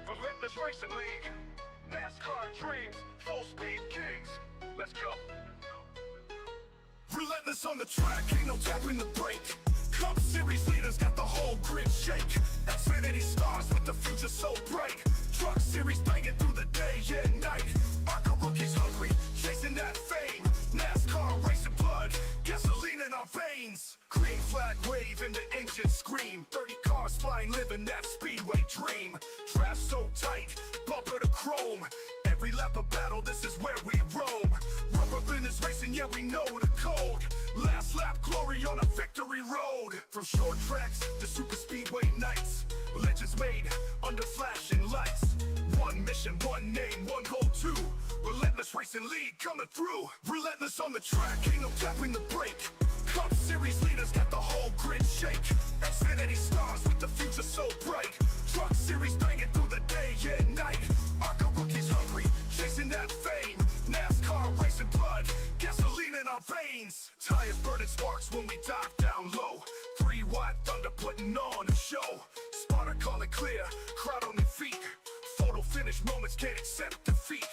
Relentless Racing League, NASCAR dreams, full speed kings. Let's go. Relentless on the track, ain't no tapping the brake. Cup Series leaders got the whole grid shake. Xfinity stars with the future so bright. Truck Series banging through the day and night. ARCA rookies hungry, chasing that fame. NASCAR racing blood, gasoline in our veins. Green flag wave and the engine scream. 30 cars flying, living that speedway dream. Draft so tight, bumper to chrome. Every lap of battle, this is where we roam. Rubber banders racing, yeah we know the code. Last lap glory on a victory road. From short tracks to super speedway nights. Legends made under flashing lights. One mission, one name, one goal too. Relentless Racing League coming through. Relentless on the track, ain't no tapping the brake. Cup Series leaders got the whole grid shake. Xfinity stars with the future so bright. Truck Series banging through the day and night. ARCA rookies hungry, chasing that fame. NASCAR racing blood, gasoline in our veins. Tires burning sparks when we dive down low. 3-watt thunder putting on a show. Spotter calling clear, crowd on their feet. Photo finish moments can't accept defeat.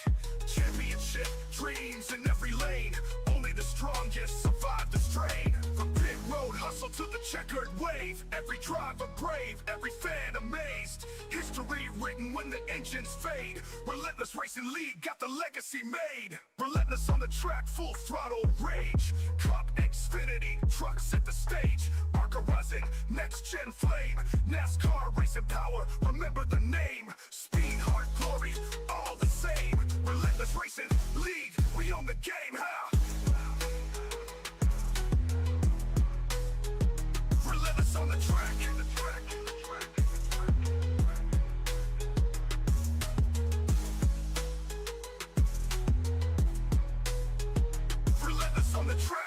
Championship dreams in every lane. Only the strongest survive the strain. From pit road hustle to the checkered wave. Every driver brave, every fan amazed. History written when the engines fade. Relentless Racing League got the legacy made. Relentless on the track, full throttle rage. Cup Xfinity, trucks set the stage. ARCA rising, next gen flame. NASCAR racing power, remember the name. Speed, heart, glory, all the same. Relentless Racing League, we own the game, huh? Relentless on the track. Relentless on the track.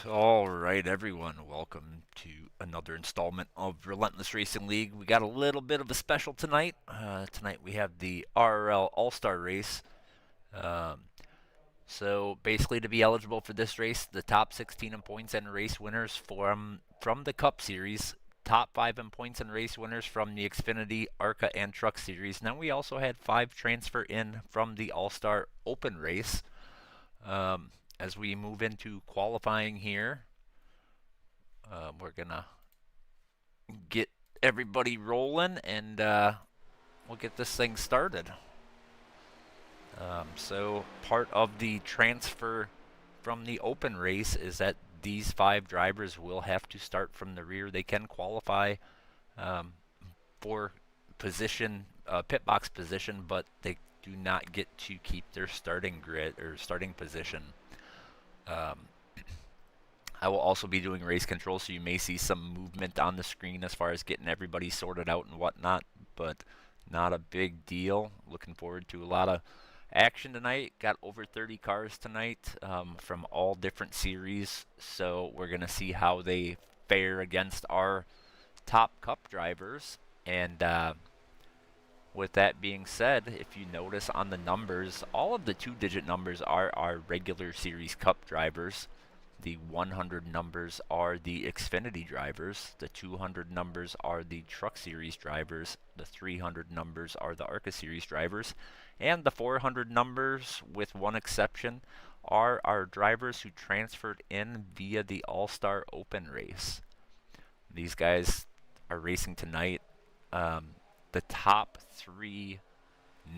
All right, everyone, welcome to another installment of Relentless Racing League. We got a little bit of a special tonight. Tonight we have the RRL All-Star Race. So basically, to be eligible for this race, the top 16 in points and race winners from the Cup Series, top 5 in points and race winners from the Xfinity, ARCA, and Truck Series. Now we also had 5 transfer in from the All-Star Open Race. As we move into qualifying here, we're gonna get everybody rolling and we'll get this thing started. So part of the transfer from the open race is that these 5 drivers will have to start from the rear. They can qualify for position, pit box position, but they do not get to keep their starting grid or starting position. I will also be doing race control, so you may see some movement on the screen as far as getting everybody sorted out and whatnot, but not a big deal. Looking forward to a lot of action tonight. Got over 30 cars tonight from all different series, so we're going to see how they fare against our top Cup drivers. And with that being said, if you notice on the numbers, all of the 2-digit numbers are our regular Series Cup drivers. The 100 numbers are the Xfinity drivers. The 200 numbers are the Truck Series drivers. The 300 numbers are the ARCA Series drivers. And the 400 numbers, with one exception, are our drivers who transferred in via the All-Star Open race. These guys are racing tonight. The top 3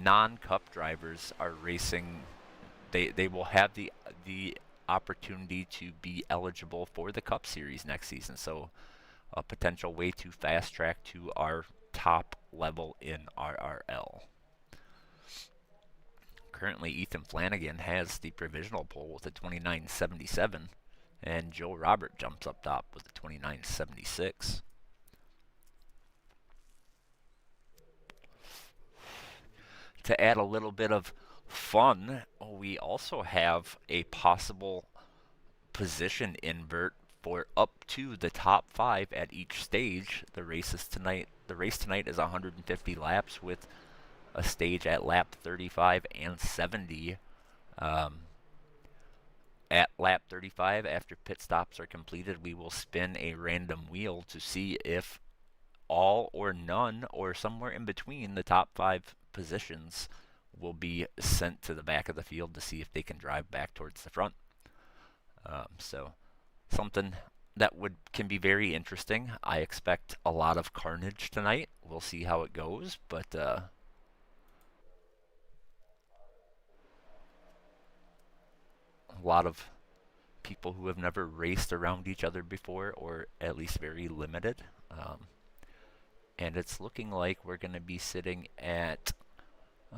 non-Cup drivers are racing. They will have the opportunity to be eligible for the Cup Series next season. So a potential way to fast track to our top level in RRL. Currently, Ethan Flanagan has the provisional pole with a 29.77, and Joe Robert jumps up top with a 29.76. To add a little bit of fun, we also have a possible position invert for up to the top 5 at each stage. The race tonight is 150 laps with a stage at lap 35 and 70. At lap 35, after pit stops are completed, we will spin a random wheel to see if all or none, or somewhere in between the top 5 positions, will be sent to the back of the field to see if they can drive back towards the front. So something that can be very interesting. I expect a lot of carnage tonight. We'll see how it goes, but a lot of people who have never raced around each other before, or at least very limited. And it's looking like we're going to be sitting at,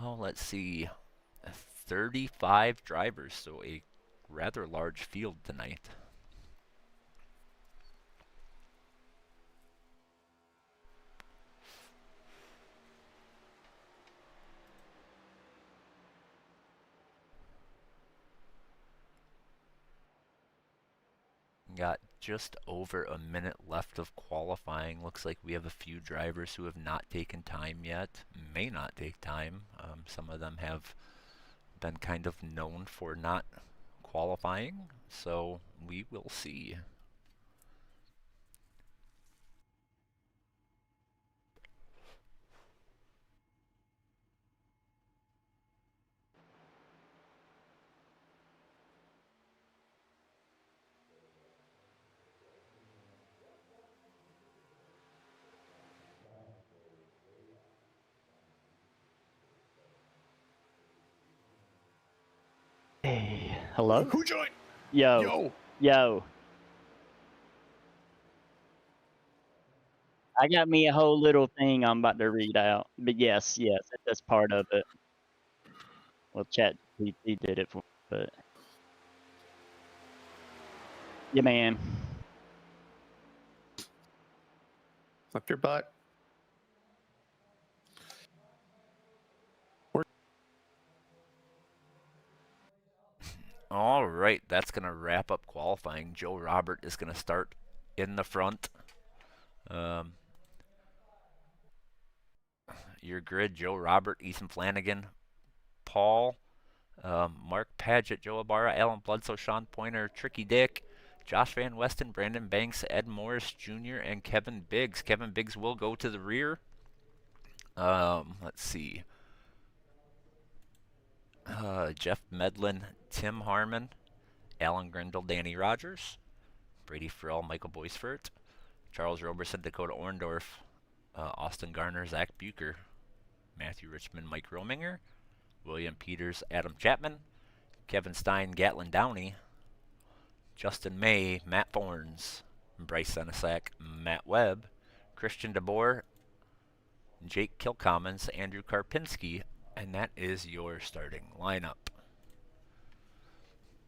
let's see, 35 drivers, so a rather large field tonight. Got just over a minute left of qualifying. Looks like we have a few drivers who have not taken time yet, may not take time. Some of them have been kind of known for not qualifying, so we will see. Hey, hello? Who joined? Yo. I got me a whole little thing I'm about to read out. But yes, that's part of it. Well, ChatGPT did it for me, but yeah, man. Flip your butt. All right, that's going to wrap up qualifying. Joe Robert is going to start in the front. Your grid: Joe Robert, Ethan Flanagan, Paul, Mark Padgett, Joe Ibarra, Alan Bledsoe, Sean Pointer, Tricky Dick, Josh Van Westen, Brandon Banks, Ed Morris Jr., and Kevin Biggs. Kevin Biggs will go to the rear. Let's see. Jeff Medlin, Tim Harmon, Alan Grindle, Danny Rogers, Brady Frill, Michael Boisfert, Charles Roberson, Dakota Orndorff, Austin Garner, Zach Bucher, Matthew Richmond, Mike Rominger, William Peters, Adam Chapman, Kevin Stein, Gatlin Downey, Justin May, Matt Thorns, Bryce Senesac, Matt Webb, Christian DeBoer, Jake Kilcommons, Andrew Karpinski, and that is your starting lineup.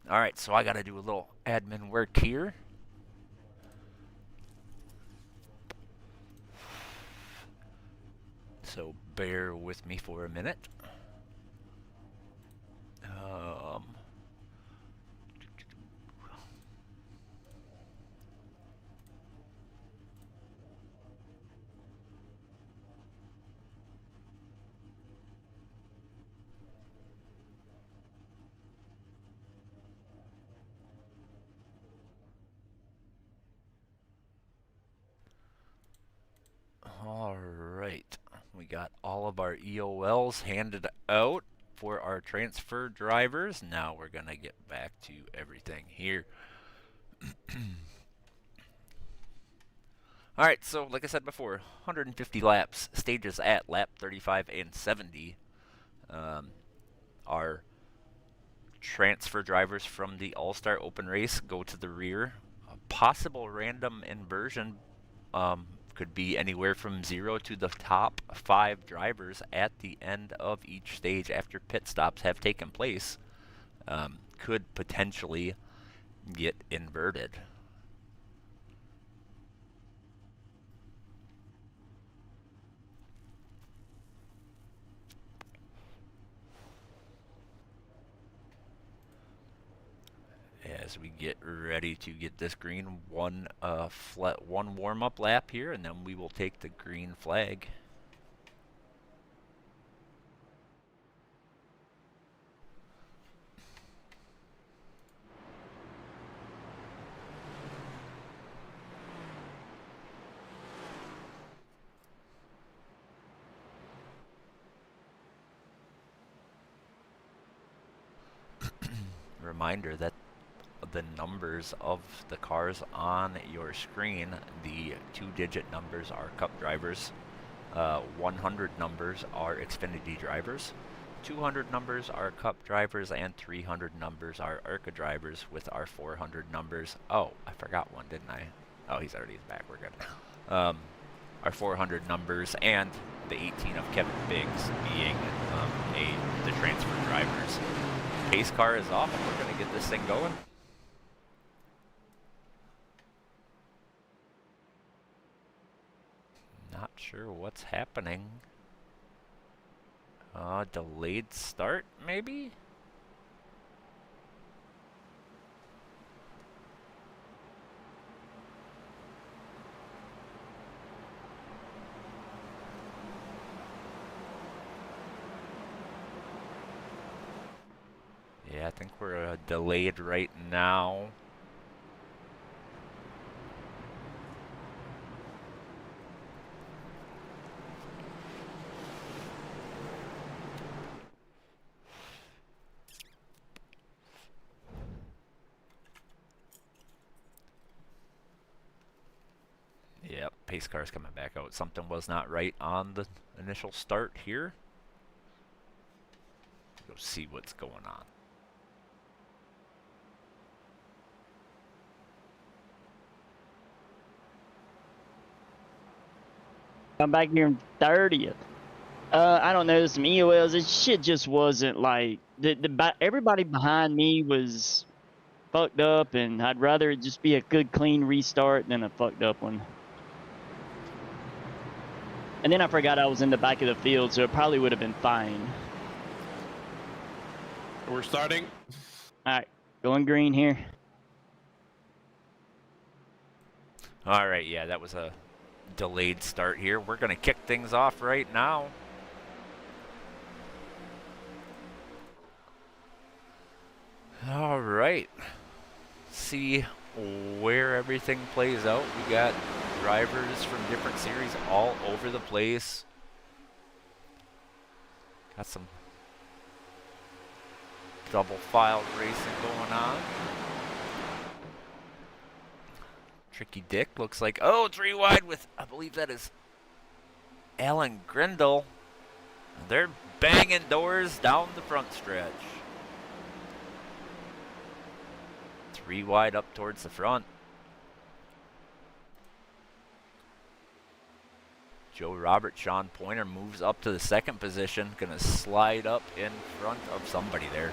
All right, so I got to do a little admin work here. So bear with me for a minute. All right, we got all of our EOLs handed out for our transfer drivers. Now we're going to get back to everything here. All right, so like I said before, 150 laps, stages at lap 35 and 70. Our transfer drivers from the All-Star Open Race go to the rear. A possible random inversion could be anywhere from 0 to the top 5 drivers at the end of each stage after pit stops have taken place. Could potentially get inverted. As we get ready to get this green, one warm-up lap here, and then we will take the green flag. reminder that the numbers of the cars on your screen, the 2-digit numbers are Cup drivers, 100 numbers are Xfinity drivers, 200 numbers are Cup drivers, and 300 numbers are ARCA drivers, with our 400 numbers. Oh, I forgot one, didn't I? Oh, he's already back. We're good. Our 400 numbers and the 18 of Kevin Biggs being the transfer drivers. Pace car is off, and we're going to get this thing going. Not sure what's happening. Delayed start, maybe? Yeah, I think we're delayed right now. Yep, pace car's coming back out. Something was not right on the initial start here. Go see what's going on. I'm back here in 30th. I don't know, some EOLs. This shit just wasn't like everybody behind me was fucked up, and I'd rather it just be a good clean restart than a fucked up one. And then I forgot I was in the back of the field, so it probably would have been fine. We're starting. All right, going green here. All right, yeah, that was a delayed start here. We're going to kick things off right now. All right. See where everything plays out. We got drivers from different series all over the place. Got some double file racing going on. Tricky Dick looks like, oh, 3 wide with, I believe that is Alan Grindle. They're banging doors down the front stretch. 3 wide up towards the front. Joe Robert, Sean Pointer moves up to the second position. Gonna slide up in front of somebody there.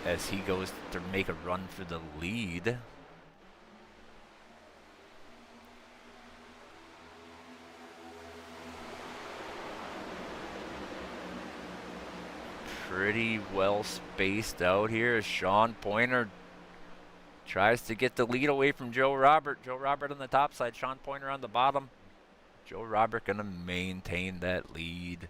As he goes to make a run for the lead. Pretty well spaced out here as Sean Pointer tries to get the lead away from Joe Robert. Joe Robert on the top side, Sean Pointer on the bottom. Joe Robert gonna maintain that lead.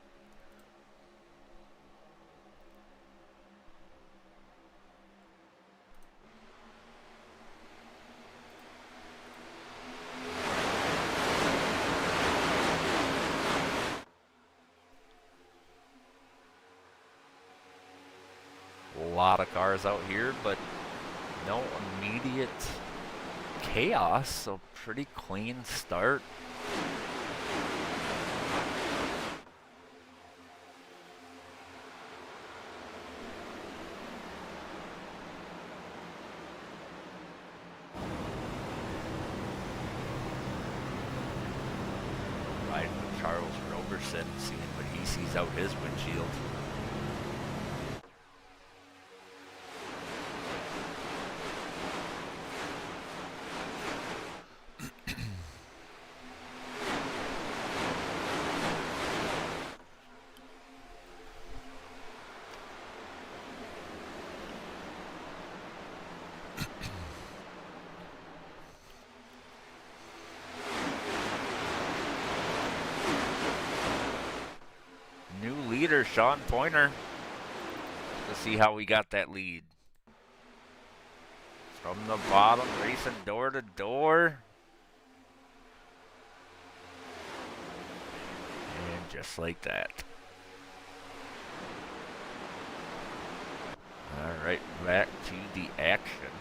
A lot of cars out here, but no immediate chaos, so pretty clean start. Riding with Charles Roberson, seeing what he sees out his windshield. Leader Sean Pointer. Let's see how we got that lead. From the bottom, racing door to door. And just like that. right, back to the action.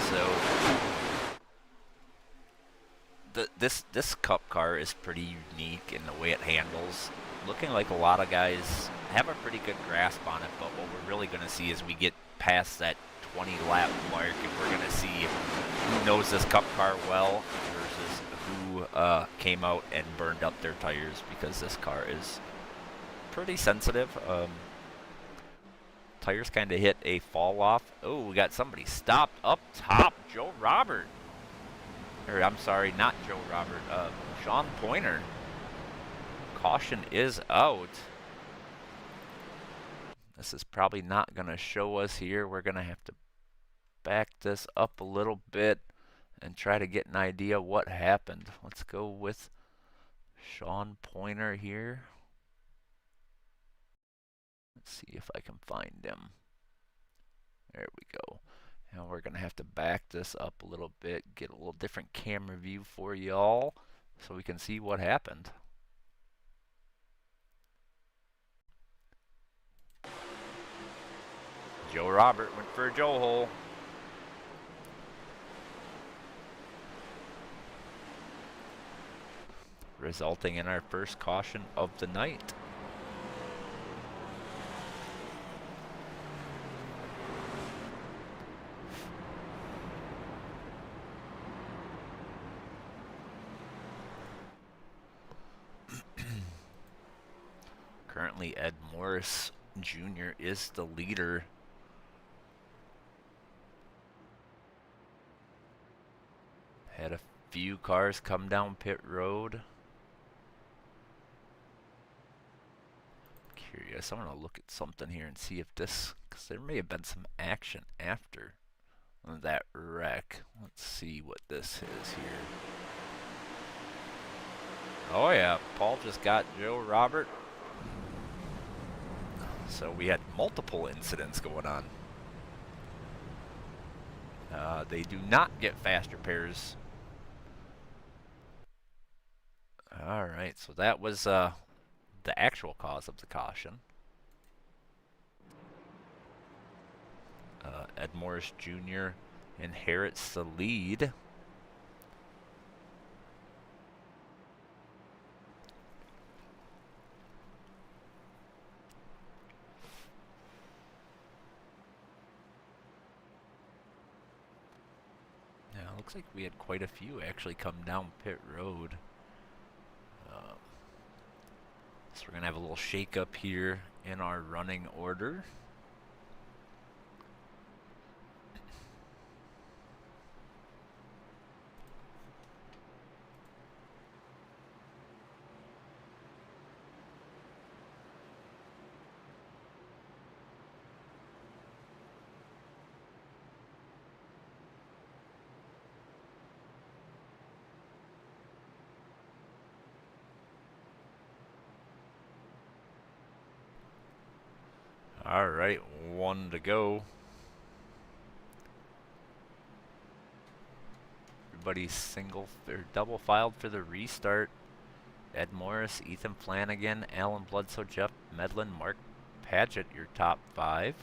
So this Cup car is pretty unique in the way it handles. Looking like a lot of guys have a pretty good grasp on it, but what we're really going to see is we get past that 20 lap mark, and we're going to see who knows this Cup car well versus who came out and burned up their tires, because this car is pretty sensitive. Tires kind of hit a fall off. Oh, we got somebody stopped up top. Joe Robert. Or I'm sorry, not Joe Robert. Sean Pointer. Caution is out. This is probably not going to show us here. We're going to have to back this up a little bit and try to get an idea what happened. Let's go with Sean Pointer here. Let's see if I can find him. There we go. Now we're going to have to back this up a little bit, get a little different camera view for y'all so we can see what happened. Joe Robert went for a Joe hole. Resulting in our first caution of the night. Currently, Ed Morris Jr. is the leader. Had a few cars come down pit road. Curious, I'm going to look at something here and see if this, because there may have been some action after that wreck. Let's see what this is here. Oh yeah, Paul just got Joe Robert. So we had multiple incidents going on. They do not get fast repairs. Alright, so that was the actual cause of the caution. Ed Morris Jr. inherits the lead. Looks like we had quite a few actually come down pit road. So we're going to have a little shake up here in our running order. All right, one to go. Everybody's single or double filed for the restart. Ed Morris, Ethan Flanagan, Alan Bledsoe, Jeff Medlin, Mark Padgett, your top five.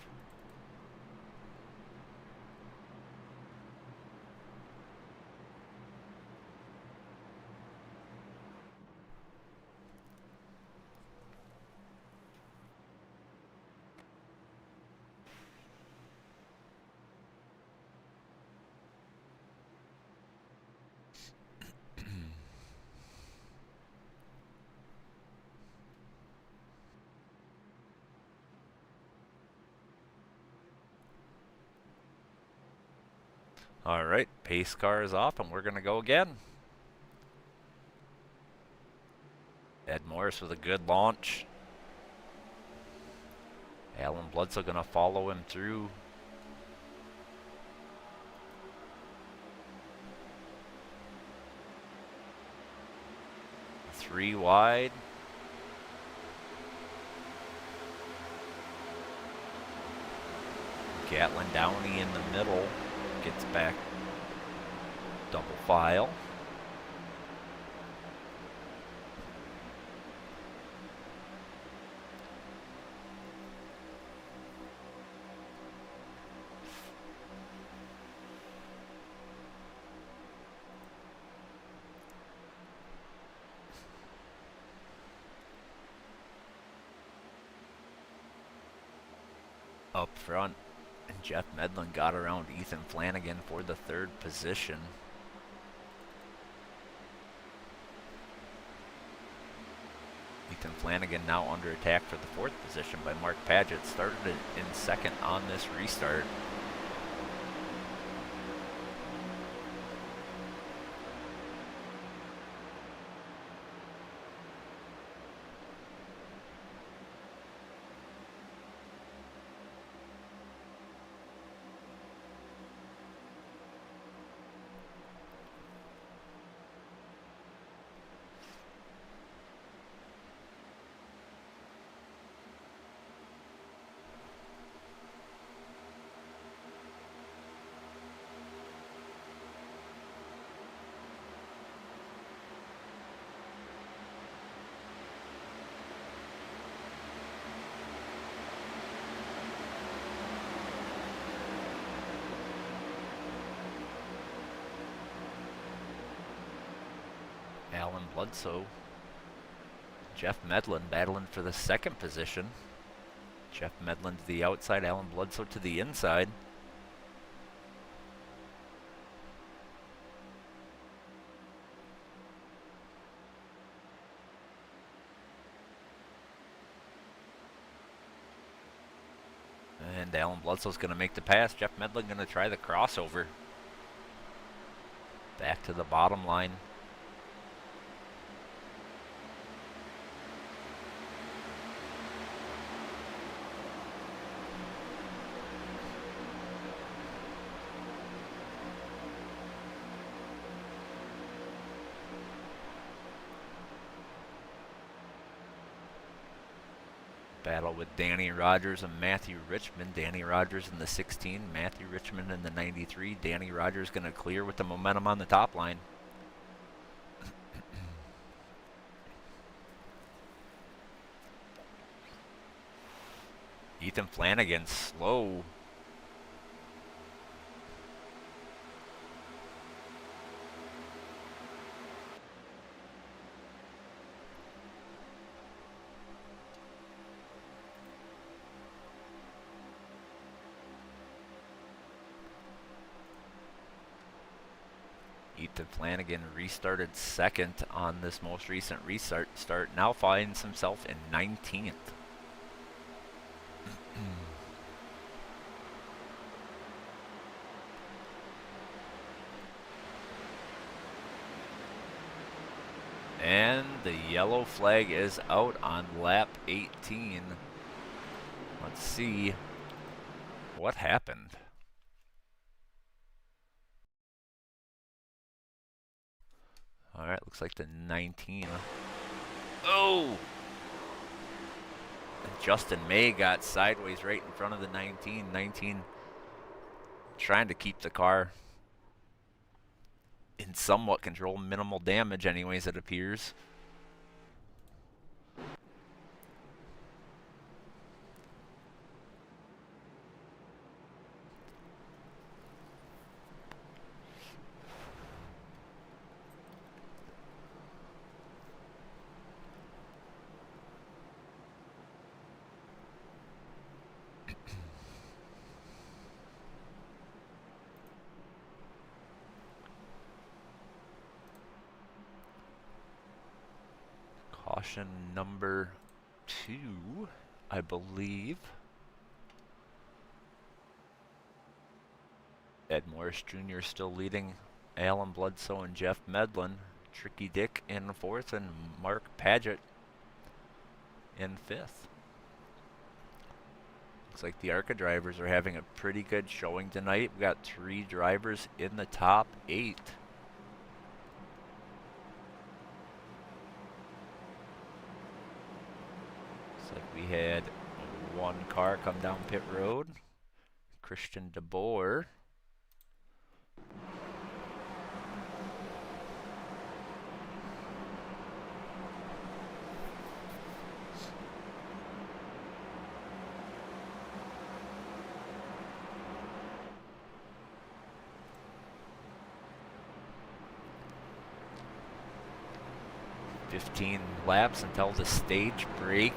All right, pace car is off, and we're going to go again. Ed Morris with a good launch. Alan Bledsoe going to follow him through. Three wide. Gatlin Downey in the middle. Gets back double file. up front. And Jeff Medlin got around Ethan Flanagan for the 3rd position. Ethan Flanagan now under attack for the 4th position by Mark Padgett. Started in 2nd on this restart. Alan Bledsoe, Jeff Medlin battling for the 2nd position. Jeff Medlin to the outside, Alan Bledsoe to the inside. And Alan Bledsoe's going to make the pass. Jeff Medlin going to try the crossover. Back to the bottom line. Battle with Danny Rogers and Matthew Richmond. Danny Rogers in the 16, Matthew Richmond in the 93. Danny Rogers going to clear with the momentum on the top line. Ethan Flanagan slow. Ethan Flanagan restarted 2nd on this most recent restart. Now finds himself in 19th. And the yellow flag is out on lap 18. Let's see what happened. All right, looks like the 19. Oh! And Justin May got sideways right in front of the 19. 19 trying to keep the car in somewhat control, minimal damage anyways, it appears. Caution number 2, I believe. Ed Morris Jr. still leading. Alan Bledsoe and Jeff Medlin. Tricky Dick in 4th and Mark Padgett in 5th. Looks like the ARCA drivers are having a pretty good showing tonight. We've got 3 drivers in the top 8. We had 1 car come down pit road. Christian DeBoer. "15 laps until the stage break."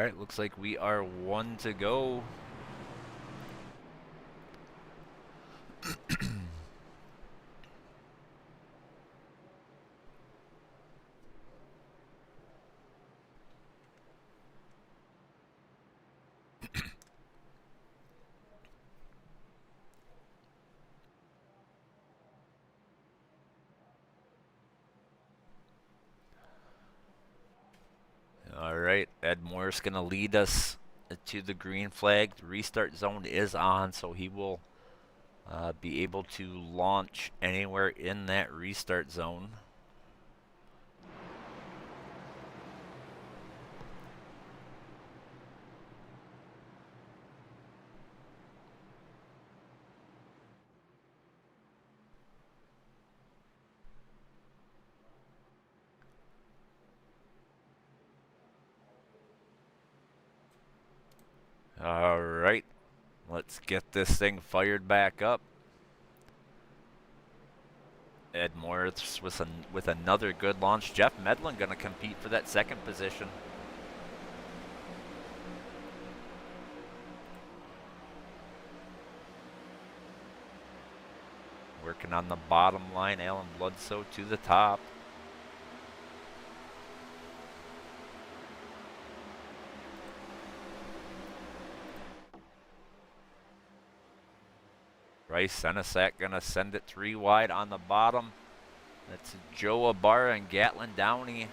right, looks like we are 1 to go. All right, Ed Morris going to lead us to the green flag. The restart zone is on, so he will be able to launch anywhere in that restart zone. All right, let's get this thing fired back up. Ed Morris with another good launch. Jeff Medlin going to compete for that second position. Working on the bottom line, Alan Bledsoe to the top. Bryce Senesac gonna send it 3 wide on the bottom. That's Joe Ibarra and Gatlin Downey.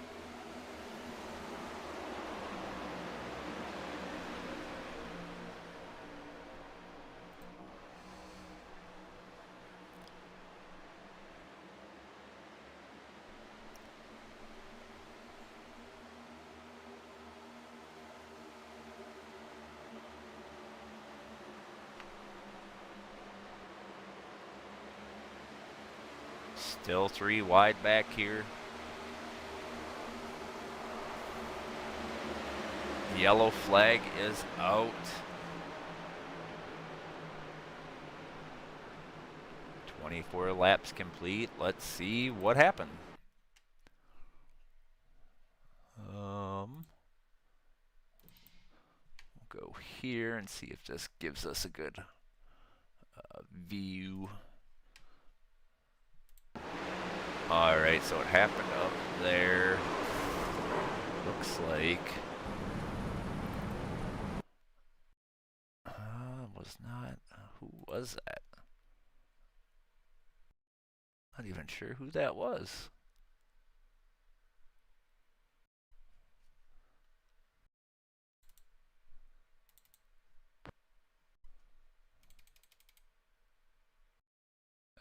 Still 3 wide back here. Yellow flag is out. 24 laps complete. Let's see what happened. We'll go here and see if this gives us a good view. All right, so it happened up there. Looks like was not. Who was that? Not even sure who that was.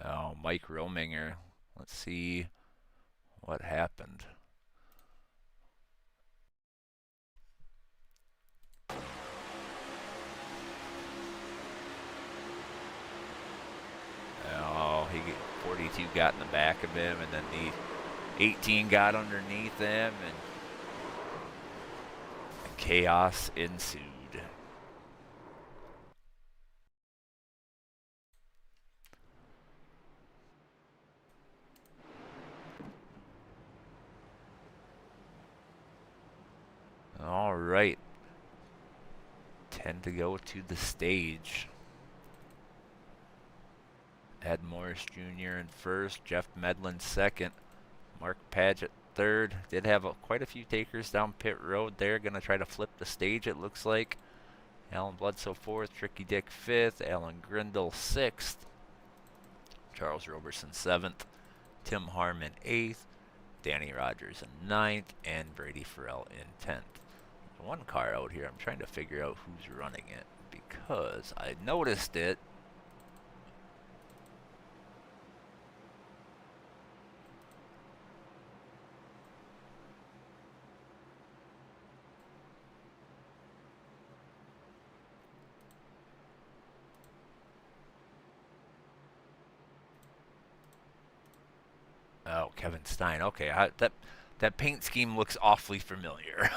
Oh, Mike Rominger. Let's see what happened. Oh, 42 got in the back of him, and then the 18 got underneath him, and chaos ensued. All right. 10 to go to the stage. Ed Morris Jr. in first, Jeff Medlin second, Mark Padgett third. Did have quite a few takers down pit road there. Going to try to flip the stage, it looks like. Alan Bledsoe fourth, Tricky Dick fifth, Alan Grindle sixth, Charles Roberson seventh, Tim Harmon eighth, Danny Rogers in ninth, and Brady Farrell in 10th. One car out here. I'm trying to figure out who's running it because I noticed it. Oh, Kevin Stein. Okay, that paint scheme looks awfully familiar.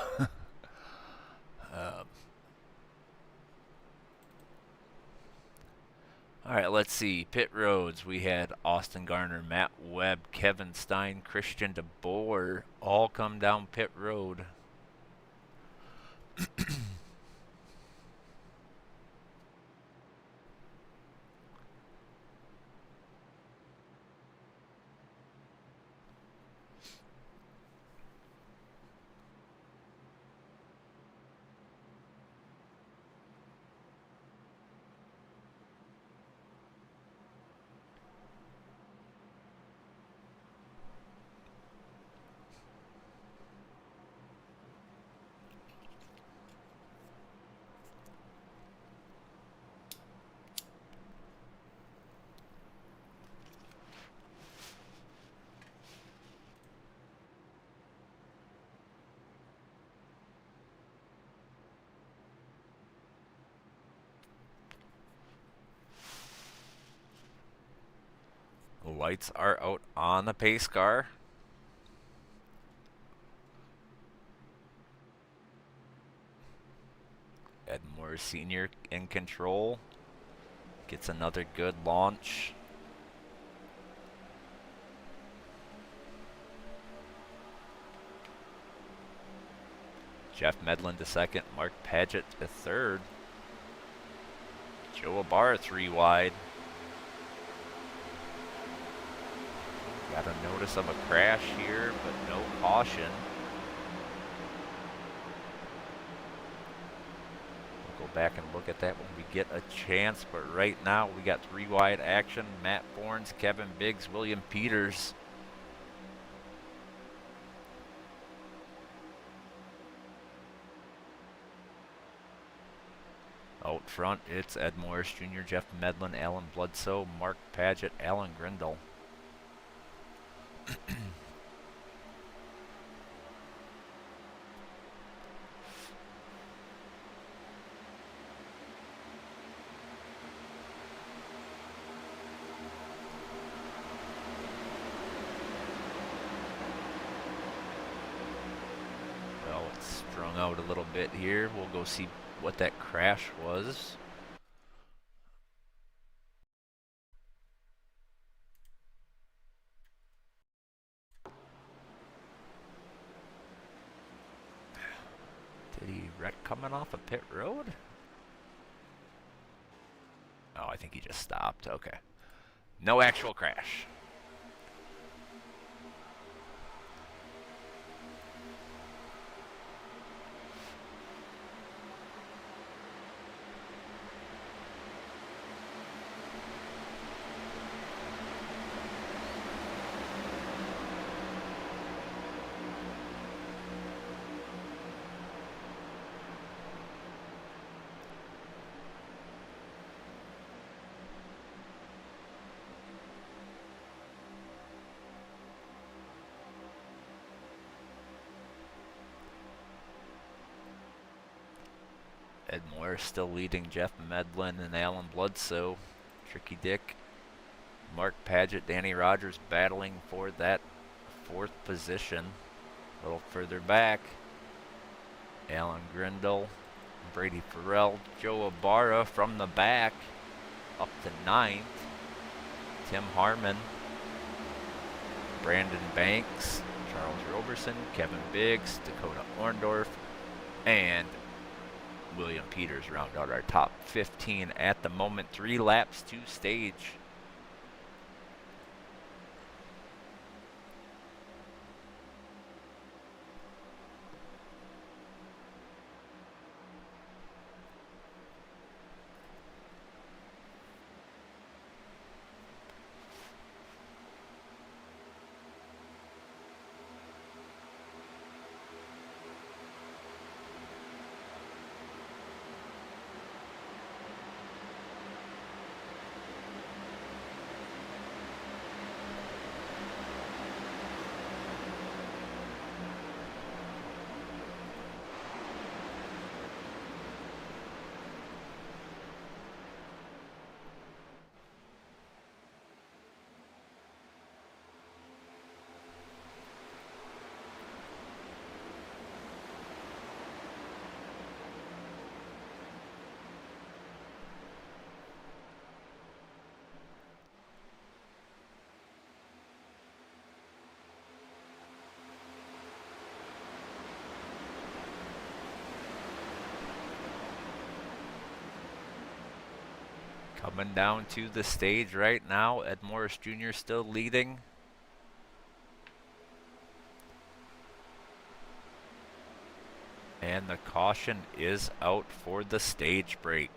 All right, let's see. Pit roads. We had Austin Garner, Matt Webb, Kevin Stein, Christian DeBoer all come down pit road. Lights are out on the pace car. Edmore Sr. in control. Gets another good launch. Jeff Medlin to second. Mark Paget to third. Joe Ibarra 3 wide. Got a notice of a crash here, but no caution. We'll go back and look at that when we get a chance, but right now we got 3 wide action. Matt Forns, Kevin Biggs, William Peters. Out front, it's Ed Morris Jr., Jeff Medlin, Alan Bledsoe, Mark Paget, Alan Grindle. Well, it's strung out a little bit here. We'll go see what that crash was. Did he wreck coming off a pit road? Oh, I think he just stopped. Okay. No actual crash. Ed Moore still leading Jeff Medlin and Alan Bledsoe. Tricky Dick, Mark Paget, Danny Rogers battling for that 4th position. A little further back, Alan Grindle, Brady Farrell, Joe Ibarra from the back up to 9th. Tim Harmon, Brandon Banks, Charles Roberson, Kevin Biggs, Dakota Orndorff, and William Peters round out our top 15 at the moment. 3 laps to stage. Coming down to the stage right now, Ed Morris Jr. still leading. And the caution is out for the stage break.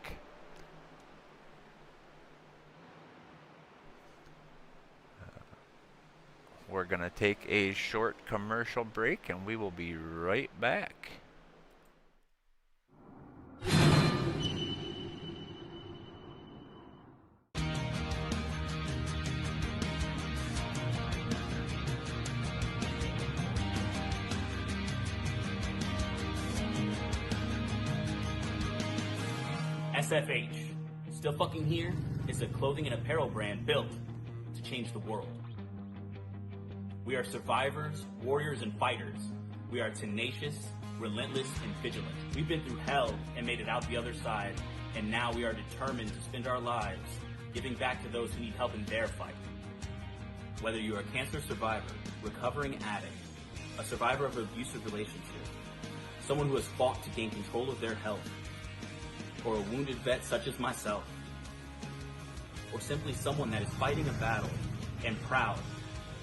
We're going to take a short commercial break and we will be right back. SFH. Still fucking here? It's a clothing and apparel brand built to to change the world. We are survivors, warriors, and fighters. We are tenacious, relentless, and vigilant. We've been through hell and made it out the other side, and now we are determined to spend our lives giving back to those who need help in their fight. Whether you are a cancer survivor, recovering addict, a survivor of an abusive relationship, someone who has fought to gain control of their health, or a wounded vet such as myself, or simply someone that is fighting a battle and proud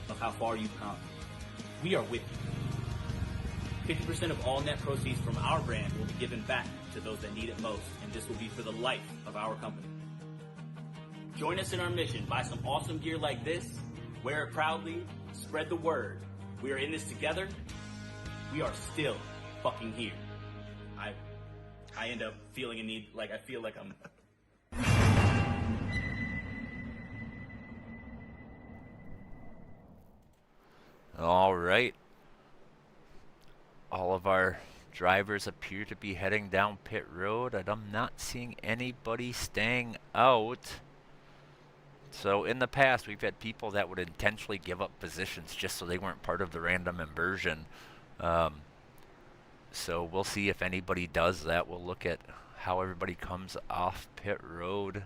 of how far you've come, we are with you. 50% of all net proceeds from our brand will be given back to those that need it most, and this will be for the life of our company. Join us in our mission. Buy some awesome gear like this, wear it proudly, spread the word. We are in this together. We are still fucking here. I end up feeling a need, like I feel like I'm... All right. All of our drivers appear to be heading down pit road, and I'm not seeing anybody staying out. So in the past, we've had people that would intentionally give up positions just so they weren't part of the random inversion. So we'll see if anybody does that. We'll look at how everybody comes off pit road.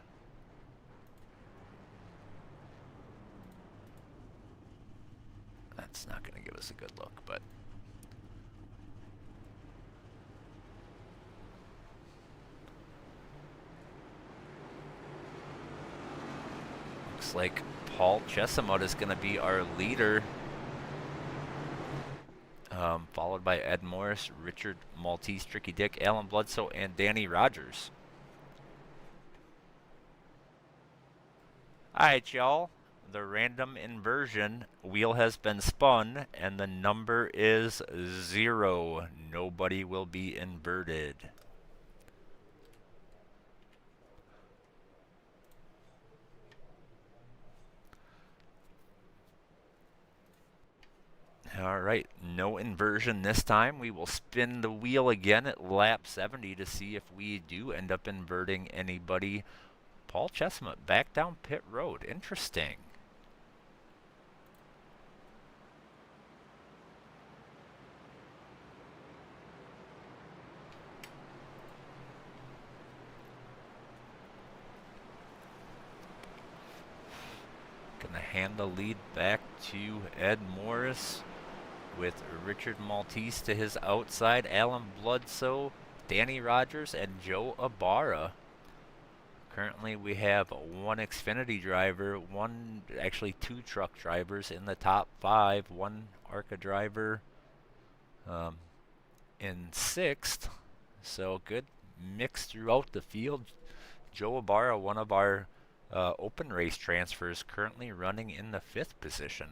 That's not going to give us a good look, but looks like Paul Chesimut is going to be our leader, followed by Ed Morris, Richard Maltese, Tricky Dick, Alan Bledsoe, and Danny Rogers. Alright, y'all. The random inversion wheel has been spun, and the number is 0. Nobody will be inverted. Alright, no inversion this time. We will spin the wheel again at lap 70 to see if we do end up inverting anybody. Paul Chesimut back down pit road. Interesting. Gonna hand the lead back to Ed Morris, with Richard Maltese to his outside, Alan Bledsoe, Danny Rogers, and Joe Ibarra. Currently we have one Xfinity driver, actually two truck drivers in the top 5, one ARCA driver in 6th. So good mix throughout the field. Joe Ibarra, one of our open race transfers, currently running in the 5th position.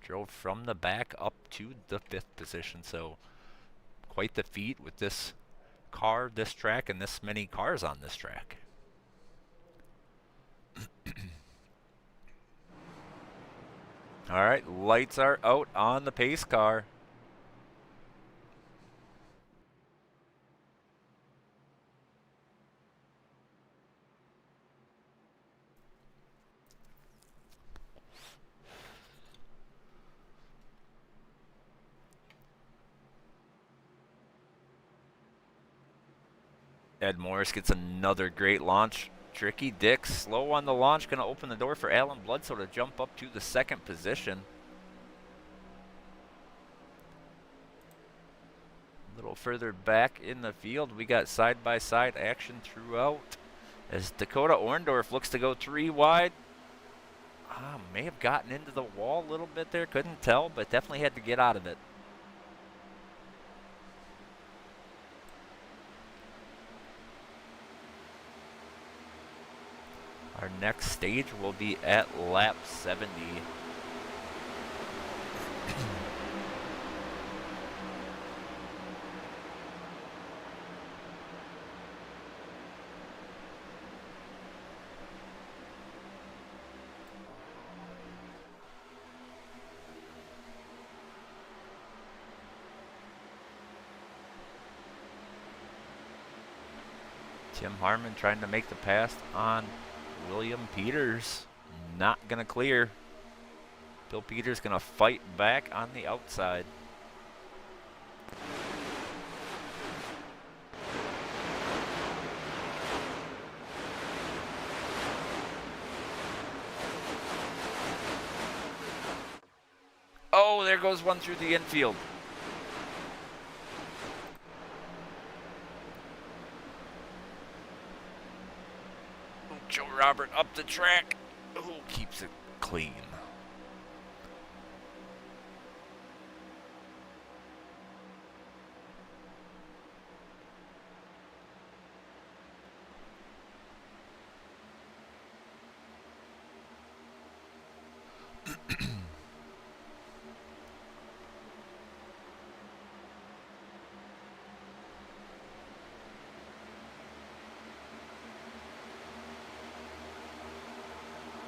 Drove from the back up to the 5th position, so quite the feat with this car, this track, and this many cars on this track. Alright, lights are out on the pace car. Ed Morris gets another great launch. Tricky Dick slow on the launch, going to open the door for Alan Bledsoe to jump up to the 2nd position. A little further back in the field, we got side-by-side action throughout as Dakota Orndorff looks to go 3 wide. May have gotten into the wall a little bit there, couldn't tell, but definitely had to get out of it. Our next stage will be at lap 70. Tim Harmon trying to make the pass on William Peters. not going to clear. Bill Peters going to fight back on the outside. Oh, there goes one through the infield. Joe Robert up the track. Oh, keeps it clean.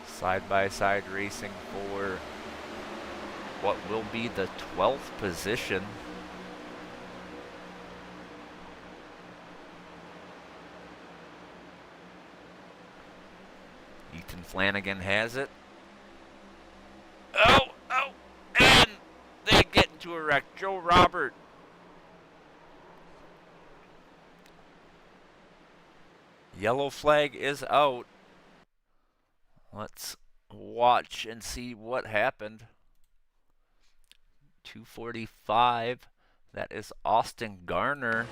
Side-by-side racing for what will be the 12th position. Ethan Flanagan has it. Oh, and they get into a wreck. Joe Robert. Yellow flag is out. Let's watch and see what happened. 245. That is Austin Garner.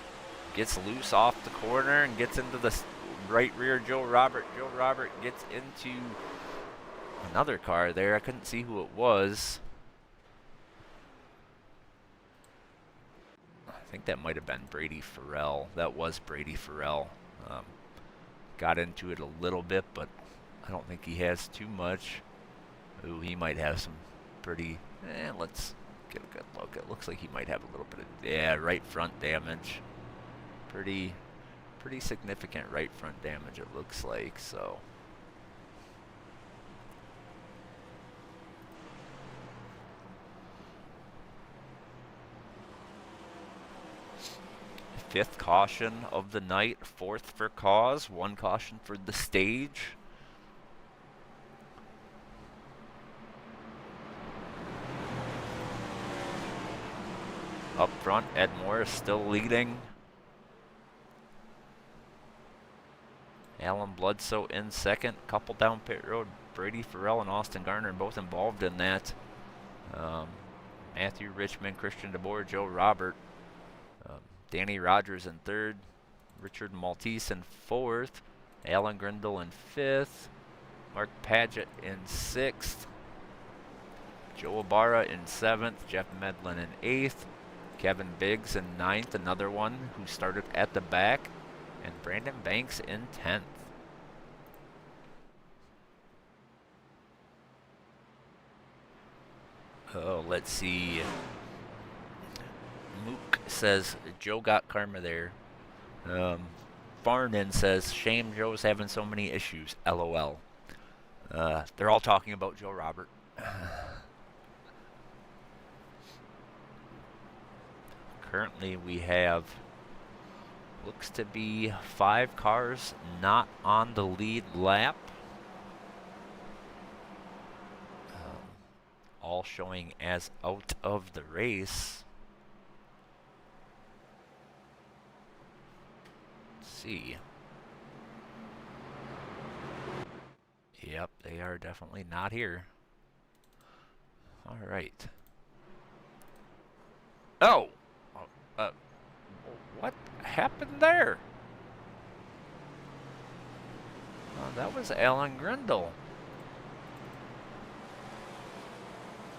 Gets loose off the corner and gets into the right rear Joe Robert. Joe Robert gets into another car there. I couldn't see who it was. I think that might have been Brady Farrell. That was Brady Farrell. Got into it a little bit, but I don't think he has too much. Ooh, he might have some pretty... let's get a good look. It looks like he might have a little bit of... right front damage. Pretty significant right front damage, it looks like, so... Fifth caution of the night, fourth for cause, one caution for the stage. Up front, Ed Morris still leading. Alan Bledsoe in second. Couple down pit road. Brady Farrell and Austin Garner both involved in that. Matthew Richmond, Christian DeBoer, Joe Robert. Danny Rogers in third. Richard Maltese in fourth. Alan Grindle in fifth. Mark Paget in sixth. Joe Ibarra in seventh. Jeff Medlin in eighth. Kevin Biggs in ninth, another one who started at the back. And Brandon Banks in 10th. Oh, let's see. Mook says Joe got karma there. Farnan says, shame Joe's having so many issues. LOL. They're all talking about Joe Robert. Currently we have, looks to be 5 cars not on the lead lap. All showing as out of the race. Let's see. Yep, they are definitely not here. All right. Oh! What happened there? Oh, that was Alan Grindle.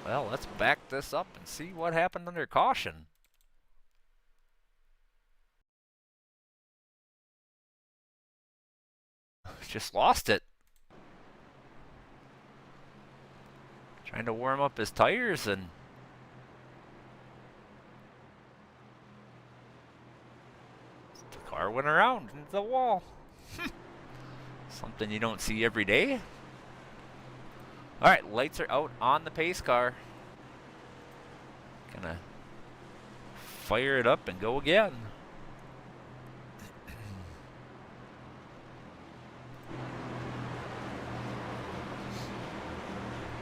Well, let's back this up and see what happened under caution. Just lost it. Trying to warm up his tires and the car went around into the wall. Something you don't see every day. Alright, lights are out on the pace car. Gonna fire it up and go again.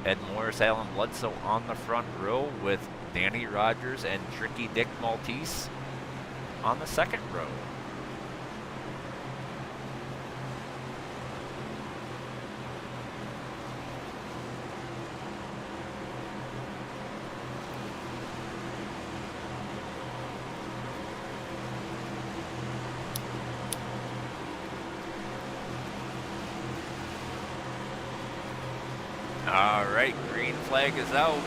Ed Morris, Alan Bledsoe on the front row with Danny Rogers and Tricky Dick Maltese on the second row. All right, green flag is out.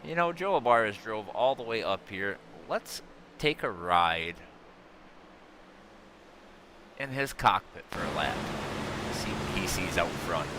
You know, Joe Abarez drove all the way up here. Let's take a ride in his cockpit for a lap. See what he sees out front.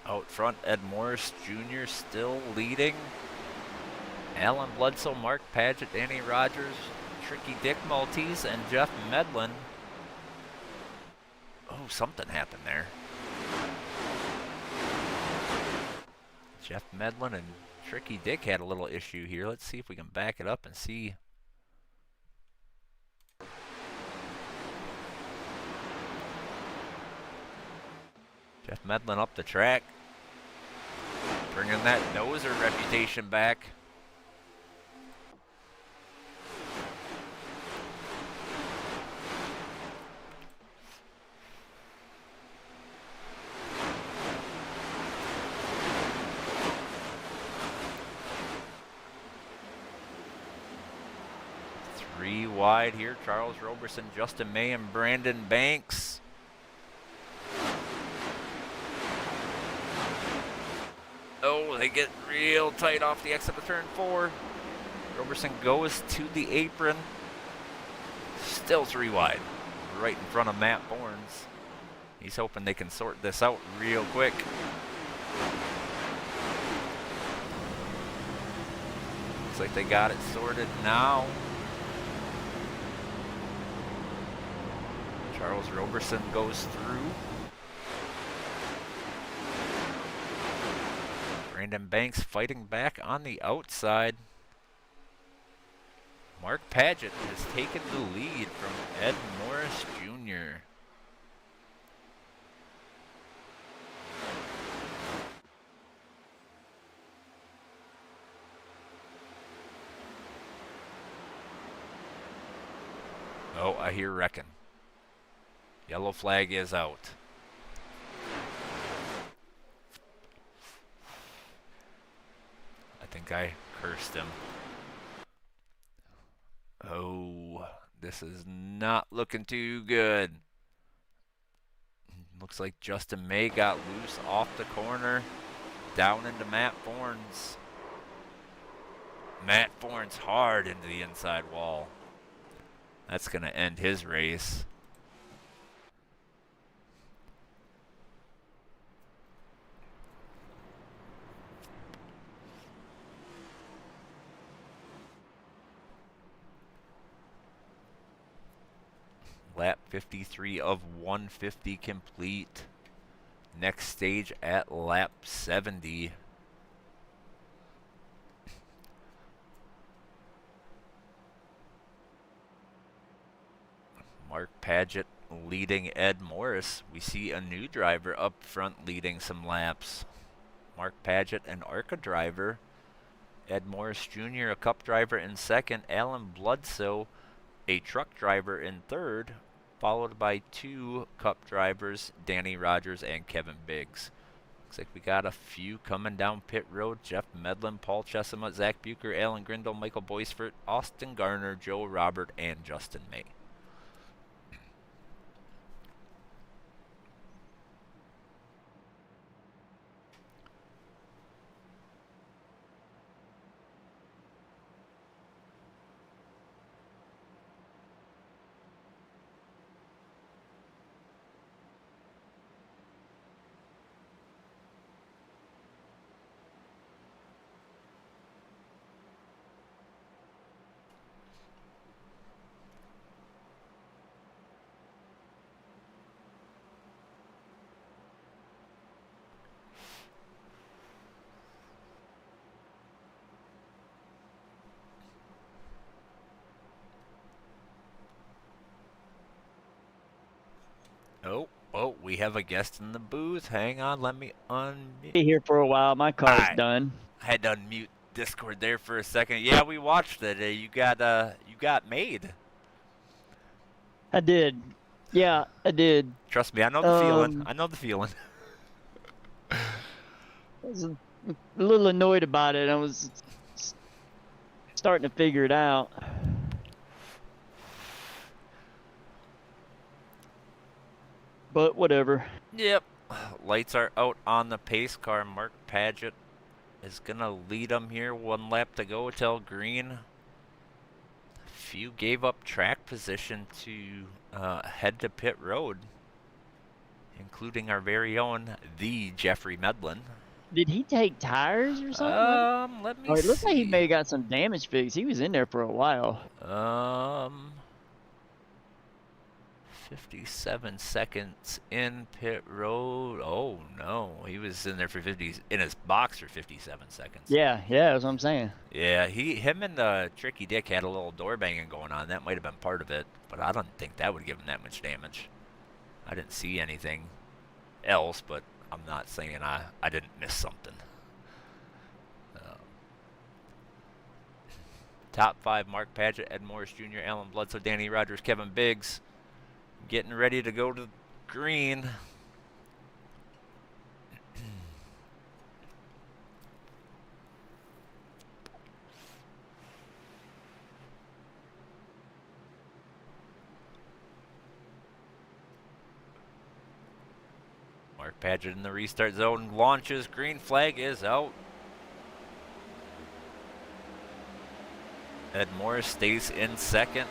Out front, Ed Morris Jr. still leading. Alan Bledsoe, Mark Paget, Danny Rogers, Tricky Dick Maltese, and Jeff Medlin. Oh, something happened there. Jeff Medlin and Tricky Dick had a little issue here. Let's see if we can back it up and see. Jeff Medlin up the track, bringing that noser reputation back. Three wide here, Charles Roberson, Justin May, and Brandon Banks. Oh, they get real tight off the exit of turn 4. Roberson goes to the apron. Still 3 wide. Right in front of Matt Bournes. He's hoping they can sort this out real quick. Looks like they got it sorted now. Charles Roberson goes through. Brandon Banks fighting back on the outside. Mark Paget has taken the lead from Ed Morris Jr. Oh, I hear wrecking. Yellow flag is out. I think I cursed him. Oh, this is not looking too good. Looks like Justin May got loose off the corner, down into Matt Bournes. Matt Bournes hard into the inside wall. That's going to end his race. Lap 53 of 150 complete. Next stage at lap 70. Mark Paget leading Ed Morris. We see a new driver up front leading some laps. Mark Paget, an ARCA driver. Ed Morris Jr., a Cup driver in second. Alan Bledsoe, a truck driver in third, followed by 2 Cup drivers, Danny Rogers and Kevin Biggs. Looks like we got a few coming down pit road. Jeff Medlin, Paul Chesama, Zach Bucher, Alan Grindle, Michael Boisfort, Austin Garner, Joe Robert, and Justin May. Oh, we have a guest in the booth. Hang on, let me unmute. Be here for a while. My car's Alright. done. I had to unmute Discord there for a second. Yeah, we watched it. You got made. I did. Yeah, I did. Trust me, I know the feeling. Um, I know the feeling. I was a little annoyed about it. I was starting to figure it out. But whatever. Yep. Lights are out on the pace car. Mark Paget is gonna lead them here. 1 lap to go till green. Few gave up track position to head to pit road, including our very own the Jeffrey Medlin. Did he take tires or something? Let me Oh, it looks see. like he may have got some damage fixed. He was in there for a while. 57 seconds in pit road. Oh no, he was in there for 50 in his box for 57 seconds. Yeah, that's what I'm saying. Yeah, him and Tricky Dick had a little door banging going on. That might have been part of it, but I don't think that would give him that much damage. I didn't see anything else, but I'm not saying I didn't miss something. Top 5: Mark Paget, Ed Morris Jr., Alan Bledsoe, Danny Rogers, Kevin Biggs. Getting ready to go to green. Mark Paget in the restart zone launches. Green flag is out. Ed Morris stays in second.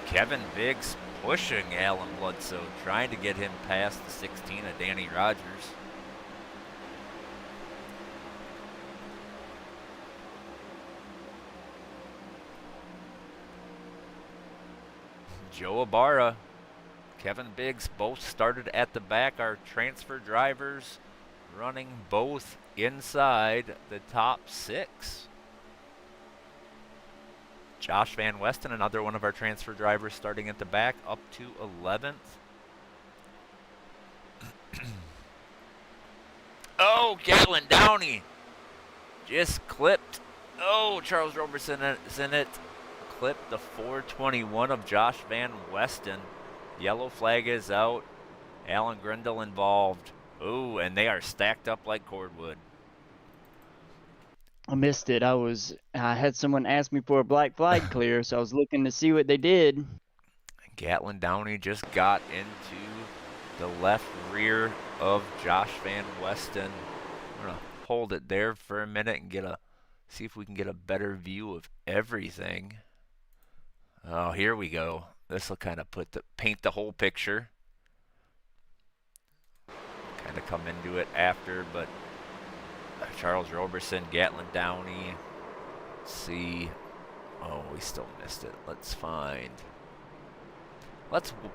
Kevin Biggs pushing Alan Bledsoe, trying to get him past the 16 of Danny Rogers. Joe Ibarra, Kevin Biggs both started at the back. Our transfer drivers running both inside the top 6. Josh Van Westen, another one of our transfer drivers, starting at the back, up to 11th. Oh, Gatlin Downey just clipped. Oh, Charles Roberson is in it. Clipped the 421 of Josh Van Westen. Yellow flag is out. Alan Grindle involved. Oh, and they are stacked up like cordwood. I missed it. I had someone ask me for a black flag clear, so I was looking to see what they did. Gatlin Downey just got into the left rear of Josh Van Westen. I'm gonna hold it there for a minute and see if we can get a better view of everything. Oh, here we go. This will kind of paint the whole picture. Kind of come into it after, but Charles Roberson, Gatlin Downey. Let's see. Oh, we still missed it. Let's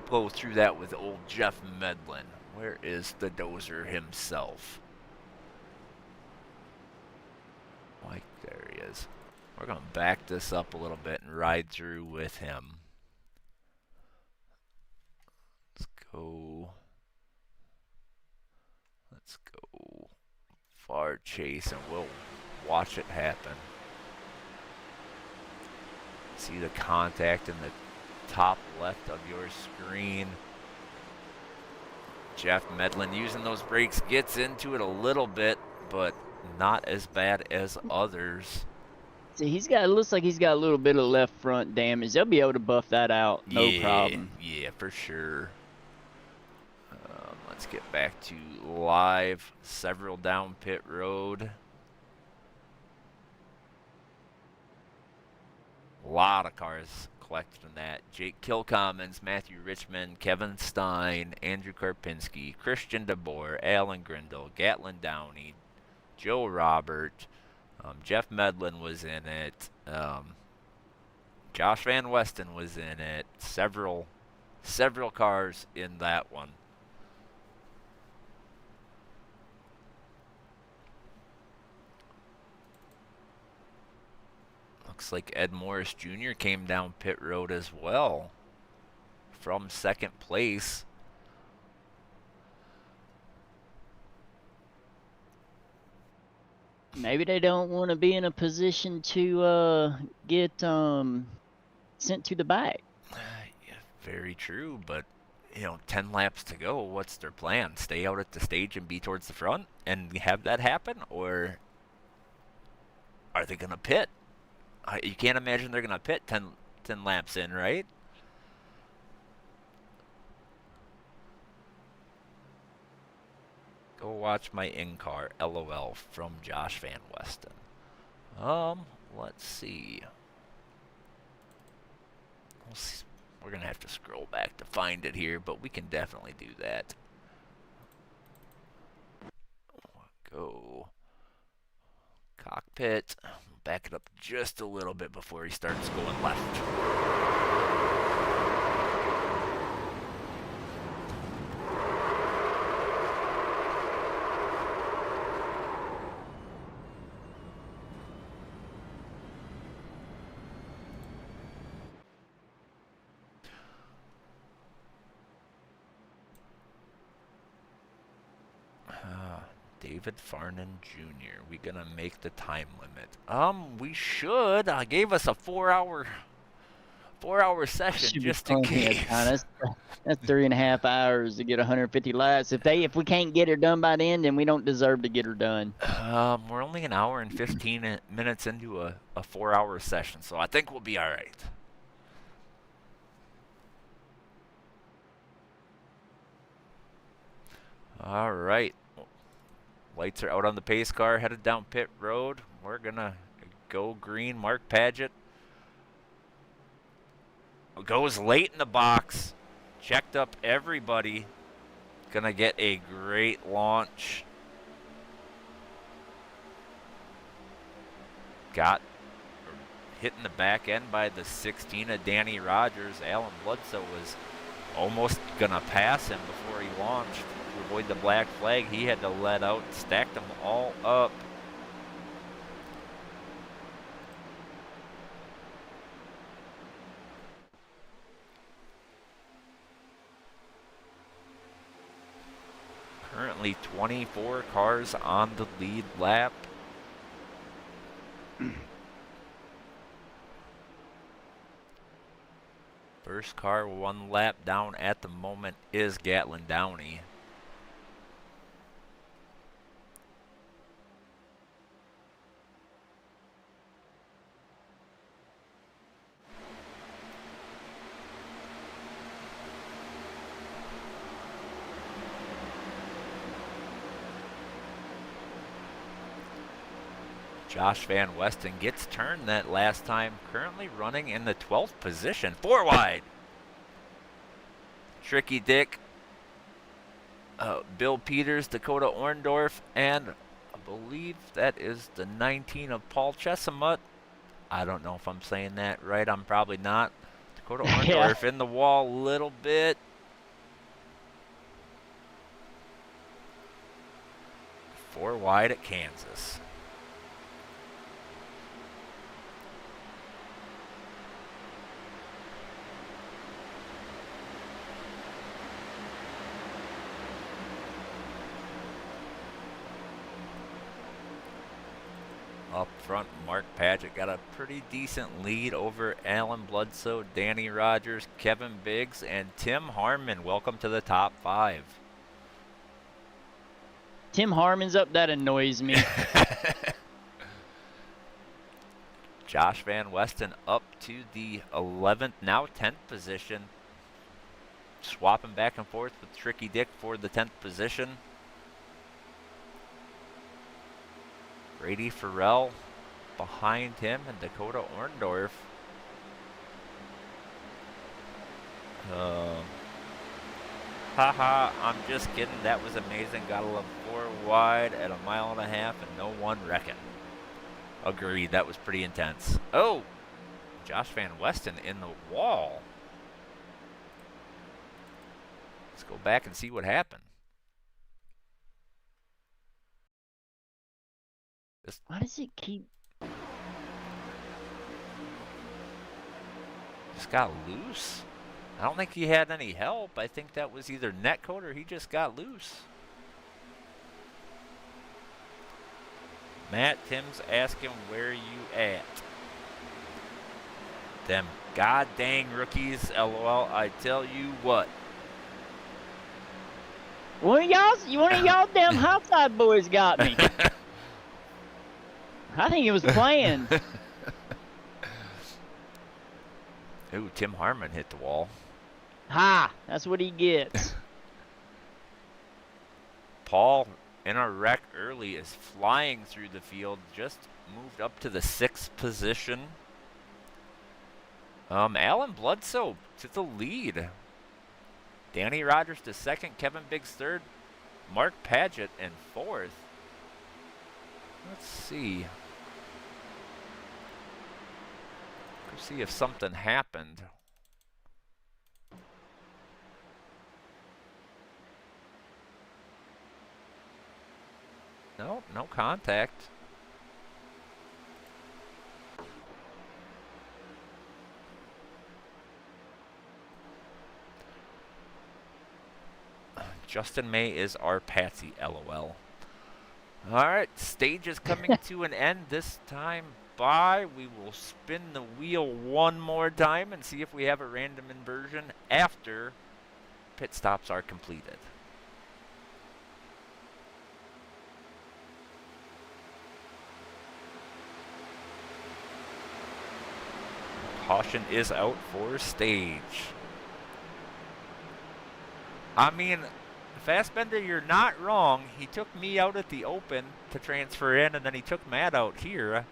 go through that with old Jeff Medlin. Where is the dozer himself? Like, there he is. We're going to back this up a little bit and ride through with him. Let's go far chase and we'll watch it happen. See the contact in the top left of your screen. Jeff Medlin using those brakes, gets into it a little bit, but not as bad as others. See, it looks like he's got a little bit of left front damage. They'll be able to buff that out, no problem. Yeah, for sure. Let's get back to live. Several down pit road. A lot of cars collected in that. Jake Kilcommons, Matthew Richmond, Kevin Stein, Andrew Karpinski, Christian DeBoer, Alan Grindle, Gatlin Downey, Joe Robert, Jeff Medlin was in it. Josh Van Westen was in it. Several cars in that one. Looks like Ed Morris Jr. came down pit road as well from second place. Maybe they don't want to be in a position to get sent to the back. Yeah, very true, but 10 laps to go. What's their plan? Stay out at the stage and be towards the front and have that happen, or are they gonna pit? You can't imagine they're gonna pit 10 laps in, right? Go watch my in-car, LOL, from Josh Van Westen. Let's see. We're gonna have to scroll back to find it here, but we can definitely do that. Go cockpit. Back it up just a little bit before he starts going left. David Farnan Jr. We gonna make the time limit? We should. I gave us a 4-hour session Should be just in plenty of case. time. That's 3.5 hours to get 150 laps. If we can't get her done by then we don't deserve to get her done. We're only an hour and 15 minutes into a 4-hour session, so I think we'll be all right. All right. Lights are out on the pace car, headed down pit road. We're gonna go green. Mark Paget goes late in the box, checked up everybody. Gonna get a great launch. Got hit in the back end by the 16 of Danny Rogers. Alan Bledsoe was almost gonna pass him before he launched. To avoid the black flag, he had to let out, stacked them all up. Currently 24 cars on the lead lap. First car 1 lap down at the moment is Gatlin Downey. Josh Van Westen gets turned that last time, currently running in the 12th position. 4 wide. Tricky Dick, Bill Peters, Dakota Orndorff, and I believe that is the 19 of Paul Chesimut. I don't know if I'm saying that right. I'm probably not. Dakota Orndorff in the wall a little bit. Four wide at Kansas. Up front, Mark Paget got a pretty decent lead over Alan Bledsoe, Danny Rogers, Kevin Biggs, and Tim Harmon. Welcome to the top 5. Tim Harmon's up, that annoys me. Josh Van Westen up to the 11th, now 10th position. Swapping back and forth with Tricky Dick for the 10th position. Brady Farrell behind him, and Dakota Orndorff. Haha, I'm just kidding. That was amazing. Gotta love 4 wide at 1.5 miles and no one wrecking. Agreed, that was pretty intense. Oh, Josh Van Westen in the wall. Let's go back and see what happened. Why does it keep... Just got loose. I don't think he had any help. I think that was either netcode or he just got loose. Matt, Tim's asking where you at. Them god dang rookies, LOL. I tell you what. One of y'all damn outside boys got me. I think it was planned. Ooh, Tim Harmon hit the wall. Ha! That's what he gets. Paul, in a wreck early, is flying through the field. Just moved up to the 6th position. Alan Bledsoe to the lead. Danny Rogers to 2nd. Kevin Biggs 3rd. Mark Padgett in 4th. Let's see. Let's see if something happened. No, no contact. Justin May is our Patsy, LOL. Alright, stage is coming to an end this time by. We will spin the wheel one more time and see if we have a random inversion after pit stops are completed. Caution is out for stage. I mean, Fassbender, you're not wrong. He took me out at the open to transfer in, and then he took Matt out here.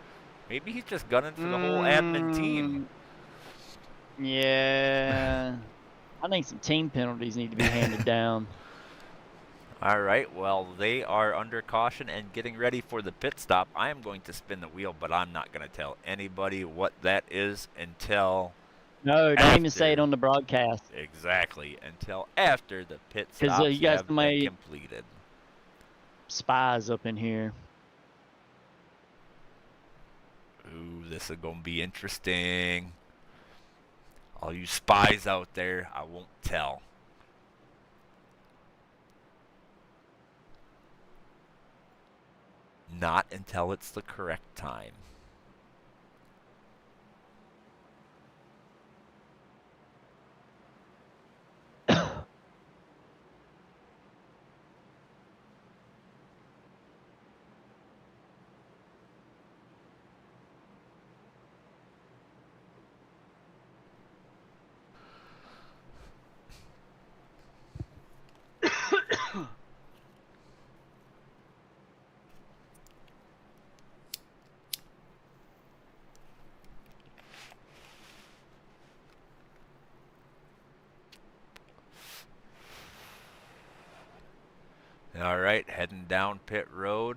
Maybe he's just gunning for the whole admin team. Yeah. I think some team penalties need to be handed down. All right, well, they are under caution and getting ready for the pit stop. I am going to spin the wheel, but I'm not going to tell anybody what that is until... No, don't even say it on the broadcast. Exactly, until after the pit stops you got have been completed. Spies up in here. Ooh, this is going to be interesting. All you spies out there, I won't tell. Not until it's the correct time. All right, heading down pit road.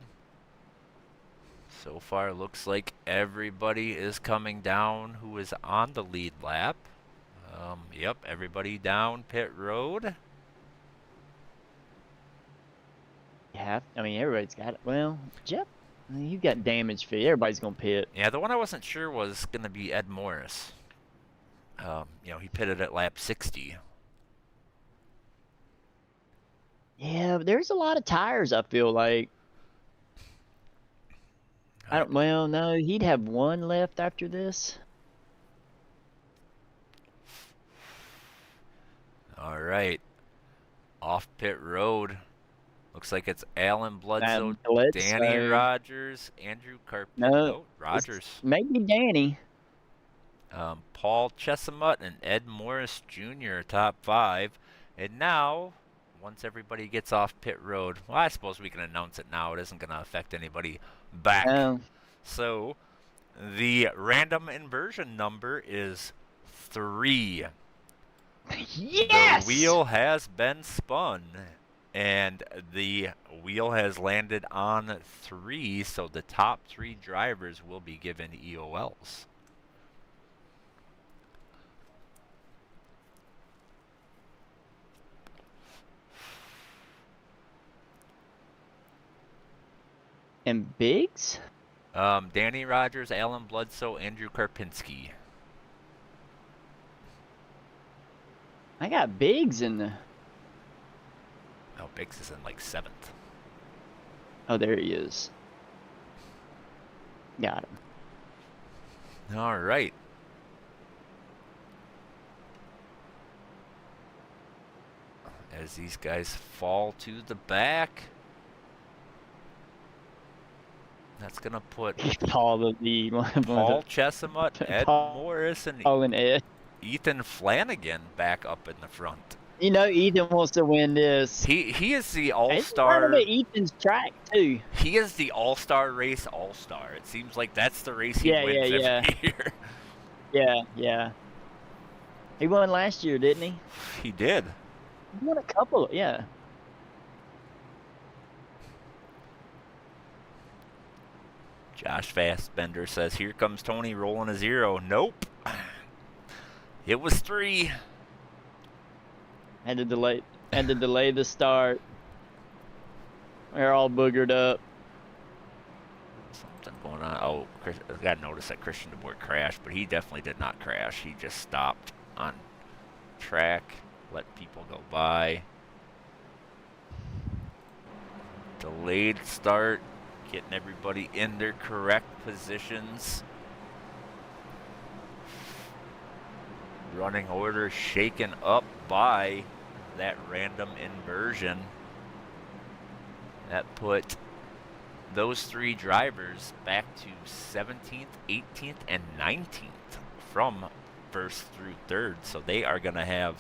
So far, looks like everybody is coming down who is on the lead lap. Yep, everybody down pit road. Yeah, I mean, everybody's got it. Well, Jeff, you got damage fee. Everybody's going to pit. Yeah, the one I wasn't sure was going to be Ed Morris. You know, he pitted at lap 60. Yeah, but there's a lot of tires, I feel like. Well, no, he'd have one left after this. All right. Off pit road. Looks like it's Alan Bledsoe, Danny Rogers, Andrew Carpenter. No, Rogers. Maybe Danny. Paul Chesamut and Ed Morris Jr. top 5. And now, once everybody gets off pit road, well, I suppose we can announce it now. It isn't going to affect anybody back. So, the random inversion number is 3. Yes! The wheel has been spun, and the wheel has landed on 3, so the top 3 drivers will be given EOLs. And Biggs? Danny Rogers, Alan Bledsoe, Andrew Karpinski. I got Biggs in the... Oh, Biggs is in like 7th. Oh, there he is. Got him. All right. As these guys fall to the back, that's going to put Paul of the Paul Chesimut, Ed Paul Morris, and and Ed. Ethan Flanagan back up in the front. You know, Ethan wants to win this. He is the It's all-star. kind of Ethan's track too. He is the all-star race all-star. It seems like that's the race he wins every year. Yeah. He won last year, didn't he? He did. He won a couple. Yeah. Josh Fassbender says, "Here comes Tony rolling a 0." Nope. It was 3. Had to delay the start. They're all boogered up. Something going on. Oh, I got to notice that Christian DeBoer crashed, but he definitely did not crash. He just stopped on track, let people go by. Delayed start, getting everybody in their correct positions. Running order shaken up by that random inversion. That put those 3 drivers back to 17th, 18th, and 19th from 1st through 3rd. So they are going to have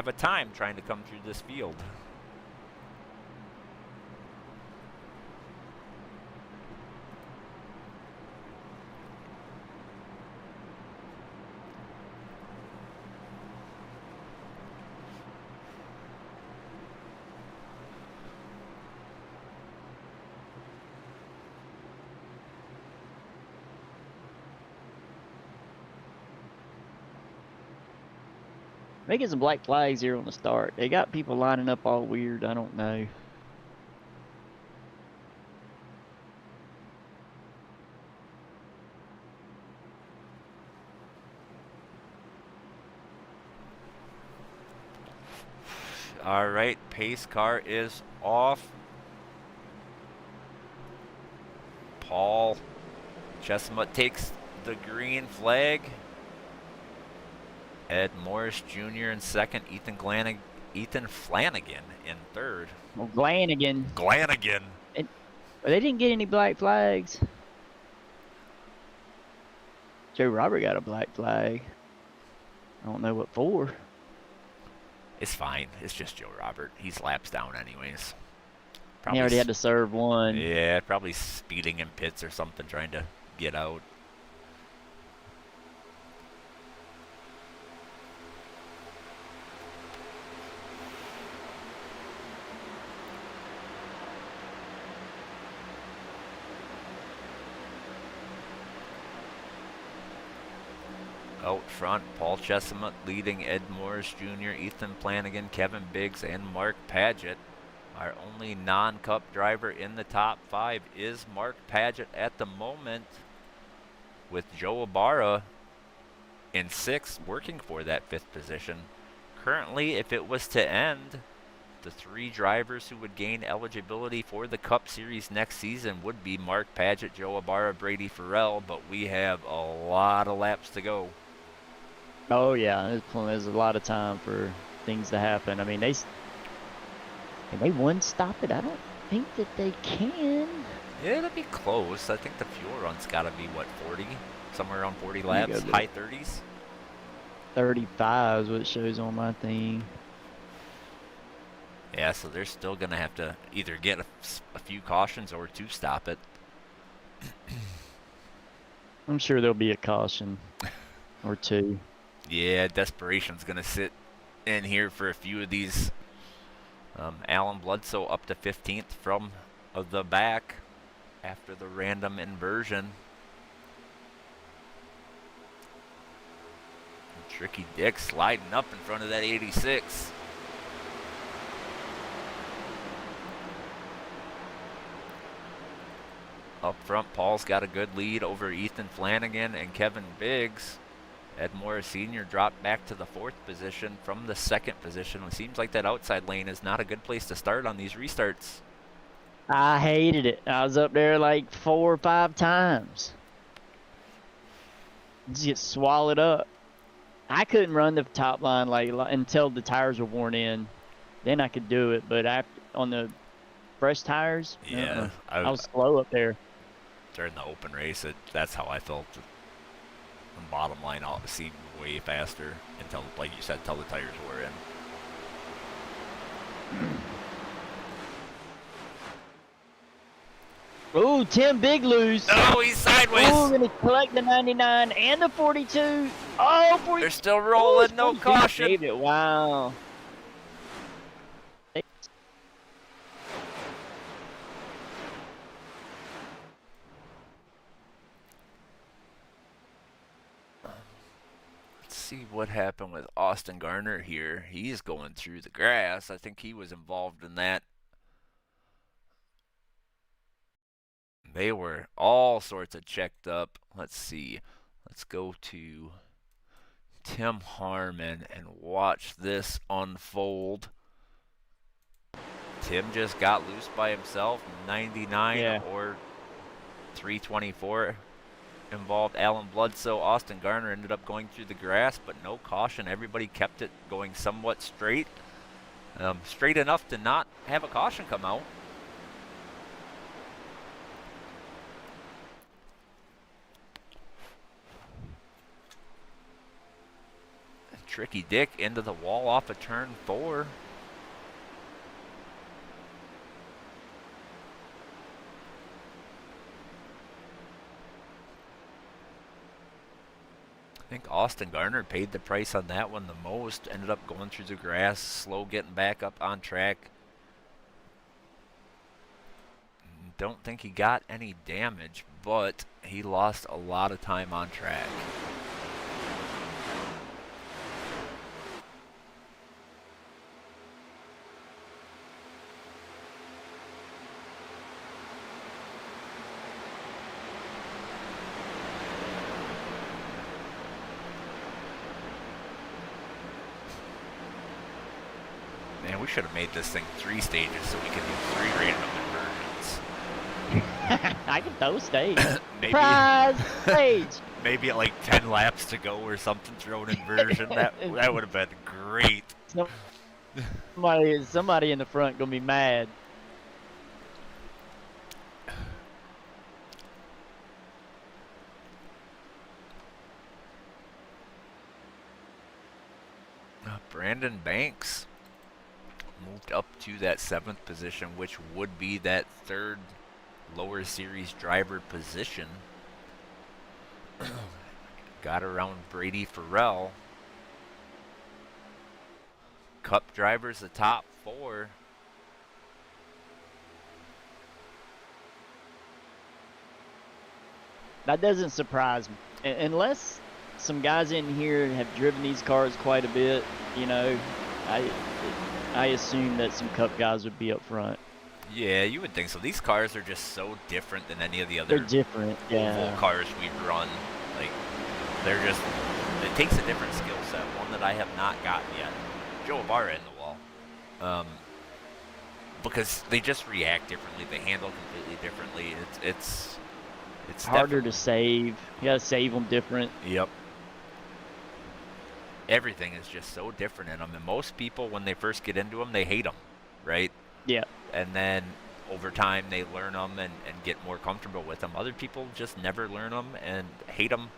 a time trying to come through this field. Making some black flags here on the start. They got people lining up all weird. I don't know. All right, pace car is off. Paul Chesimut takes the green flag. Ed Morris Jr. in 2nd. Ethan Flanagan in 3rd. Well, Glanigan. They didn't get any black flags. Joe Robert got a black flag. I don't know what for. It's fine. It's just Joe Robert. He's laps down anyways. He already had to serve one. Yeah, probably speeding in pits or something, trying to get out. Out front, Paul Chesimut leading Ed Morris Jr., Ethan Flanagan, Kevin Biggs, and Mark Padgett. Our only non-Cup driver in the top 5 is Mark Padgett at the moment, with Joe Ibarra in 6th, working for that 5th position. Currently, if it was to end, the 3 drivers who would gain eligibility for the Cup Series next season would be Mark Padgett, Joe Ibarra, Brady Farrell, but we have a lot of laps to go. Oh yeah, there's a lot of time for things to happen. I mean, they wouldn't stop it. I don't think that they can. Yeah, it'll be close. I think the fuel run's got to be, what, 40? Somewhere around 40 laps, high 30s? 35 is what it shows on my thing. Yeah, so they're still going to have to either get a few cautions or to stop it. I'm sure there'll be a caution or 2. Yeah, desperation's going to sit in here for a few of these. Alan Bledsoe up to 15th from the back after the random inversion. And Tricky Dick sliding up in front of that 86. Up front, Paul's got a good lead over Ethan Flanagan and Kevin Biggs. Ed Morris Sr. dropped back to the 4th position from the 2nd position. It seems like that outside lane is not a good place to start on these restarts. I hated it. I was up there like 4 or 5 times. Just get swallowed up. I couldn't run the top line like until the tires were worn in. Then I could do it, but after on the fresh tires, Yeah, I was slow up there. during the open race, that's how I felt. The bottom line seemed way faster until, like you said, until the tires were in. Ooh, Tim Bigloose. Oh, he's sideways. Ooh, gonna collect the 99 and the 42. Oh, 40. They're still rolling. No caution. Saved it. Wow. Let's see what happened with Austin Garner here. He's going through the grass. I think he was involved in that. They were all sorts of checked up. Let's see. Let's go to Tim Harmon and watch this unfold. Tim just got loose by himself. 99 or 324 involved. Alan Bledsoe, Austin Garner ended up going through the grass, but no caution. Everybody kept it going somewhat straight. Straight enough to not have a caution come out. Tricky Dick into the wall off of turn 4. I think Austin Garner paid the price on that one the most. Ended up going through the grass, slow getting back up on track. Don't think he got any damage, but he lost a lot of time on track. Man, we should have made this thing 3 stages so we could do 3 random inversions. I can throw stage. Maybe, Surprise stage. maybe at like 10 laps to go or something, throw an inversion. that would have been great. Somebody in the front gonna be mad. Brandon Banks moved up to that 7th position, which would be that 3rd lower series driver position. Got around Brady Farrell. Cup drivers, the top 4. That doesn't surprise me. Unless some guys in here have driven these cars quite a bit, you know, I assume that some Cup guys would be up front. Yeah, you would think so. These cars are just so different than any of the other They're different, oval cars we run. Like, they're just, it takes a different skill set, one that I have not gotten yet. Joe Ibarra in the wall. Because they just react differently. They handle completely differently. It's harder to save. You gotta save them different. Yep. Everything is just so different in them. And most people, when they first get into them, they hate them, right? Yeah. And then over time, they learn them and get more comfortable with them. Other people just never learn them and hate them.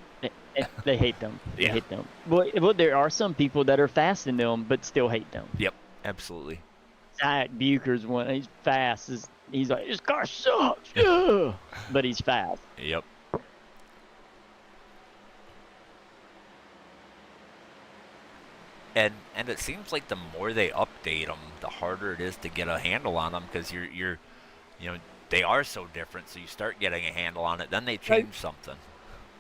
They hate them. They Yeah. hate them. Well, there are some people that are fast in them, but still hate them. Yep, absolutely. Zach Bucher's one. He's fast. He's like, this car sucks. Yeah. But he's fast. Yep. And it seems like the more they update them, the harder it is to get a handle on them, because you know, they are so different. So you start getting a handle on it, then they change something.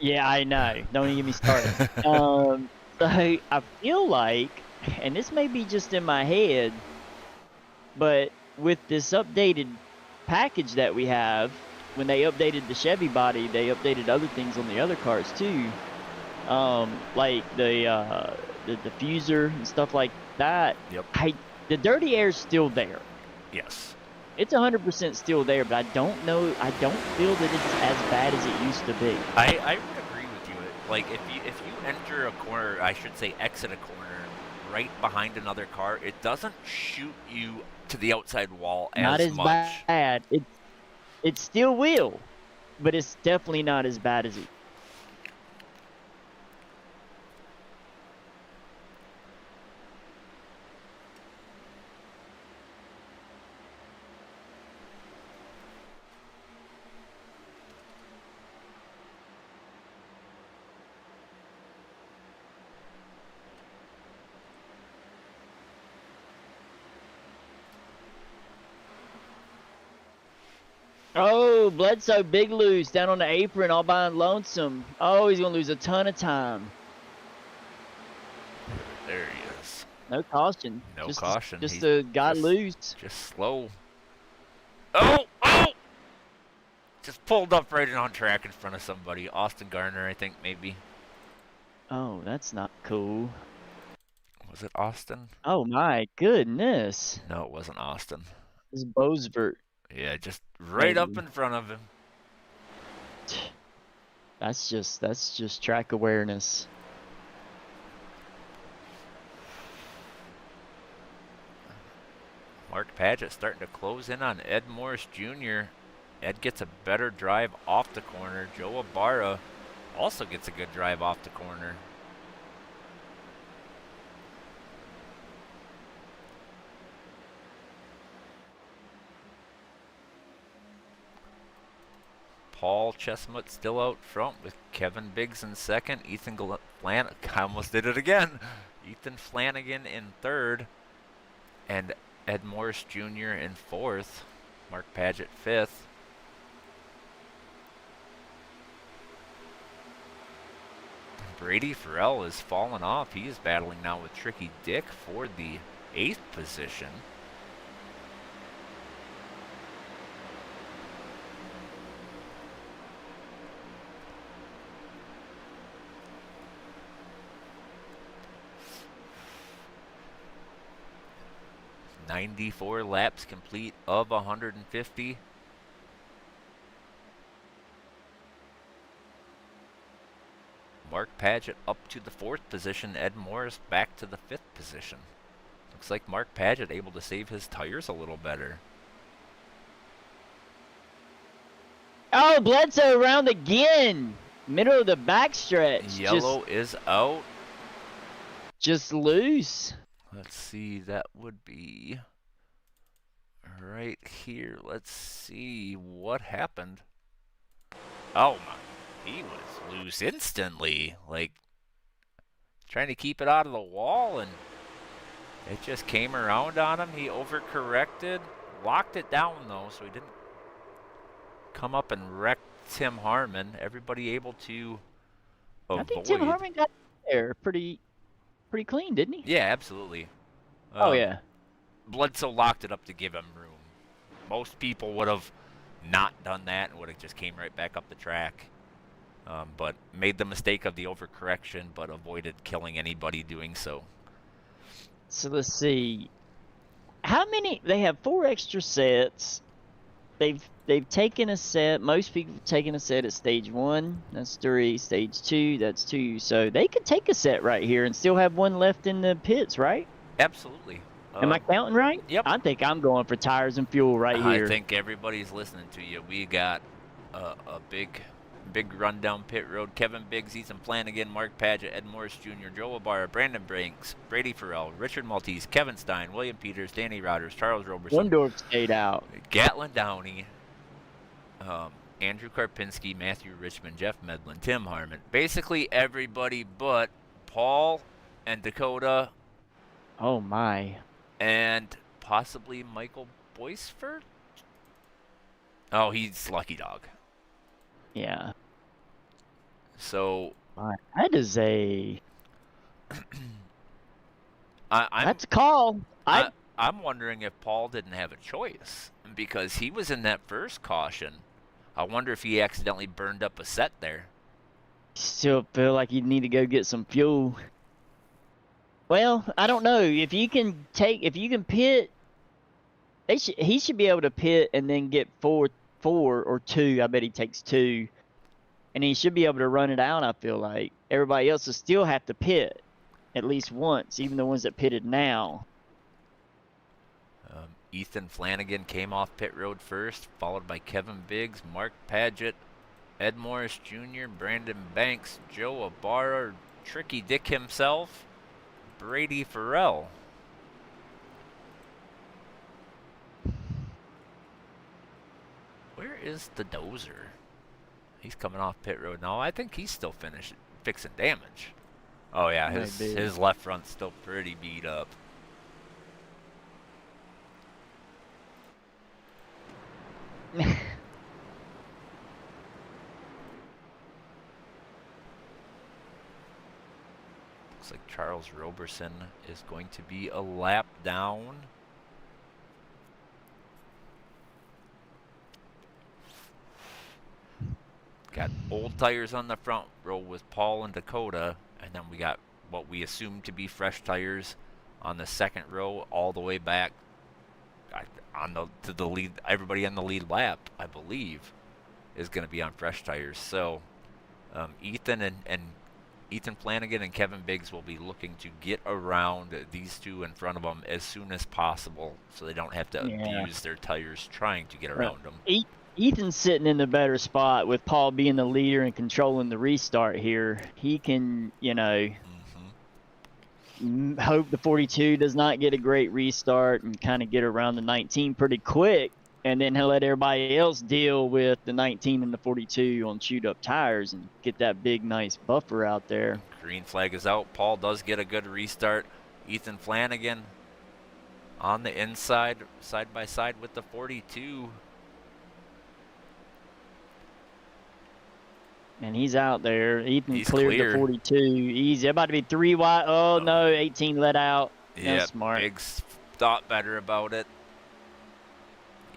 Yeah, I know. Don't even get me started. So I feel like, and this may be just in my head, but with this updated package that we have, when they updated the Chevy body, they updated other things on the other cars too, like the diffuser and stuff like that. Yep. The dirty air's still there. Yes. It's 100% still there, but I don't know. I don't feel that it's as bad as it used to be. I would agree with you. Like if you enter a corner, I should say exit a corner right behind another car, it doesn't shoot you to the outside wall Not as as much. bad. It still will, but it's definitely not as bad as it. Oh, Bledsoe, big lose down on the apron, all by lonesome. Oh, he's gonna lose a ton of time. There he is. No caution. No just caution. Just He's a guy lose. Just slow. Oh! Oh! Just pulled up right on track in front of somebody. Austin Garner, I think, maybe. Oh, that's not cool. Was it Austin? Oh my goodness. No, it wasn't Austin. It's Bosvert. Yeah, just right up Maybe. in front of him. That's just track awareness. Mark Paget starting to close in on Ed Morris Jr. Ed gets a better drive off the corner. Joe Ibarra also gets a good drive off the corner. Paul Chestnut still out front with Kevin Biggs in second. Ethan Flanagan, I almost did it again. Ethan Flanagan in third. And Ed Morris Jr. in fourth. Mark Paget fifth. Brady Farrell is falling off. He is battling now with Tricky Dick for the 8th position. .94 laps complete of 150. Mark Paget up to the 4th position. Ed Morris back to the 5th position. Looks like Mark Paget able to save his tires a little better. Oh, Bledsoe around again. Middle of the backstretch. Yellow is out. Just loose. Let's see, that would be right here. Let's see what happened. Oh my, he was loose instantly. Like, trying to keep it out of the wall, and it just came around on him. He overcorrected, locked it down though, so he didn't come up and wreck Tim Harmon. Everybody able to avoid. I think Tim Harmon got there pretty clean, didn't he? Yeah, absolutely. Oh yeah. Bledsoe locked it up to give him room. Most people would have not done that and would have just came right back up the track. But made the mistake of the overcorrection, but avoided killing anybody doing so. So let's see. How many? They have 4 extra sets. They've taken a set. Most people have taken a set at stage 1. That's 3. Stage 2. That's 2. So they could take a set right here and still have one left in the pits, right? Absolutely. Am I counting right? Yep. I think I'm going for tires and fuel right here. I think everybody's listening to you. We got a big rundown pit road. Kevin Biggs, Ethan Flanagan, Mark Paget, Ed Morris Jr., Joe Ibarra, Brandon Branks, Brady Farrell, Richard Maltese, Kevin Stein, William Peters, Danny Rodgers, Charles Roberson, Wondorf stayed out. Gatlin Downey, Andrew Karpinski, Matthew Richmond, Jeff Medlin, Tim Harmon. Basically everybody but Paul and Dakota. Oh my. And possibly Michael Boisford? Oh, he's Lucky Dog. Yeah. So that is a. That's a call. I'm wondering if Paul didn't have a choice because he was in that first caution. I wonder if he accidentally burned up a set there. Still feel like you need to go get some fuel. Well, I don't know if you can pit he should be able to pit and then get four or two. I bet he takes two, and he should be able to run it out. I feel like everybody else will still have to pit at least once, even the ones that pitted now. Ethan Flanagan came off pit road first, followed by Kevin Biggs, Mark Padgett, Ed Morris Jr., Brandon Banks, Joe Ibarra, Tricky Dick himself, Brady Farrell. Where is the dozer? He's coming off pit road now. I think he's still fixing damage. Oh yeah, his left front's still pretty beat up. Looks like Charles Roberson is going to be a lap down. Got old tires on the front row with Paul and Dakota, and then we got what we assume to be fresh tires on the second row all the way back to the lead. Everybody on the lead lap, I believe, is going to be on fresh tires. So Ethan Flanagan and Kevin Biggs will be looking to get around these two in front of them as soon as possible, so they don't have to abuse their tires trying to get around them. Ethan's sitting in the better spot with Paul being the leader and controlling the restart here. He can, hope the 42 does not get a great restart and kind of get around the 19 pretty quick, and then he'll let everybody else deal with the 19 and the 42 on chewed up tires and get that big nice buffer out there. Green flag is out. Paul does get a good restart. Ethan Flanagan on the inside, side by side with the 42. And he's out there. Ethan cleared clear. The 42. Easy. About to be 3 wide. Oh, no. 18 let out. Yeah, no, smart. Biggs thought better about it.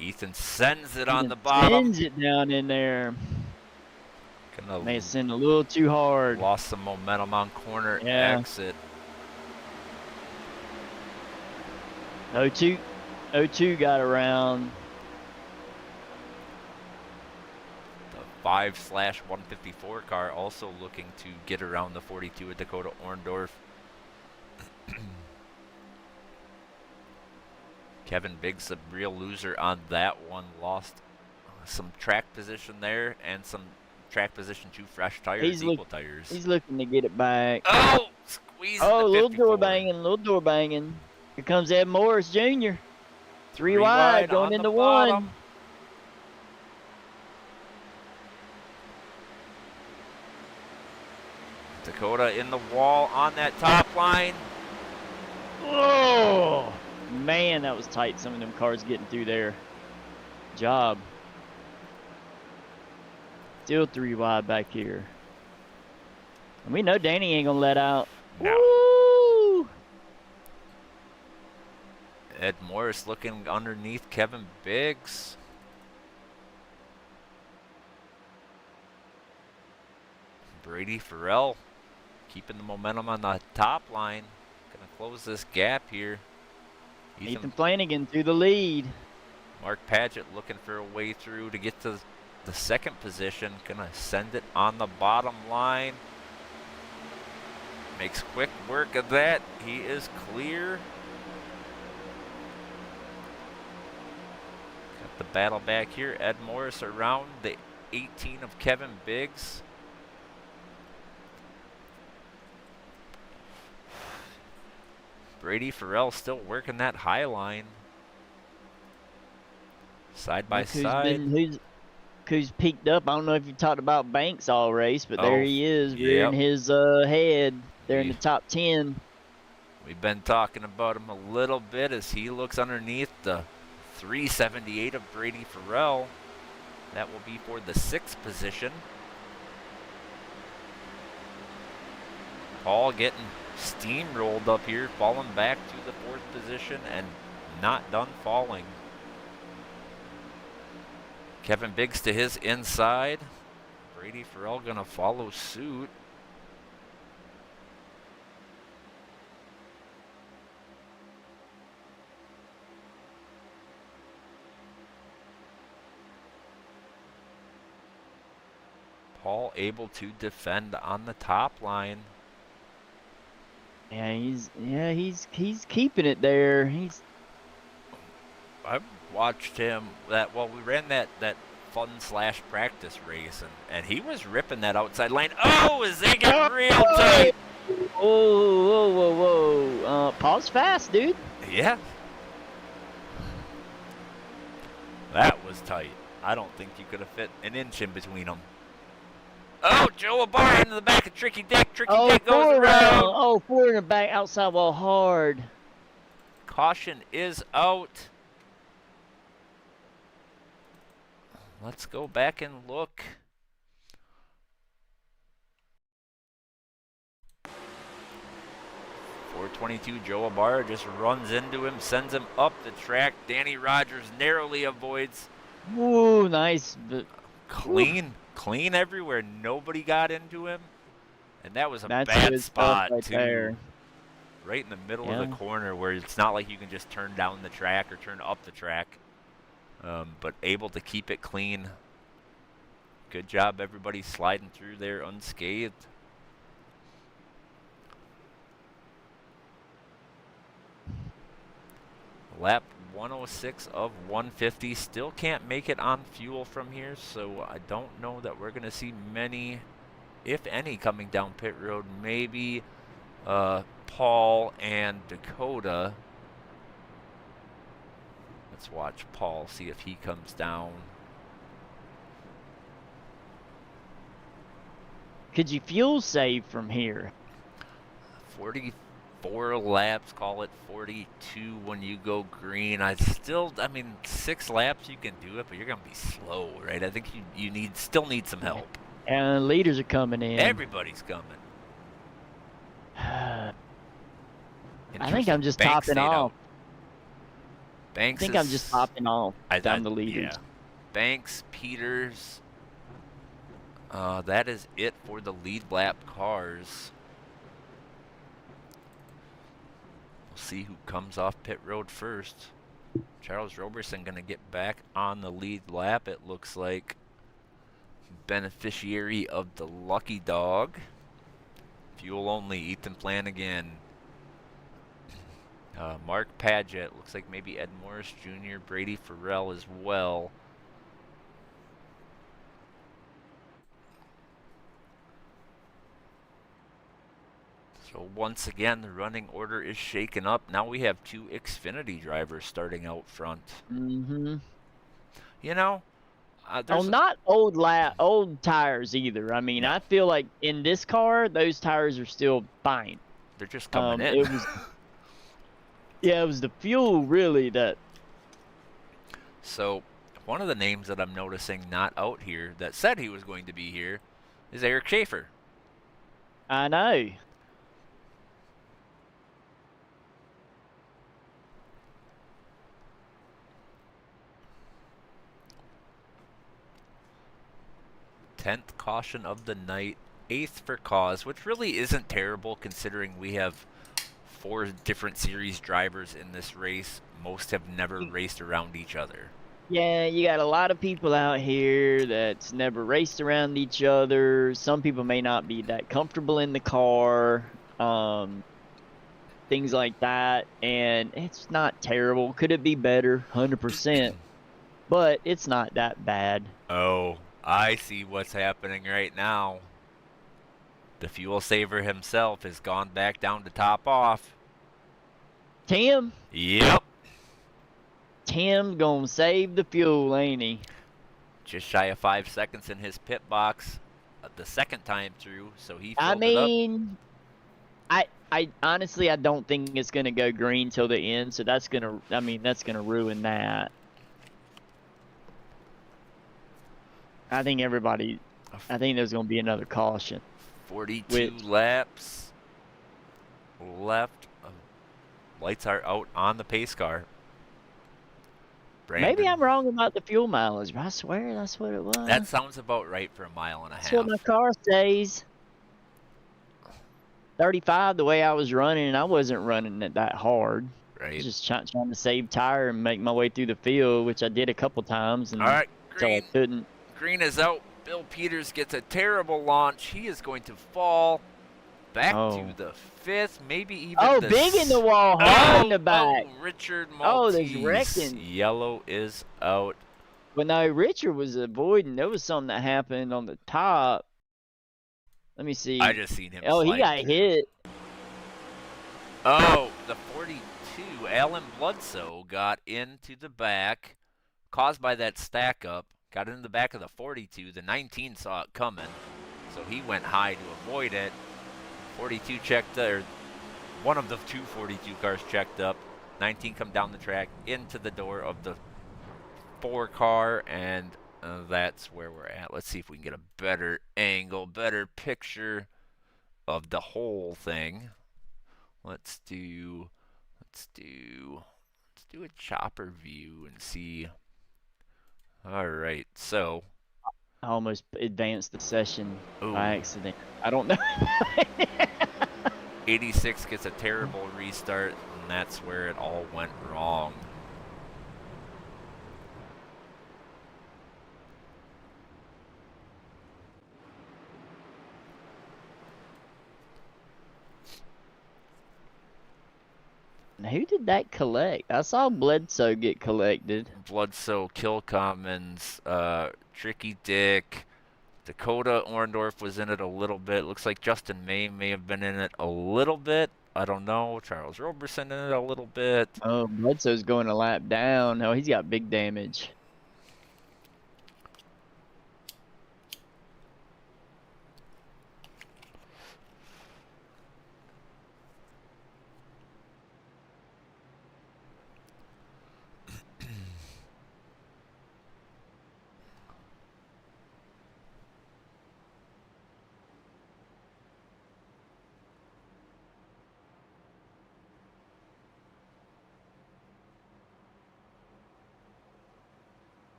Ethan sends it on the bottom. Sends it down in there. May have sent a little too hard. Lost some momentum on corner exit. 02 got around. 5/154 car also looking to get around the 42 at Dakota Orndorff. Kevin Biggs, a real loser on that one. Lost some track position there and some track position to fresh tires, equal tires. He's looking to get it back. Oh, squeeze. Oh, little door banging. Here comes Ed Morris Jr. 3 wide going into one. Dakota in the wall on that top line. Oh, man, that was tight. Some of them cars getting through there. Job. Still 3 wide back here. And we know Danny ain't going to let out. No. Woo! Ed Morris looking underneath Kevin Biggs. Brady Farrell keeping the momentum on the top line. Gonna close this gap here. Ethan Flanagan through the lead. Mark Padgett looking for a way through to get to the second position. Gonna send it on the bottom line. Makes quick work of that. He is clear. Got the battle back here. Ed Morris around the 18 of Kevin Biggs. Brady Farrell still working that high line. Side by side. Who's peaked up. I don't know if you talked about Banks all race, but there he is, rearing his head there in the top 10. We've been talking about him a little bit as he looks underneath the 378 of Brady Farrell. That will be for the 6th position. Paul getting steamrolled up here, falling back to the 4th position and not done falling. Kevin Biggs to his inside. Brady Farrell gonna follow suit. Paul able to defend on the top line. Yeah, he's keeping it there. I've watched him we ran that fun / practice race, and he was ripping that outside lane. Oh, is they get real tight. Whoa. Paul's fast, dude. Yeah. That was tight. I don't think you could have fit an inch in between them. Oh, Joe Abar into the back of Tricky Dick. Tricky Dick goes around. Oh, 4 in the back, outside wall hard. Caution is out. Let's go back and look. .422 Joe Abar just runs into him, sends him up the track. Danny Rogers narrowly avoids. Ooh, nice. Clean everywhere. Nobody got into him. And that was a That's bad good spot, stuff right too. there. Right in the middle of the corner where it's not like you can just turn down the track or turn up the track. But able to keep it clean. Good job, everybody sliding through there unscathed. Lap 106 of 150. Still can't make it on fuel from here, so I don't know that we're going to see many, if any, coming down pit road. Maybe Paul and Dakota. Let's watch Paul, see if he comes down. Could you fuel save from here? 44 laps, call it 42 when you go green. I mean, 6 laps you can do it, but you're gonna be slow, right? I think you still need some help. And leaders are coming in. Everybody's coming. I think I'm just topping off. Banks I think I'm just topping off down the leaders. Yeah. Banks, Peters. That is it for the lead lap cars. We'll see who comes off pit road first. Charles Roberson going to get back on the lead lap, it looks like. Beneficiary of the lucky dog. Fuel only, Ethan Flanagan. Mark Padgett, looks like maybe Ed Morris Jr., Brady Farrell as well. So once again, the running order is shaken up. Now we have 2 Xfinity drivers starting out front. Mm-hmm. You know, not old tires either. I mean, I feel like in this car, those tires are still fine. They're just coming in. It was the fuel really that. So one of the names that I'm noticing not out here that said he was going to be here is Eric Schaefer. I know. Tenth caution of the night, 8th for cause, which really isn't terrible considering we have 4 different series drivers in this race. Most have never raced around each other. Yeah, you got a lot of people out here that's never raced around each other. Some people may not be that comfortable in the car, things like that, and it's not terrible. Could it be better? 100%, but it's not that bad. Oh, I see what's happening right now. The fuel saver himself has gone back down to top off. Tim? Yep. Tim's gonna save the fuel, ain't he? Just shy of 5 seconds in his pit box the second time through, so he filled I honestly, I don't think it's gonna go green till the end, so that's gonna ruin that. I think there's gonna be another caution. 42 laps left. Lights are out on the pace car. Brandon, maybe I'm wrong about the fuel mileage, but I swear that's what it was. That sounds about right for a mile and a half. That's what my car says. 35 the way I was running, and I wasn't running it that hard. Right. I was just trying to save tire and make my way through the field, which I did a couple times. And all right, so I green. couldn't. Green is out. Bill Peters gets a terrible launch. He is going to fall back to the 5th, maybe even the big in the wall, hard in the back. Richard Oh, there's Maltese. wrecking. Yellow is out. But no, Richard was avoiding. There was something that happened on the top. Let me see. I just seen him. Oh, he got through. hit. Oh, the 42, Alan Bledsoe, got into the back, caused by that stack up. Got into the back of the 42. The 19 saw it coming, so he went high to avoid it. 42 checked, or one of the two 42 cars checked up. 19 come down the track into the door of the 4 car, and that's where we're at. Let's see if we can get a better angle, better picture of the whole thing. Let's do a chopper view and see. All right, so I almost advanced the session Ooh. by accident. I don't know. 86 gets a terrible restart, and that's where it all went wrong. Who did that collect? I saw Bledsoe get collected. Bledsoe, Kill Commons, Tricky Dick, Dakota Orndorff was in it a little bit. Looks like Justin may have been in it a little bit. I don't know. Charles Roberson in it a little bit. Oh, Bledsoe's going a lap down. Oh, he's got big damage.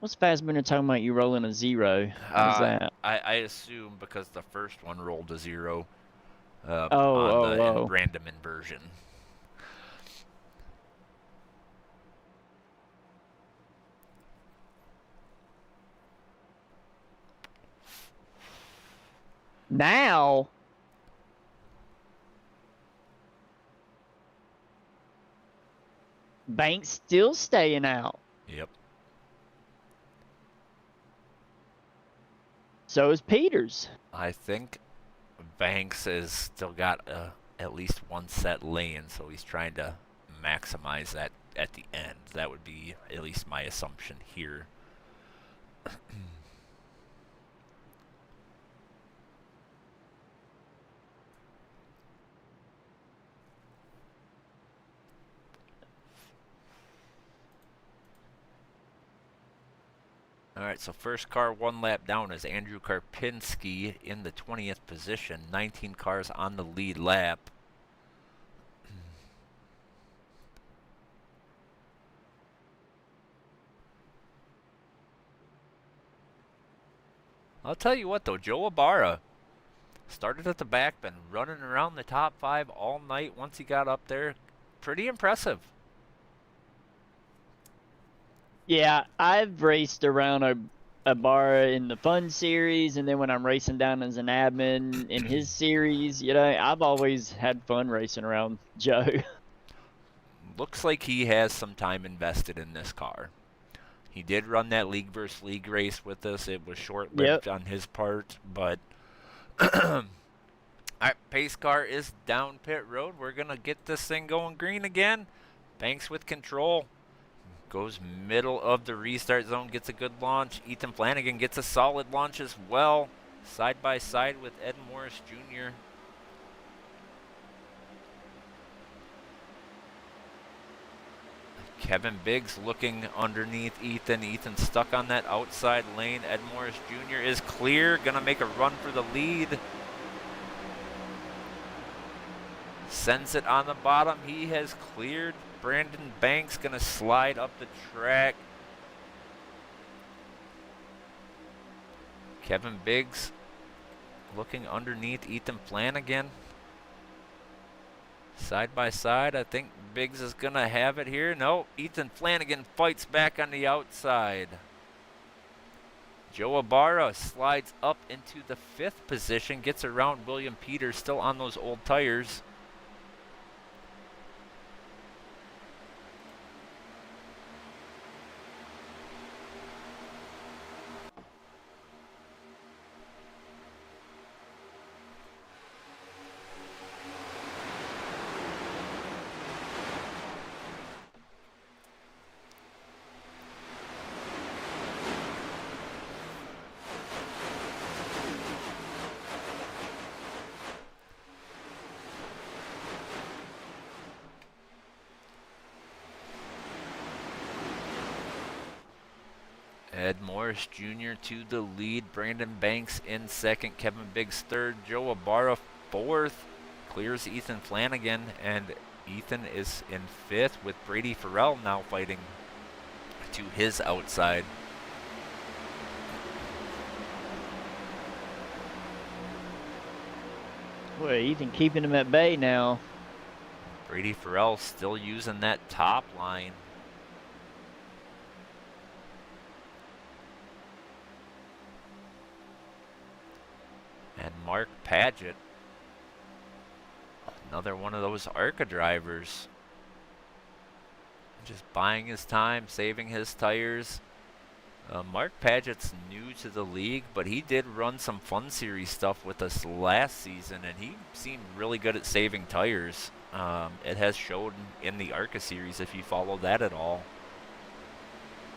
What's Fassbender talking about? You rolling a 0? How's that? I assume because the first one rolled a 0 on the random inversion. Now, Banks still staying out. Yep. So is Peters. I think Banks has still got at least one set lane, so he's trying to maximize that at the end. That would be at least my assumption here. All right, so first car 1 lap down is Andrew Karpinski in the 20th position. 19 cars on the lead lap. I'll tell you what, though, Joe Ibarra started at the back, been running around the top 5 all night once he got up there. Pretty impressive. Yeah, I've raced around a bar in the fun series, and then when I'm racing down as an admin in his series, you know, I've always had fun racing around Joe. Looks like he has some time invested in this car. He did run that league versus league race with us. It was short-lived on his part, but all right, pace car is down pit road. We're going to get this thing going green again. Banks with control. Goes middle of the restart zone, gets a good launch. Ethan Flanagan gets a solid launch as well. Side by side with Ed Morris Jr. Kevin Biggs looking underneath Ethan. Ethan stuck on that outside lane. Ed Morris Jr. is clear. Gonna make a run for the lead. Sends it on the bottom. He has cleared. Brandon Banks gonna slide up the track. Kevin Biggs looking underneath Ethan Flanagan. Side by side, I think Biggs is going to have it here. No, Ethan Flanagan fights back on the outside. Joe Ibarra slides up into the 5th position, gets around William Peters, still on those old tires. Ed Morris Jr. to the lead. Brandon Banks in 2nd. Kevin Biggs 3rd. Joe Ibarra 4th. Clears Ethan Flanagan. And Ethan is in 5th with Brady Farrell now fighting to his outside. Boy, Ethan keeping him at bay now. Brady Farrell still using that top line. And Mark Padgett, another one of those ARCA drivers. Just buying his time, saving his tires. Mark Padgett's new to the league, but he did run some Fun Series stuff with us last season, and he seemed really good at saving tires. It has showed in the ARCA Series if you follow that at all.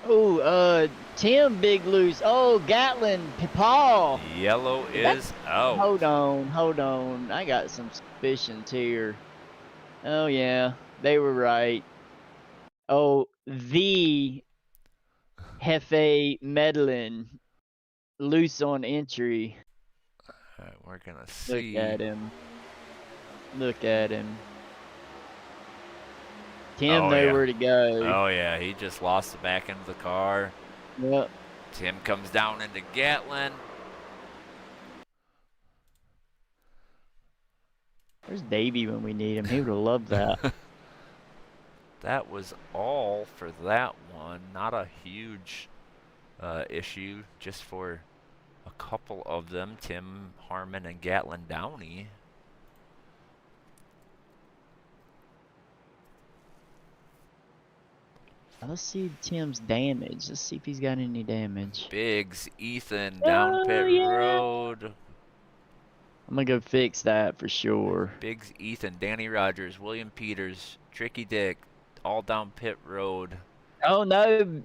Oh, Tim Big Loose. Oh, Gatlin, Paul. Yellow is out. Hold on. I got some suspicions here. Oh, yeah, they were right. Oh, the Hefe Medellin, loose on entry. All right, we're going to see. Look at him. Tim knew where to go. Oh, yeah, he just lost the back end of the car. Yep. Tim comes down into Gatlin. Where's Davey when we need him? He would have loved that. That was all for that one. Not a huge issue, just for a couple of them, Tim Harmon and Gatlin Downey. Let's see Tim's damage. Let's see if he's got any damage. Biggs, Ethan, down pit road. I'm going to go fix that for sure. Biggs, Ethan, Danny Rogers, William Peters, Tricky Dick, all down pit road. Oh, no.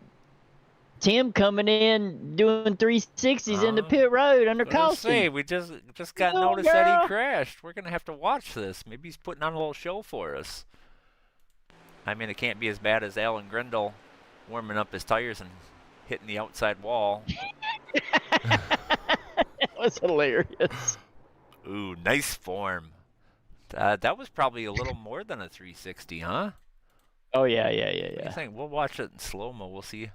Tim coming in doing 360s in the pit road under caution. We just got notice that he crashed. We're going to have to watch this. Maybe he's putting on a little show for us. I mean, it can't be as bad as Alan Grindle warming up his tires and hitting the outside wall. That was hilarious. Ooh, nice form. That was probably a little more than a 360, huh? Oh, yeah. What do you think? We'll watch it in slow-mo. We'll see.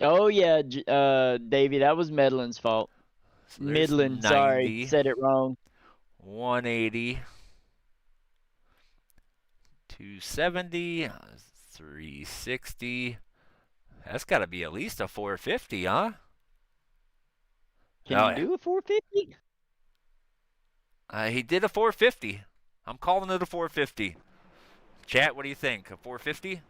Oh, yeah, Davey, that was Medlin's fault. So Midland, 90, sorry, said it wrong. 180. 270. 360. That's got to be at least a 450, huh? Can you do a 450? He did a 450. I'm calling it a 450. Chat, what do you think? A 450?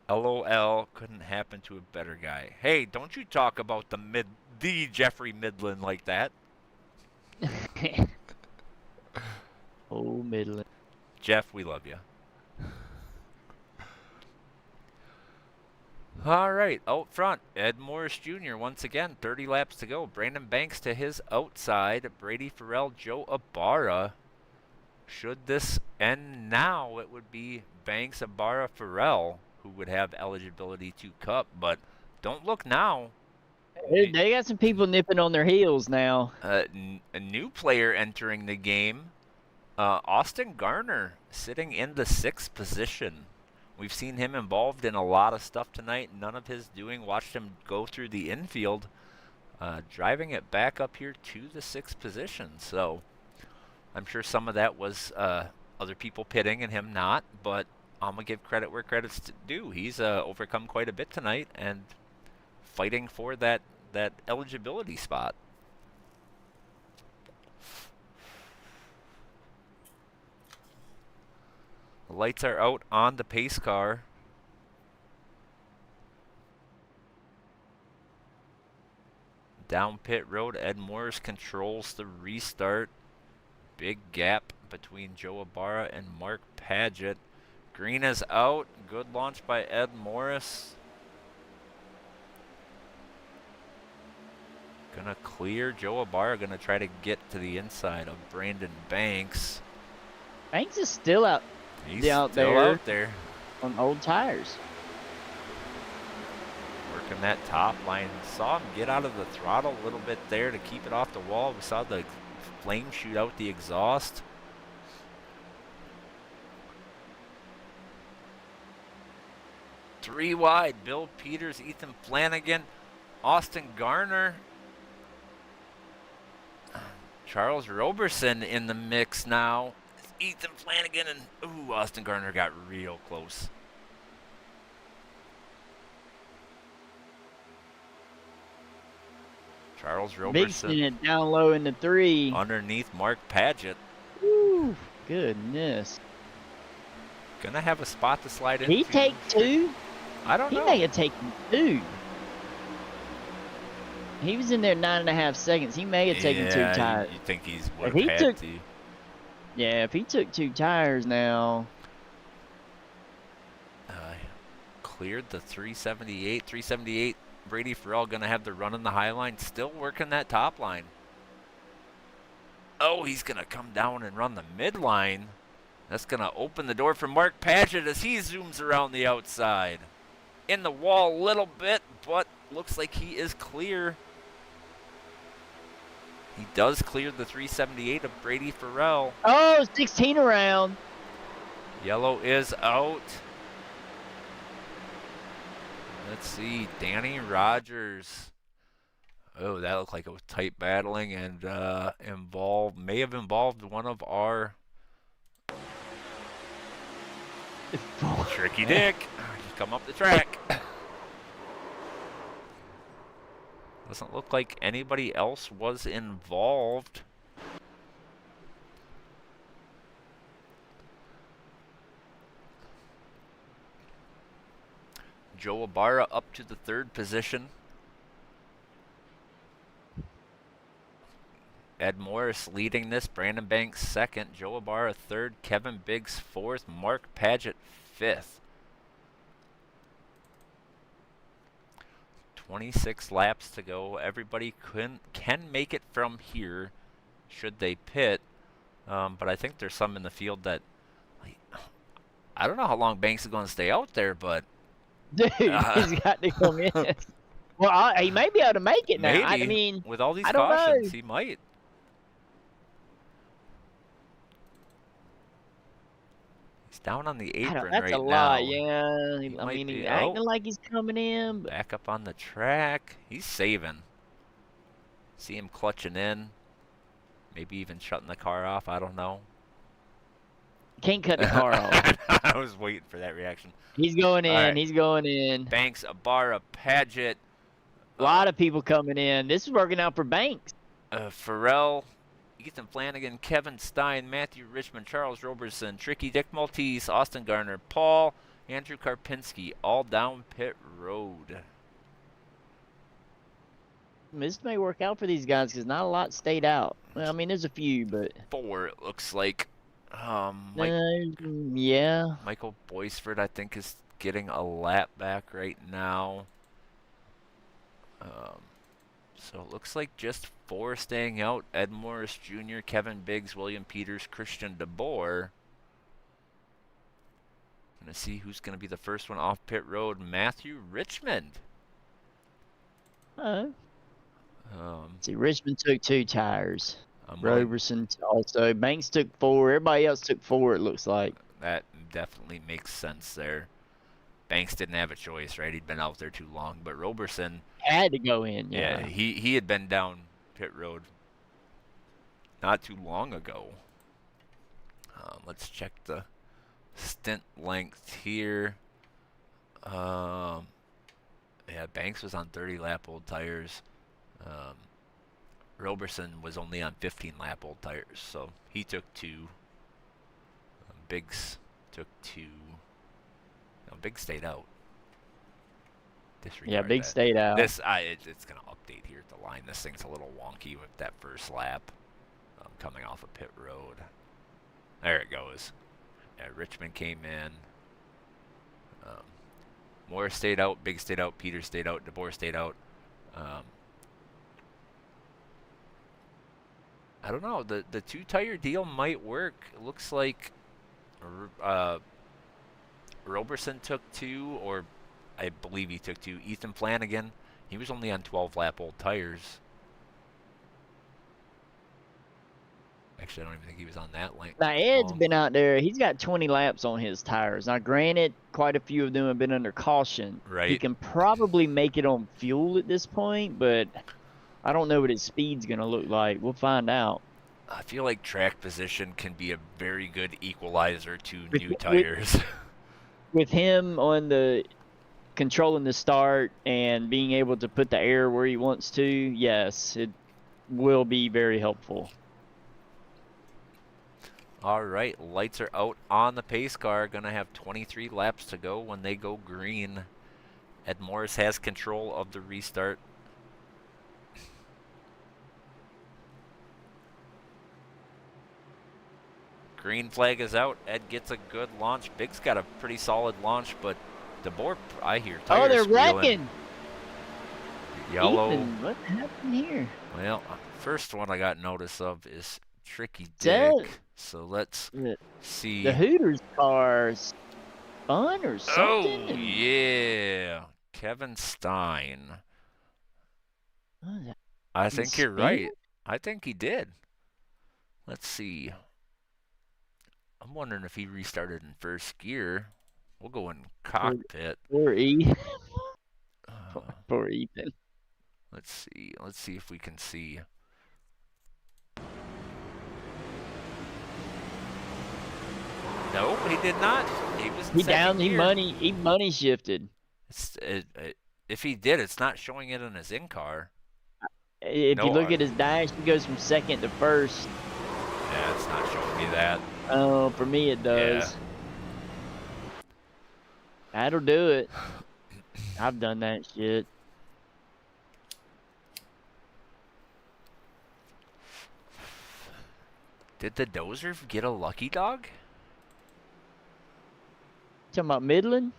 LOL, couldn't happen to a better guy. Hey, don't you talk about the Jeffrey Midland like that. Oh, Midland. Jeff, we love you. All right, out front, Ed Morris Jr. once again, 30 laps to go. Brandon Banks to his outside. Brady Farrell, Joe Ibarra. Should this end now, it would be Banks, Ibarra, Farrell who would have eligibility to Cup, but don't look now. They got some people nipping on their heels now. A new player entering the game, Austin Garner, sitting in the 6th position. We've seen him involved in a lot of stuff tonight. None of his doing. Watched him go through the infield, driving it back up here to the 6th position. So I'm sure some of that was other people pitting and him not, but I'm going to give credit where credit's due. He's overcome quite a bit tonight and fighting for that eligibility spot. The lights are out on the pace car. Down pit road, Ed Morris controls the restart. Big gap between Joe Ibarra and Mark Padgett. Green is out. Good launch by Ed Morris. Gonna clear. Joe Ibarra gonna try to get to the inside of Brandon Banks. Banks is still out. He's out still there. out there. On old tires. Working that top line. Saw him get out of the throttle a little bit there to keep it off the wall. We saw the flame shoot out the exhaust. Three wide. Bill Peters, Ethan Flanagan, Austin Garner, Charles Roberson in the mix now. Ethan Flanagan and ooh, Austin Garner got real close. Charles Big Roberson it down low in the 3. underneath Mark Padgett. Ooh, goodness. Gonna have a spot to slide into. He take 2? I don't He know. may have taken 2. He was in there 9.5 seconds. He may have taken 2 tires. You think he's If would he have had took- to. Yeah, if he took 2 tires now. Cleared the 378. 378. Brady Farrell gonna have the run on the high line. Still working that top line. Oh, he's gonna come down and run the midline. That's gonna open the door for Mark Padgett as he zooms around the outside. In the wall a little bit, but looks like he is clear. He does clear the 378 of Brady Farrell. Oh, 16 around. Yellow is out. Let's see, Danny Rogers. Oh, that looked like it was tight battling and may have involved one of our Tricky Dick. Just come up the track. Doesn't look like anybody else was involved. Joe Ibarra up to the 3rd position. Ed Morris leading this. Brandon Banks 2nd. Joe Ibarra 3rd. Kevin Biggs 4th. Mark Padgett 5th. 26 laps to go. Everybody can make it from here should they pit. But I think there's some in the field that... I don't know how long Banks is going to stay out there, but... Dude, he's got to come in. Well, he may be able to make it now. Maybe. I mean, with all these I don't cautions, know. he might. He's down on the apron that's right a now. lot, yeah. I might mean, be he's out. acting like he's coming in. But Back up on the track. He's saving. See him clutching in. Maybe even shutting the car off. I don't know. can't cut the car off. I was waiting for that reaction. He's going in. right. He's going in. Banks, Ibarra, Padgett. A lot of people coming in. This is working out for Banks. Farrell, Ethan Flanagan, Kevin Stein, Matthew Richmond, Charles Roberson, Tricky Dick Maltese, Austin Garner, Paul, Andrew Karpinski, all down pit road. This may work out for these guys because not a lot stayed out. Well, I mean, there's a few, but 4, it looks like. yeah. Michael Boisford, I think, is getting a lap back right now. So it looks like just 4 staying out. Ed Morris Jr., Kevin Biggs, William Peters, Christian DeBoer. Gonna see who's gonna be the first one off pit road. Matthew Richmond. See, Richmond took 2 tires. I'm willing- Roberson also. Banks took 4. Everybody else took 4, it looks like. That definitely makes sense there. Banks didn't have a choice, right? He'd been out there too long. But Roberson, Had to go in. yeah, he had been down pit road not too long ago. Let's check the stint length here. Yeah, Banks was on 30 lap old tires. Roberson was only on 15 lap old tires, so he took 2. Biggs took 2. No, Biggs stayed out. Disregard Yeah, Big that. stayed out. This it's gonna update here at the line. This thing's a little wonky with that first lap coming off of pit road. There it goes. Yeah, Richmond came in. Morris stayed out. Biggs stayed out. Peters stayed out. DeBoer stayed out. I don't know. The 2-tire deal might work. It looks like Roberson took 2, or I believe he took 2. Ethan Flanagan, he was only on 12 lap old tires. Actually, I don't even think he was on that length. Now, Ed's been out there. He's got 20 laps on his tires. Now, granted, quite a few of them have been under caution. Right. He can probably make it on fuel at this point, but I don't know what his speed's going to look like. We'll find out. I feel like track position can be a very good equalizer to new tires. With him on the controlling the start and being able to put the air where he wants to, yes, it will be very helpful. All right, lights are out on the pace car. Going to have 23 laps to go when they go green. Ed Morris has control of the restart. Green flag is out. Ed gets a good launch. Big's got a pretty solid launch, but DeBoer, I hear tires they're squealing. wrecking. Yellow. Ethan, what happened here? Well, first one I got notice of is Tricky That- Dick. So let's see. The Hooters car's fun or Oh, something? yeah. Kevin Stein. I think He you're right. spin? I think he did. Let's see. I'm wondering if he restarted in first gear. We'll go in cockpit. Poor E. Uh, Poor Ethan. let's see. Let's see if we can see. No, he did not. He was in second gear. He money shifted. If he did, it's not showing it in his in-car. If No, you look at his dash, he goes from second to first. Yeah, it's not showing me that. Oh, for me it does. That'll do it. I've done that shit. Did the dozer get a lucky dog? Talking about Midland?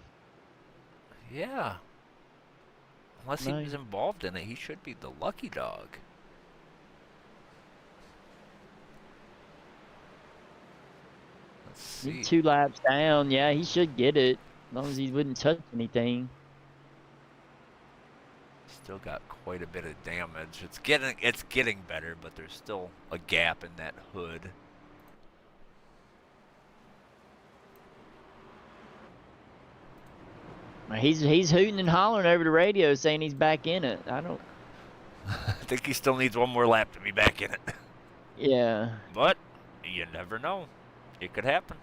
Yeah. Unless he Right. was involved in it, he should be the lucky dog. Let's see. He's 2 laps down. Yeah, he should get it. As long as he wouldn't touch anything. Still got quite a bit of damage. It's getting better, but there's still a gap in that hood. He's hooting and hollering over the radio saying he's back in it. I don't. I think he still needs one more lap to be back in it. Yeah. But you never know. It could happen.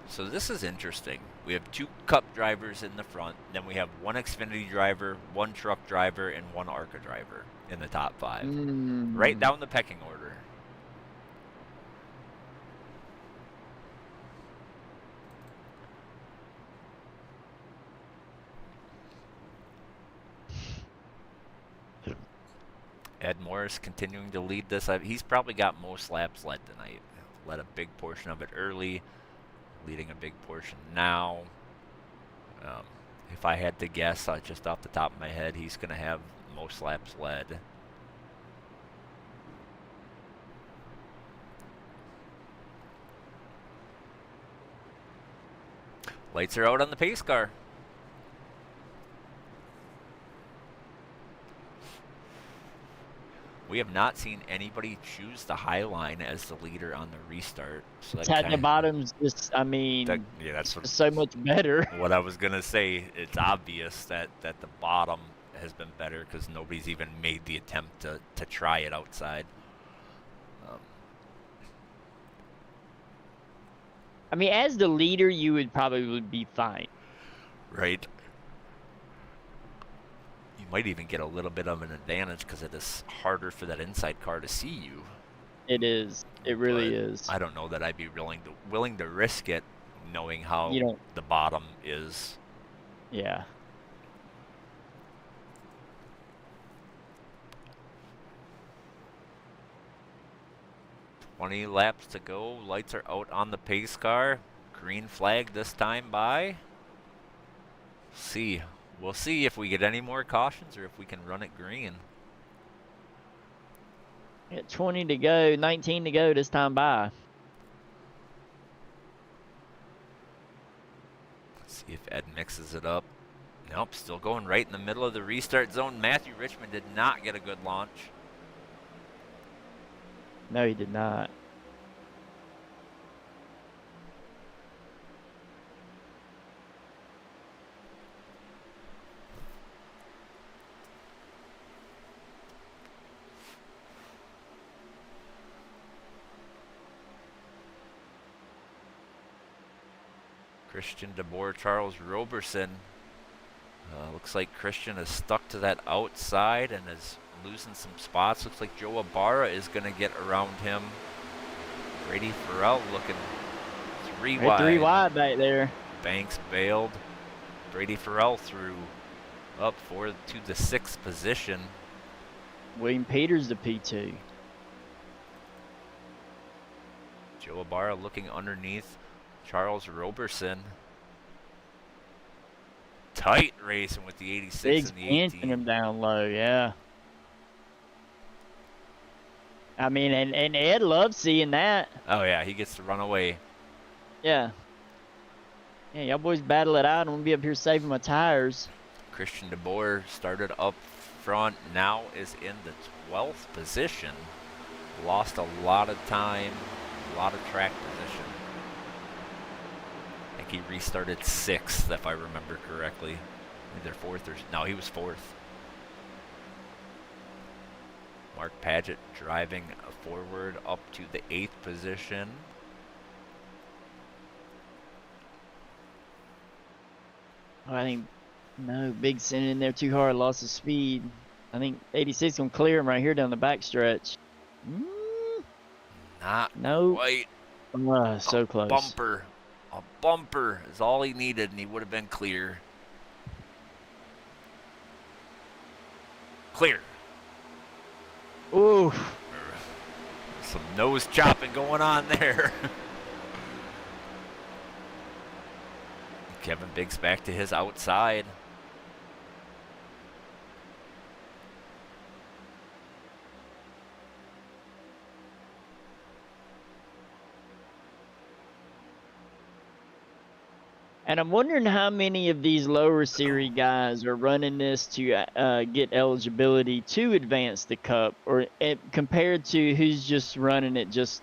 So this is interesting. We have 2 Cup drivers in the front. Then we have 1 Xfinity driver, 1 truck driver, and 1 ARCA driver in the top 5. Right down the pecking order. Ed Morris continuing to lead this. He's probably got most laps led tonight. Led a big portion of it early. Leading a big portion now. If I had to guess, just off the top of my head, he's going to have most laps led. Lights are out on the pace car. We have not seen anybody choose the high line as the leader on the restart. So that At the bottom's just, I mean, yeah, that's it's so much better. what I was gonna say. It's obvious that the bottom has been better because nobody's even made the attempt to try it outside. I mean, as the leader, you would probably be fine. Right. You might even get a little bit of an advantage because it is harder for that inside car to see you. It is. It really But is. I don't know that I'd be willing to risk it, knowing how You don't. the bottom is. Yeah. "20 laps to go. Lights are out on the pace car. Green flag this time by. See. We'll see if we get any more cautions or if we can run it green. Got 20 to go, 19 to go this time by. Let's see if Ed mixes it up. Nope, still going right in the middle of the restart zone. Matthew Richmond did not get a good launch. No, he did not. Christian DeBoer, Charles Roberson. Looks like Christian is stuck to that outside and is losing some spots. Looks like Joe Ibarra is going to get around him. Brady Farrell looking 3 wide. 3 wide back there. Banks bailed. Brady Farrell threw up to the 6th position. William Peters the P2. Joe Ibarra looking underneath Charles Roberson. Tight racing with the 86 Biggs and the pinching 18. him down low, yeah. I mean, and Ed loves seeing that. Oh yeah, he gets to run away. Yeah. Yeah, y'all boys battle it out. I'm going to be up here saving my tires. Christian DeBoer started up front, now is in the 12th position. Lost a lot of time, a lot of track position. I think he restarted 6th, if I remember correctly. Either 4th or... No, he was 4th. Mark Padgett driving forward up to the 8th position. Oh, I think, no, Big sent in there too hard, lost his speed. I think 86 going to clear him right here down the backstretch. Not No. quite. So close. Bumper. A bumper is all he needed, and he would have been clear. Clear. Ooh. Some nose chopping going on there. Kevin Biggs back to his outside. And I'm wondering how many of these lower series guys are running this to get eligibility to advance the Cup, or compared to who's just running it just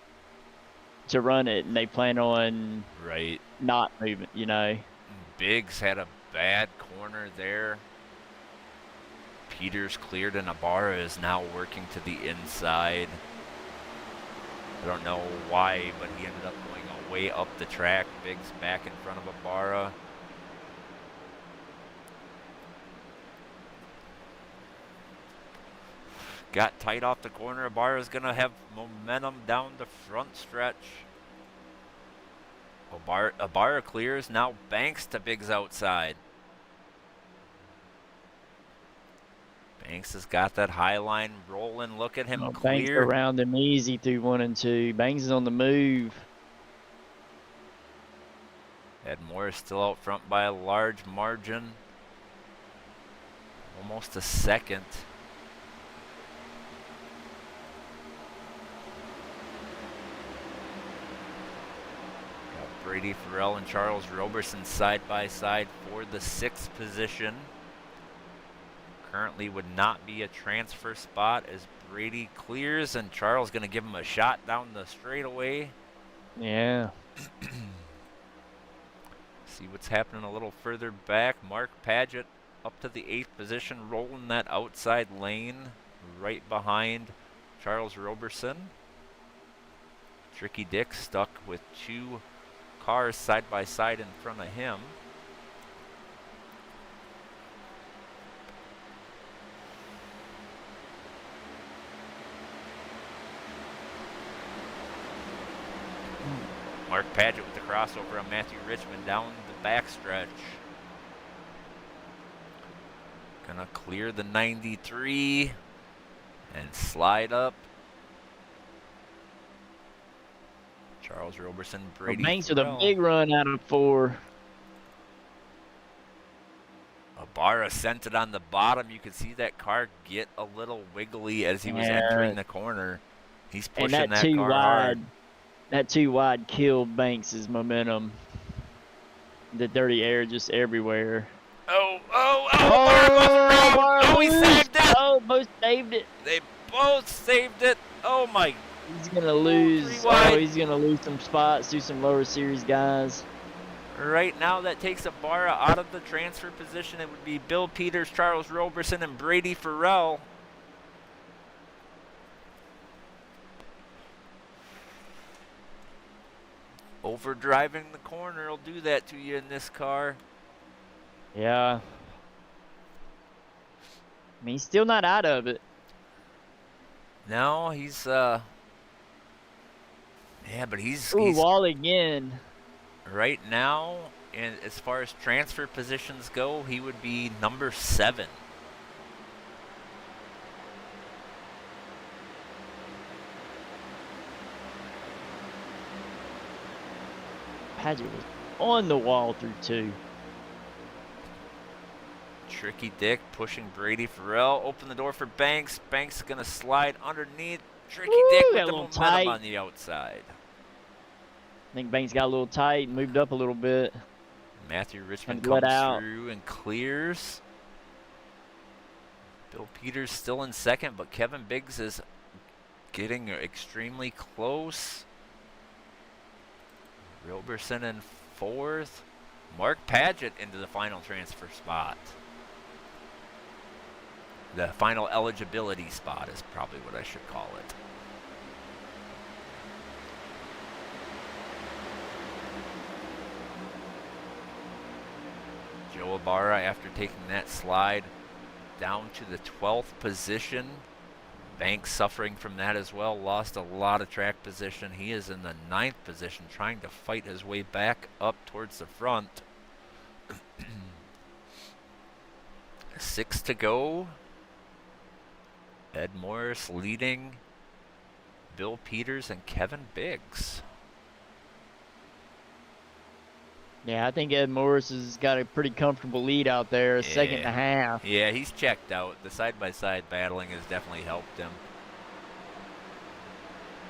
to run it, and they plan on not moving, you know. Biggs had a bad corner there. Peters cleared, and Ibarra is now working to the inside. I don't know why, but he ended up going way up the track. Biggs back in front of Ibarra. Got tight off the corner. Ibarra's going to have momentum down the front stretch. Ibarra clears. Now Banks to Biggs outside. Banks has got that high line rolling. Look at him clear. Banks around him easy through 1 and 2. Banks is on the move. Ed Morris still out front by a large margin. Almost a second. Got Brady Farrell and Charles Roberson side by side for the 6th position. currently would not be a transfer spot as Brady clears, and Charles going to give him a shot down the straightaway. Yeah. See what's happening a little further back. Mark Paget up to the 8th position, rolling that outside lane right behind Charles Roberson. Tricky Dick stuck with 2 cars side by side in front of him. Mark Paget with the crossover on Matthew Richmond down the backstretch. Gonna clear the 93 and slide up. Charles Roberson, Brady Banks with a Farrell. big run out of 4. Ibarra sent it on the bottom. You could see that car get a little wiggly as he was Yeah. entering the corner. He's And pushing that that too car wide, hard. that too wide killed Banks's momentum. The dirty air just everywhere. Oh, he saved it. Oh, both saved it. They both saved it. Oh, my. He's gonna lose. 3 wide. Oh, he's gonna lose some spots to some lower series guys. Right now, that takes Ibarra out of the transfer position. It would be Bill Peters, Charles Roberson, and Brady Farrell. Overdriving the corner will do that to you in this car. Yeah. I mean, he's still not out of it. No, he's yeah, but he's Ooh, wall again. right now, and as far as transfer positions go, he would be number 7. Paget was on the wall through 2. Tricky Dick pushing Brady Farrell. Open the door for Banks. Banks is gonna slide underneath. Tricky Dick got with a the little momentum tight. on the outside. I think Banks got a little tight and moved up a little bit. Matthew Richmond And let comes out. through and clears. Bill Peters still in second, but Kevin Biggs is getting extremely close. Roberson in 4th. Mark Paget into the final transfer spot. The final eligibility spot is probably what I should call it. Joe Ibarra, after taking that slide down to the 12th position. Banks suffering from that as well, lost a lot of track position. He is in the 9th position, trying to fight his way back up towards the front. 6 to go. Ed Morris leading Bill Peters and Kevin Biggs. Yeah, I think Ed Morris has got a pretty comfortable lead out there, a second and a half. Yeah, he's checked out. The side-by-side battling has definitely helped him.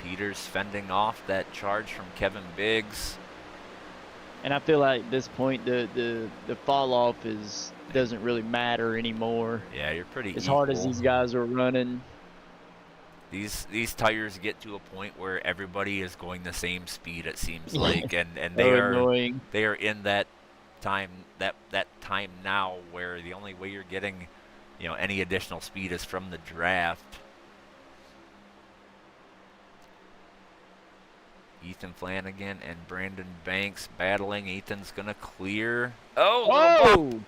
Peters fending off that charge from Kevin Biggs. And I feel like at this point the fall off doesn't really matter anymore. Yeah, you're pretty As equal. hard as these guys are running. These tires get to a point where everybody is going the same speed, it seems Yeah. like, and So they are annoying. they are in that time now where the only way you're getting, any additional speed is from the draft. Ethan Flanagan and Brandon Banks battling. Ethan's gonna clear. Oh, little bump. Whoa!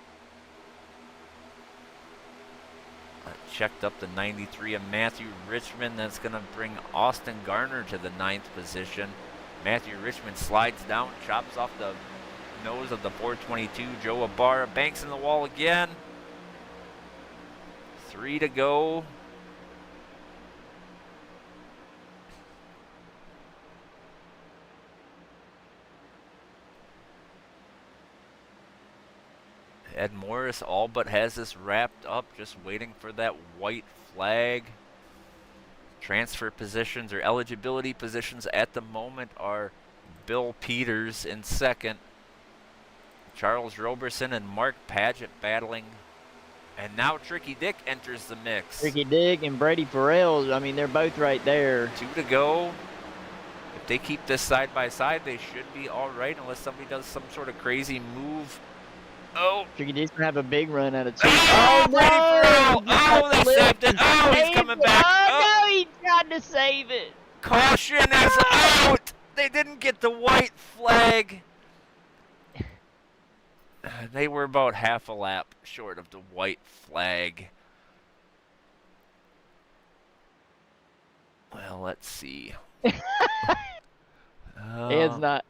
Checked up the 93 of Matthew Richmond. That's going to bring Austin Garner to the 9th position. Matthew Richmond slides down, chops off the nose of the 422. Joe Ibarra banks in the wall again. 3 to go. Ed Morris all but has this wrapped up, just waiting for that white flag. Transfer positions or eligibility positions at the moment are Bill Peters in 2nd, Charles Roberson and Mark Paget battling And now Tricky Dick enters the mix. Ricky Dick and Brady Farrell, I mean, they're both right there. 2 to go. If they keep this side by side, they should be all right, unless somebody does some sort of crazy move. Oh. Tricky Dick's going to have a big run out of 2. Oh, Brady Farrell. He Oh, they saved it. Oh, he's saved coming it. back. Oh, no, he tried to save it. Caution is out. They didn't get the white flag. They were about half a lap short of the white flag. Well, let's see. Ed's not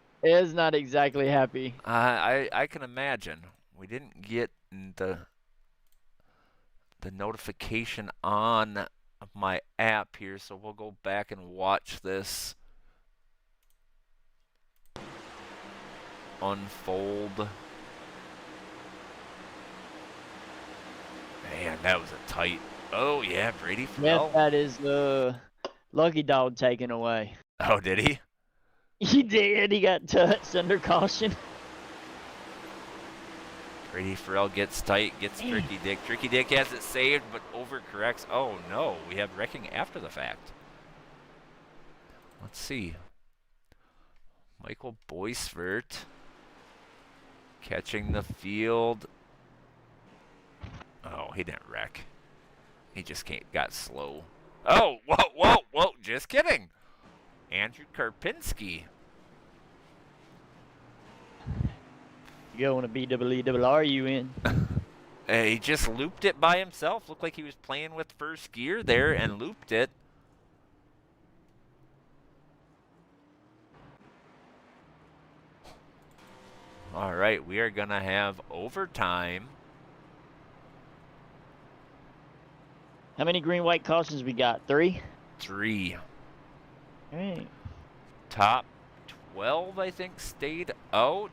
exactly happy. I can imagine. We didn't get the notification on my app here, so we'll go back and watch this unfold. Man, that was a tight. Oh yeah, Brady Farrell. Yes, that is the lucky dog taken away. Oh, did he? He did. He got touched under caution. Brady Farrell gets tight, gets Tricky Dick. Tricky Dick has it saved, but overcorrects. Oh no, we have wrecking after the fact. Let's see. Michael Boisvert catching the field. Oh, he didn't wreck. He just got slow. Oh, whoa, just kidding. Andrew Karpinski. You going to BWR you in? He just looped it by himself. Looked like he was playing with first gear there and looped it. All right, we are going to have overtime. How many green white cautions we got? 3? 3. All right. Top 12, I think, stayed out.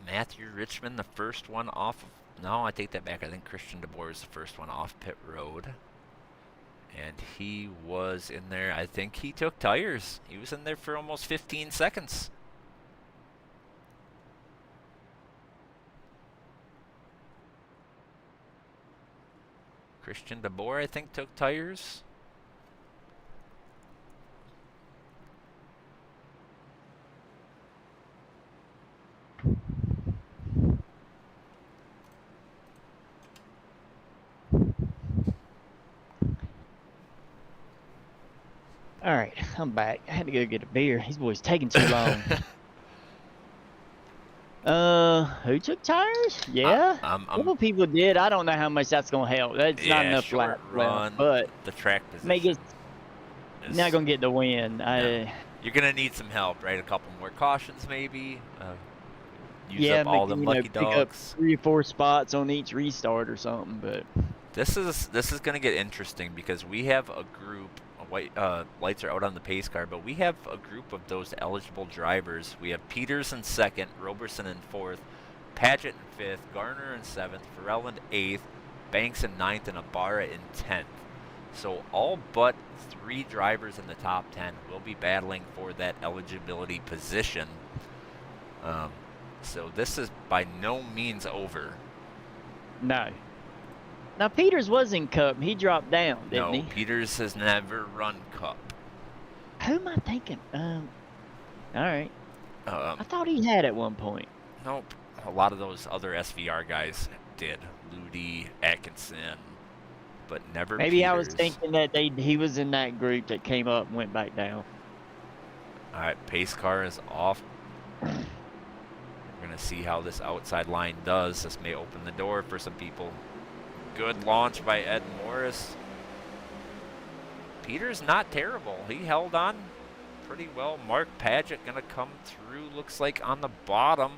Matthew Richmond, the first one off of... No, I take that back. I think Christian DeBoer is the first one off pit road. And he was in there. I think he took tires. He was in there for almost 15 seconds. Christian DeBoer, I think, took tires. All right, I'm back. I had to go get a beer. These boys taking too long. Who took tires? Yeah, a couple people did. I don't know how much that's gonna help. That's not enough short flat run, but the track position. make it. Not gonna get the win. You're gonna need some help, right? A couple more cautions, maybe. Use yeah, up all them lucky pick up dogs. 3 or 4 spots on each restart or something. But This is gonna get interesting because we have a group. Lights are out on the pace car, but we have a group of those eligible drivers. We have Peters in 2nd, Roberson in 4th, Paget in 5th, Garner in 7th, Farrell in 8th, Banks in 9th, and Ibarra in 10th. So all but 3 drivers in the top 10 will be battling for that eligibility position. So this is by no means over. no. Now Peters was in Cup. He dropped down, didn't he? No, Peters has never run Cup. Who am I thinking? All right. Um, I thought he had at one point. Nope. A lot of those other SVR guys did. Ludi, Atkinson, but never Maybe Peters. I was thinking that he was in that group that came up and went back down. All right, pace car is off. We're going to see how this outside line does. This may open the door for some people. Good launch by Ed Morris. Peters not terrible. He held on pretty well. Mark Paget going to come through, looks like on the bottom.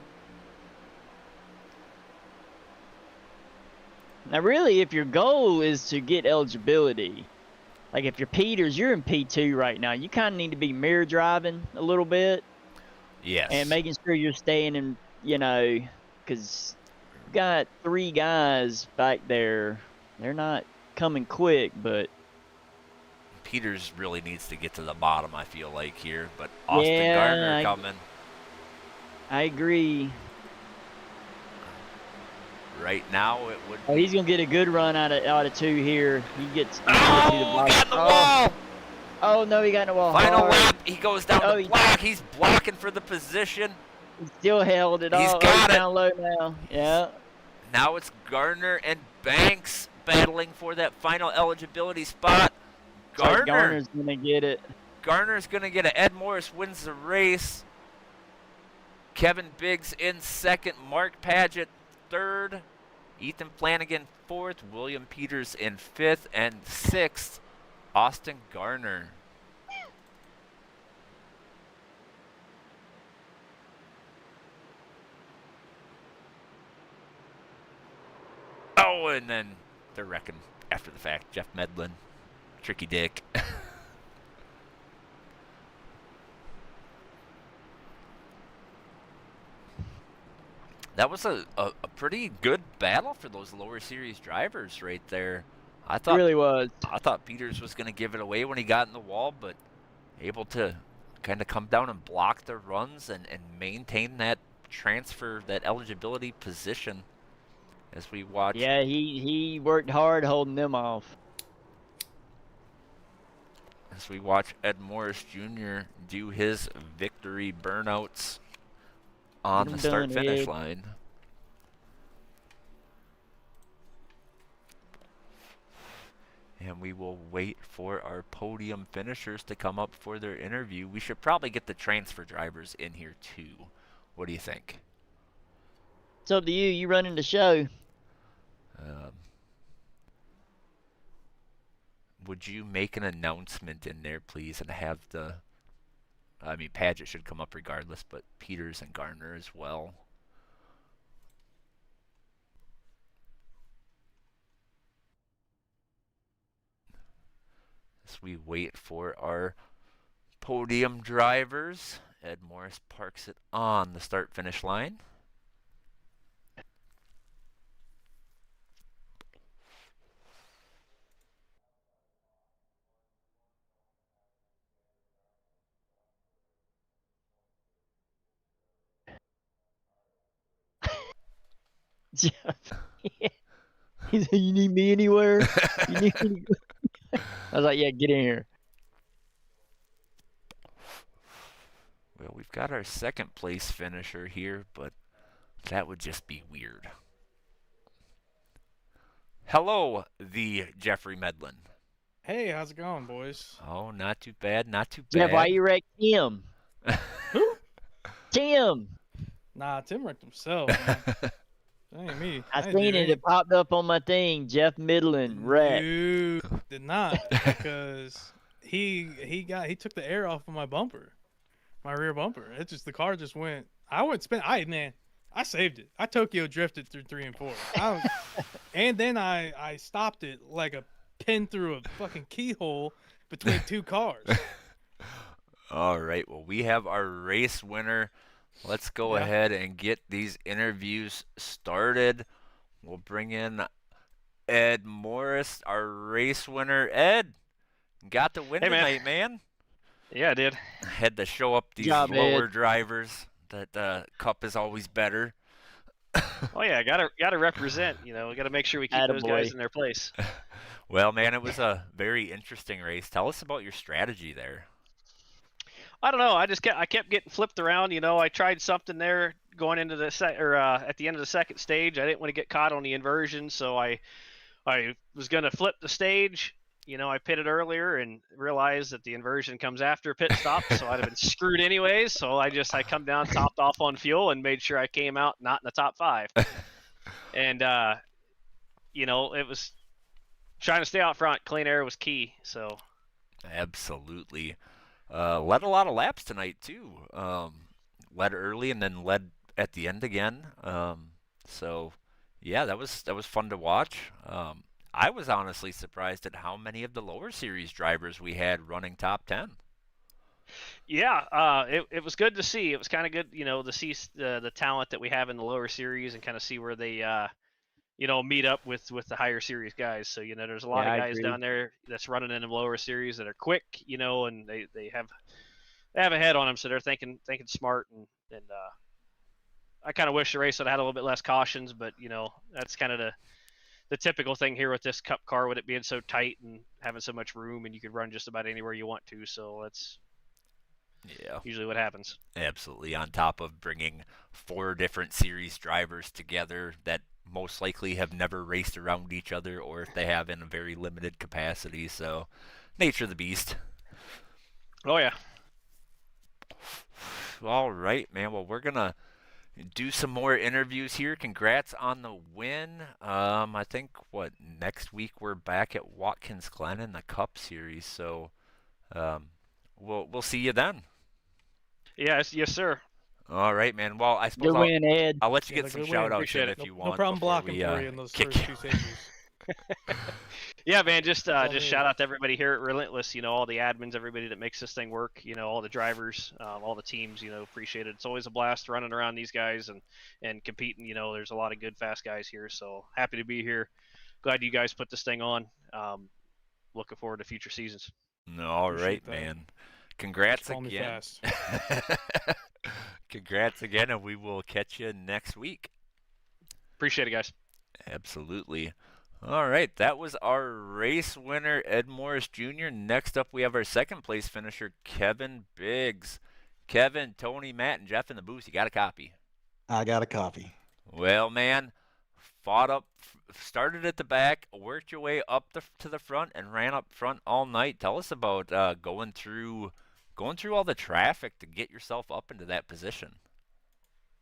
Now, really, if your goal is to get eligibility, like if you're Peters, you're in P2 right now. You kind of need to be mirror driving a little bit. Yes. And making sure you're staying in, because you've got 3 guys back there. They're not coming quick, but Peters really needs to get to the bottom, I feel like, here. But Austin yeah, Gardner coming. I agree. Right now, it would. Oh, he's gonna get a good run out of 2 here. He gets. Oh, got in the wall. Oh no, he got in the wall. Final hard. lap. He goes down Oh, the block. He's blocking for the position. He still held it. He's He's got it. down low now. Yeah. Now it's Gardner and Banks battling for that final eligibility spot. Garner's gonna get it. Garner's gonna get it. Ed Morris wins the race. Kevin Biggs in second. Mark Paget third. Ethan Flanagan fourth. William Peters in fifth. And sixth, Austin Gardner. Oh, and then they're wrecking after the fact. Jeff Medlin, Tricky Dick. That was a pretty good battle for those lower series drivers right there. It really was. I thought Peters was going to give it away when he got in the wall, but able to kind of come down and block the runs and maintain that transfer, that eligibility position as we watch. Yeah, he worked hard holding them off. As we watch Ed Morris Jr. do his victory burnouts on the start-finish line. And we will wait for our podium finishers to come up for their interview. We should probably get the transfer drivers in here too. What do you think? It's up to you. You running the show. Would you make an announcement in there, please, and have the... I mean, Paget should come up regardless, but Peters and Gardner as well. As we wait for our podium drivers, Ed Morris parks it on the start-finish line. Jeff. He said, "You need me anywhere?" You need me I was like, "Yeah, get in here." Well, we've got our second place finisher here, but that would just be weird. Hello, the Jeffrey Medlin. Hey, how's it going, boys? Oh, not too bad, not too Jeff, bad. why you wrecked Tim? Who? Tim. Nah, Tim wrecked himself, man. That ain't me. I didn't seen do it. any- It popped up on my thing. Jeff Midland wrecked. Dude, did not, because he took the air off of my bumper, my rear bumper. It just, the car just went. I saved it. I Tokyo drifted through 3 and 4. And then I stopped it like a pin through a fucking keyhole between 2 cars. All right, well, we have our race winner. Let's go ahead and get these interviews started. We'll bring in Ed Morris, our race winner. Ed, got the win tonight, man. Yeah, I did. Had to show up these Job, lower Ed. drivers. That cup is always better. Oh yeah, gotta represent. You know, we gotta make sure we keep those guys Attaboy. in their place. Well, man, it was a very interesting race. Tell us about your strategy there. I don't know. I kept getting flipped around. You know, I tried something there going into the at the end of the second stage. I didn't want to get caught on the inversion, so I was gonna flip the stage. You know, I pitted earlier and realized that the inversion comes after pit stop, so I'd have been screwed anyways. So I come down, topped off on fuel, and made sure I came out not in the top 5. And you know, it was trying to stay out front. Clean air was key. So Absolutely. Led a lot of laps tonight too. Led early and then led at the end again. So yeah, that was fun to watch. I was honestly surprised at how many of the lower series drivers we had running top 10. yeah, it was good to see. It was kind of good, you know, to see the talent that we have in the lower series and kind of see where they meet up with the higher series guys. So there's a lot Yeah, of I guys agree. down there that's running in the lower series that are quick, and they have a head on them, so they're thinking smart, and I kind of wish the race would have had a little bit less cautions, but that's kind of the typical thing here with this Cup car, with it being so tight and having so much room, and you could run just about anywhere you want to. So that's usually what happens. Absolutely. On top of bringing 4 different series drivers together that most likely have never raced around each other, or if they have, in a very limited capacity. So, nature of the beast. Oh yeah. All right, man. Well, we're gonna do some more interviews here. Congrats on the win. I think next week we're back at Watkins Glen in the Cup Series. So, we'll see you then. Yes, sir. All right, man. Well, I suppose Good win, Ed. I'll let you Yeah, get some good win. shout outs Appreciate in it. if you No want. problem before blocking we, for you in those kick first you. 2 stages. Yeah, man. Just all me. shout out to everybody here at Relentless. All the admins, everybody that makes this thing work. All the drivers, all the teams. Appreciate it. It's always a blast running around these guys and competing. There's a lot of good, fast guys here. So happy to be here. Glad you guys put this thing on. Looking forward to future seasons. All right, Appreciate that. man. Congrats Call me again. fast. Congrats again, and we will catch you next week. Appreciate it, guys. Absolutely. All right, that was our race winner, Ed Morris Jr. Next up, we have our second place finisher, Kevin Biggs. Kevin, Tony, Matt, and Jeff in the booth. You got a copy? I got a copy. Well, man, fought up, started at the back, worked your way up to the front, and ran up front all night. Tell us about going through all the traffic to get yourself up into that position.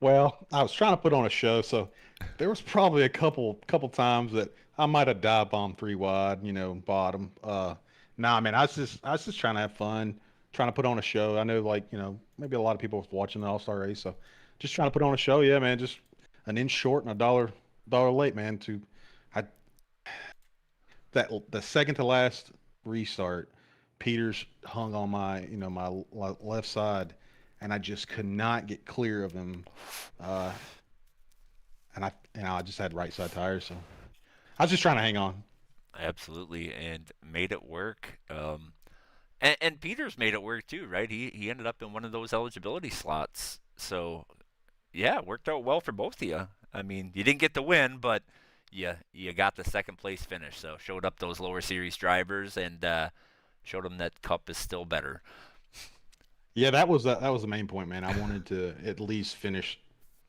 Well, I was trying to put on a show, so there was probably a couple times that I might have dive bombed 3 wide, bottom. Nah, man, I was just trying to have fun, trying to put on a show. I know, maybe a lot of people was watching the All-Star race, so just trying to put on a show. Yeah, man, just an inch short and $1 late, man. The second to last restart, Peters hung on my left side, and I just could not get clear of him. And I just had right side tires, so I was just trying to hang on. Absolutely, and made it work. And Peters made it work too, right? He ended up in one of those eligibility slots. So, yeah, it worked out well for both of you. I mean, you didn't get the win, but you got the second place finish. So showed up those lower series drivers and showed them that Cup is still better. Yeah, that was the main point, man. I wanted to at least finish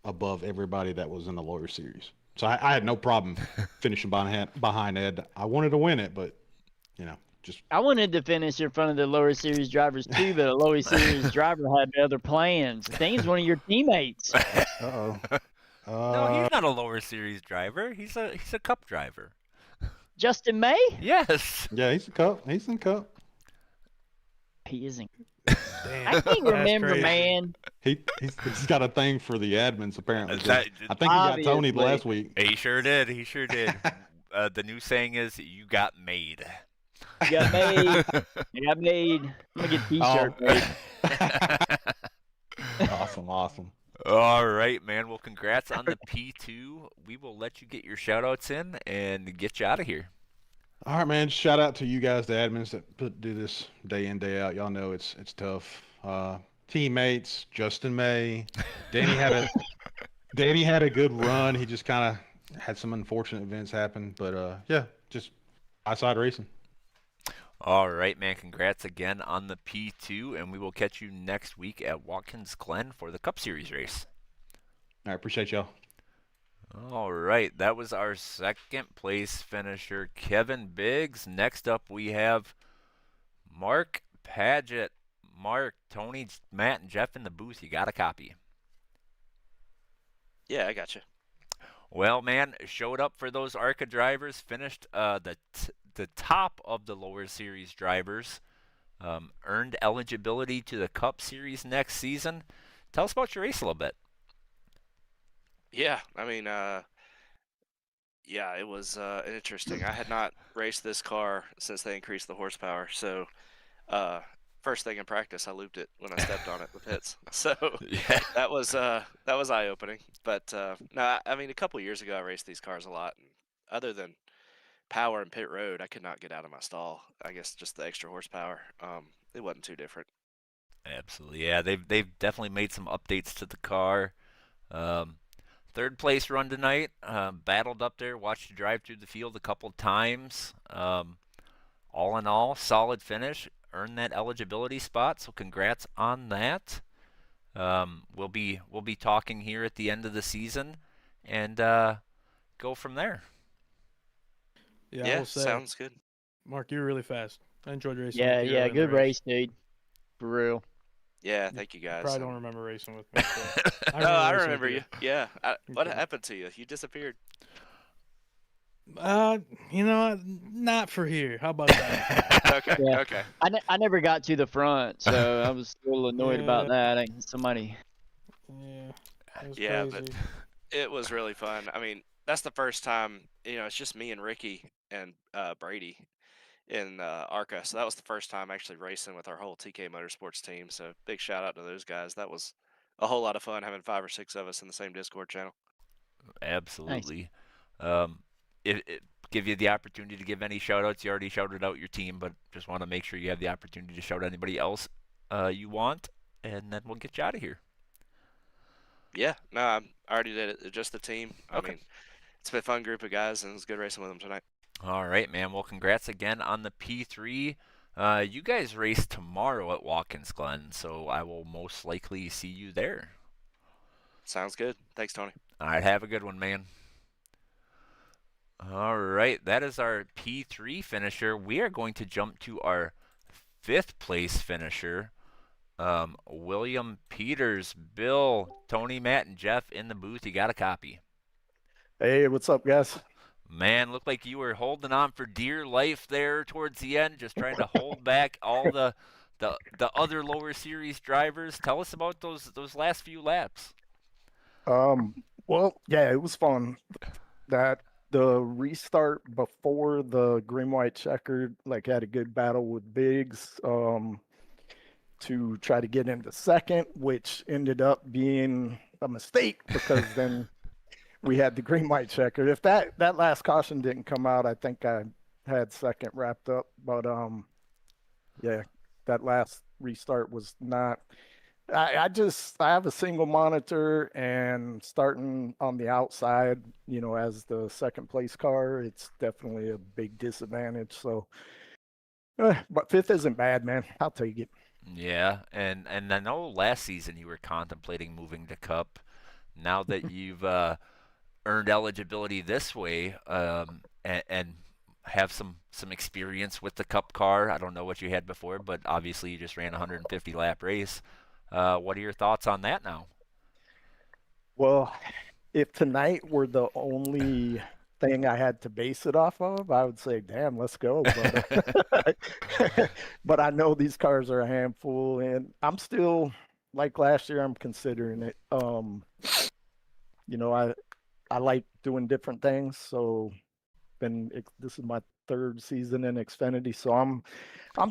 above everybody that was in the lower series. So I had no problem finishing behind Ed. I wanted to win it, but just I wanted to finish in front of the lower series drivers too, but a lower series driver had other plans. I think he's one of your teammates. uh-oh. No, he's not a lower series driver. He's a Cup driver. Justin May? Yes. Yeah, he's in Cup. He isn't. Damn, I can't that's remember, crazy. man. He's got a thing for the admins apparently. That- I think he got Tony Obviously. last week. He sure did. He sure did. The new saying is, "You got made." You got made. You got made. I'm gonna get a t-shirt made. Awesome. All right, man. Well, congrats on the P2. We will let you get your shout-outs in and get you out of here. All right, man. Shout out to you guys, the admins that do this day in, day out. Y'all know it's tough. Teammates, Justin May, Danny had a good run. He just kind of had some unfortunate events happen, but yeah, just outside racing. All right, man. Congrats again on the P2, and we will catch you next week at Watkins Glen for the Cup Series race. I appreciate y'all. All right, that was our second place finisher, Kevin Biggs. Next up, we have Mark Paget. Mark, Tony, Matt, and Jeff in the booth. You got a copy? Yeah, I got you. Well, man, showed up for those ARCA drivers, finished the top of the lower series drivers, earned eligibility to the Cup Series next season. Tell us about your race a little bit. Yeah, I mean, yeah, it was interesting. I had not raced this car since they increased the horsepower. So, first thing in practice, I looped it when I stepped on it with hits. So Yeah. that was eye opening. But no, I mean, a couple years ago, I raced these cars a lot, and other than power and pit road, I could not get out of my stall. I guess just the extra horsepower. It wasn't too different. Absolutely. Yeah, they've definitely made some updates to the car. Third place run tonight. Battled up there. Watched you drive through the field a couple times. All in all, solid finish. Earned that eligibility spot. So congrats on that. We'll be talking here at the end of the season, and go from there. Yeah, I Yeah, will say, sounds good. Mark, you were really fast. I enjoyed racing. Yeah, with you yeah, early in the good race, dude. For real. Yeah, thank you You guys. probably don't remember racing with me. But No, I racing with remember you. Yeah. What Okay. happened to you? You disappeared. You know what? Not for here. How about that? Okay. Yeah. Okay. I never got to the front, so I was a little annoyed about that. Somebody. Yeah. It was Yeah, crazy. but it was really fun. I mean, that's the first time, it's just me and Ricky and Brady in ARCA. So that was the first time actually racing with our whole TK Motorsports team. So big shout out to those guys. That was a whole lot of fun having 5 or 6 of us in the same Discord channel. Absolutely. It give you the opportunity to give any shout outs. You already shouted out your team, but just want to make sure you have the opportunity to shout anybody else you want, and then we'll get you out of here. Yeah, no, I already did it. Just the team. I Okay. mean, it's been a fun group of guys, and it was good racing with them tonight. All right, man. Well, congrats again on the P3. You guys race tomorrow at Watkins Glen, so I will most likely see you there. Sounds good. Thanks, Tony. All right, have a good one, man. All right, that is our P3 finisher. We are going to jump to our 5th place finisher, William Peters. Bill, Tony, Matt, and Jeff in the booth. You got a copy. Hey, what's up, guys? Man, looked like you were holding on for dear life there towards the end, just trying to hold back all the other lower series drivers. Tell us about those last few laps. Well, yeah, it was fun. That the restart before the green white checkered, like, had a good battle with Biggs to try to get into second, which ended up being a mistake because then we had the green white checkered. If that last caution didn't come out, I think I had second wrapped up. But yeah, that last restart was not. I have a single monitor, and starting on the outside, as the second place car, it's definitely a big disadvantage. So, but 5th isn't bad, man. I'll take it. Yeah, and I know last season you were contemplating moving to Cup. Now that you've earned eligibility this way, and have some experience with the Cup car. I don't know what you had before, but obviously you just ran a 150 lap race. What are your thoughts on that now? Well, if tonight were the only thing I had to base it off of, I would say, damn, let's go. But, but I know these cars are a handful, and I'm still, like last year, I'm considering it. I like doing different things. So this is my 3rd season in Xfinity, so I'm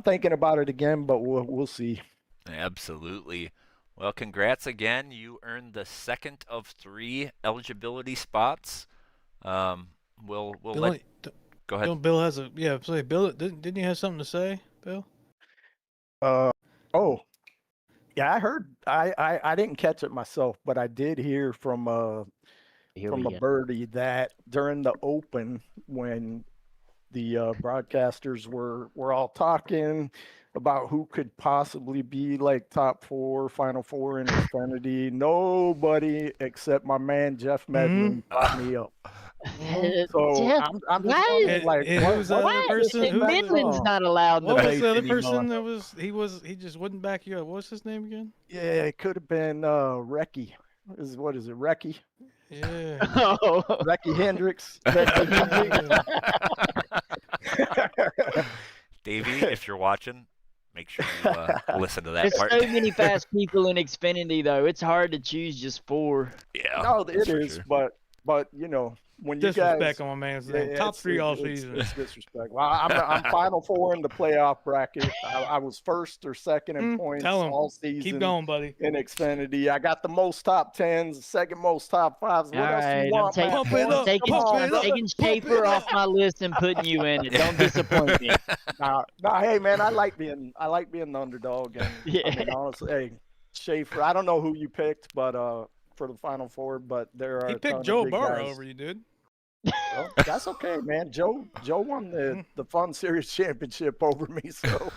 thinking about it again, but we'll see. Absolutely. Well, congrats again. You earned the 2nd of 3 eligibility spots. We'll let. Go ahead. Bill has say Bill. Didn't you have something to say, Bill? Oh, yeah, I heard. I didn't catch it myself, but I did hear from a birdie that during the Open, when the broadcasters were all talking about who could possibly be like top 4, final 4 in Xfinity, nobody except my man Jeff Medlin brought me up. So Jeff, I'm just wondering, like, who's the other person? Midland's not allowed to What was race the other anymore. person that was? He just wouldn't back you up. What was his name again? Yeah, it could have been Recky. What is it, Recky? Yeah. Oh. Recky Hendricks. Davey, if you're watching, make sure you listen to that There's part. so many fast people in Xfinity, though. It's hard to choose just 4. Yeah. No, it is, sure. but when you Disrespect guys, on my man's yeah, name. Top 3 all it's season. disrespect. Well, I'm Final Four in the playoff bracket. I was first or second in points Tell him. all season. Keep going, buddy. In Xfinity, I got the most top tens, second most top fives. What All else right, you want, I'm man? Pump it up, taking, pump it up, taking pump it Schaefer up. off my list and putting you in it. Don't disappoint me. Nah, hey man, I like being the underdog. And Yeah. I mean, honestly, hey, Schaefer, I don't know who you picked, but for the Final Four, but there are He a ton picked of Joe big Burrow guys. over you, dude. Well, that's okay, man. Joe won the Fun Series championship over me, so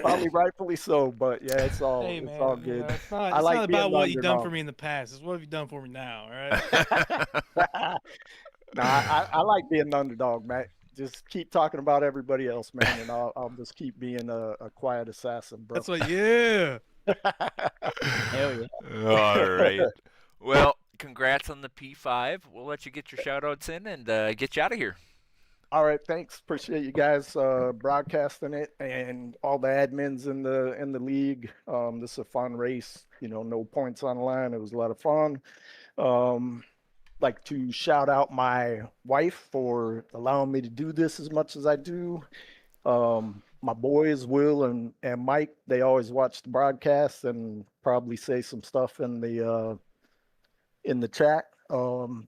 probably rightfully so. But yeah, it's all Hey, man, all you good. know, it's not, I it's like not being about the what you've done for underdog. me in the past. It's what have you done for me now, all right? Nah, I like being the underdog, man. Just keep talking about everybody else, man, and I'll just keep being a quiet assassin, bro. That's what, yeah. Hell yeah. All right. Well, congrats on the P5. We'll let you get your shout-outs in and get you out of here. All right, thanks. Appreciate you guys broadcasting it and all the admins in the league. This is a fun race. You know, no points on the line. It was a lot of fun. Like to shout out my wife for allowing me to do this as much as I do. My boys, Will and Mike, they always watch the broadcast and probably say some stuff in the chat, pulling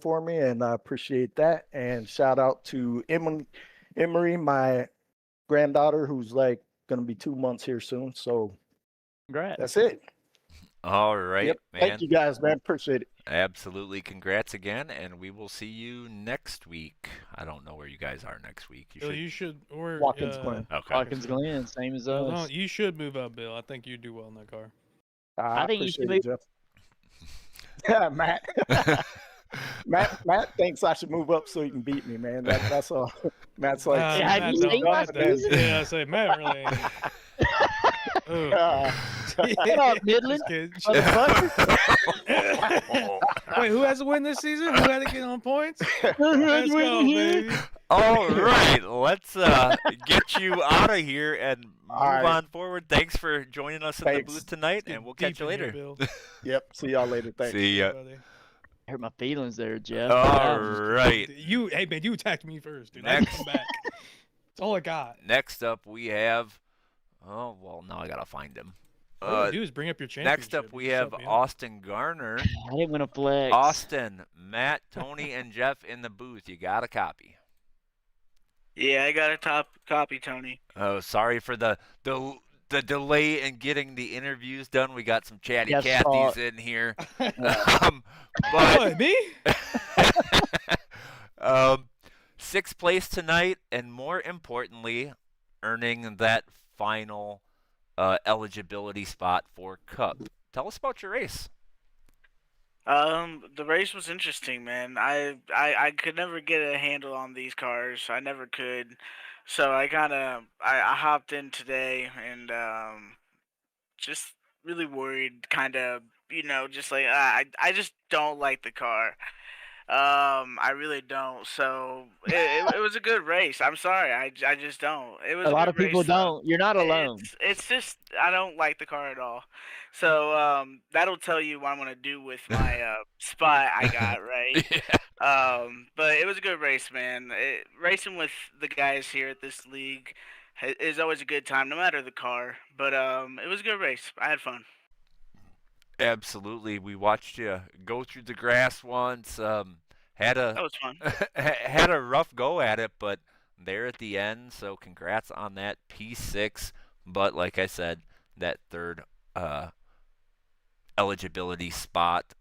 for me, and I appreciate that. And shout out to Emery, my granddaughter, who's like gonna be 2 months here soon. So Congrats. that's it. All right, Yep. man. Thank you guys, man. Appreciate it. Absolutely. Congrats again, and we will see you next week. I don't know where you guys are next week. Bill, you should. Or, Watkins Glen. Okay. Watkins Glen, same as Bill, us. you should move up, Bill. I think you do well in that car. I think you should appreciate it, Jeff. Yeah, Matt. Matt thinks I should move up so he can beat me, man. That's all. Matt's like, have Matt you don't- seen Matt last does. season? Yeah, I say Matt really ain't. Ugh. What up, Midland? Just kidding. Motherfucker. Wait, who has to win this season? Who had to get on points? Let's go, baby. All right, let's get you out of here and move right. on forward. Thanks for joining us in the Thanks. booth tonight, Get and we'll catch deep you in here, later. Bill. Yep. See y'all later. Thanks. See ya. Buddy. Hurt my feelings there, Jeff. All right. Hey man, you attacked me first, dude. I Next. come back. That's all I got. Next up, we have. Oh well, now I gotta find him. All you gotta do is bring up your championship. Next up, we Just have shut me up. Austin Garner. I didn't want to flex. Austin, Matt, Tony, and Jeff in the booth. You got a copy. Yeah, I got a copy, Tony. Oh, sorry for the delay in getting the interviews done. We got some chatty Yes, Cathy's in here. What, But me? sixth place tonight, and more importantly, earning that final eligibility spot for Cup. Tell us about your race. The race was interesting, man. I could never get a handle on these cars. I never could. So I hopped in today and just really worried, kind of, just like I just don't like the car. I really don't. So it was a good race. I'm sorry, I just don't. It was A lot good of people race, though. don't. You're not alone. It's just I don't like the car at all. So that'll tell you what I'm gonna do with my spot I got, right? But it was a good race, man. Racing with the guys here at this league is always a good time, no matter the car. But it was a good race. I had fun. Absolutely. We watched you go through the grass once. Had That a was fun. had a rough go at it, but there at the end. So congrats on that P6. But like I said, that third eligibility spot.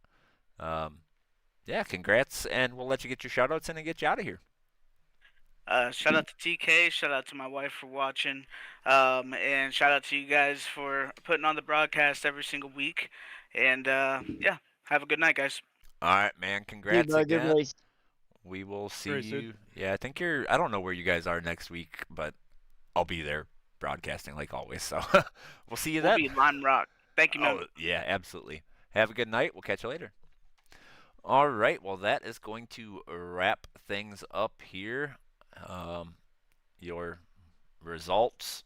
Yeah, congrats, and we'll let you get your shout-outs in and get you out of here. Shout out to TK, shout out to my wife for watching, and shout out to you guys for putting on the broadcast every single week. And yeah, have a good night, guys. All right, man. Congrats Good again. race. We will see Race, you. dude. Yeah, I think I don't know where you guys are next week, but I'll be there broadcasting like always. So we'll see you We'll then. be Lime Rock. Thank you, man. Oh, yeah, absolutely. Have a good night. We'll catch you later. All right. Well, that is going to wrap things up here. Your results.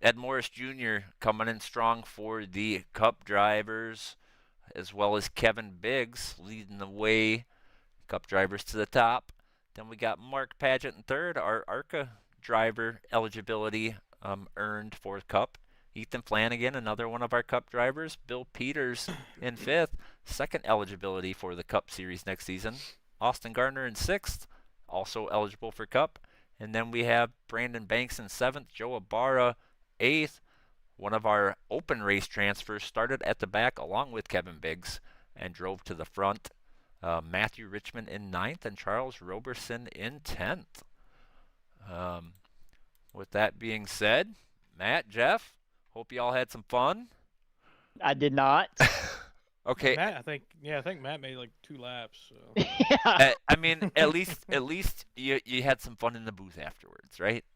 Ed Morris Jr. coming in strong for the Cup drivers. as well as Kevin Biggs leading the way. Cup drivers to the top. Then we got Mark Paget in third, our ARCA driver eligibility earned for Cup. Ethan Flanagan, another one of our Cup drivers. Bill Peters in fifth, second eligibility for the Cup Series next season. Austin Gardner in sixth, also eligible for Cup. And then we have Brandon Banks in seventh, Joe Ibarra eighth. One of our open race transfers started at the back along with Kevin Biggs and drove to the front. Matthew Richmond in ninth and Charles Roberson in 10th. With that being said, Matt, Jeff, hope you all had some fun. I did not. Okay. Matt, I think Matt made like 2 laps. So. Yeah. I mean, at least you had some fun in the booth afterwards, right?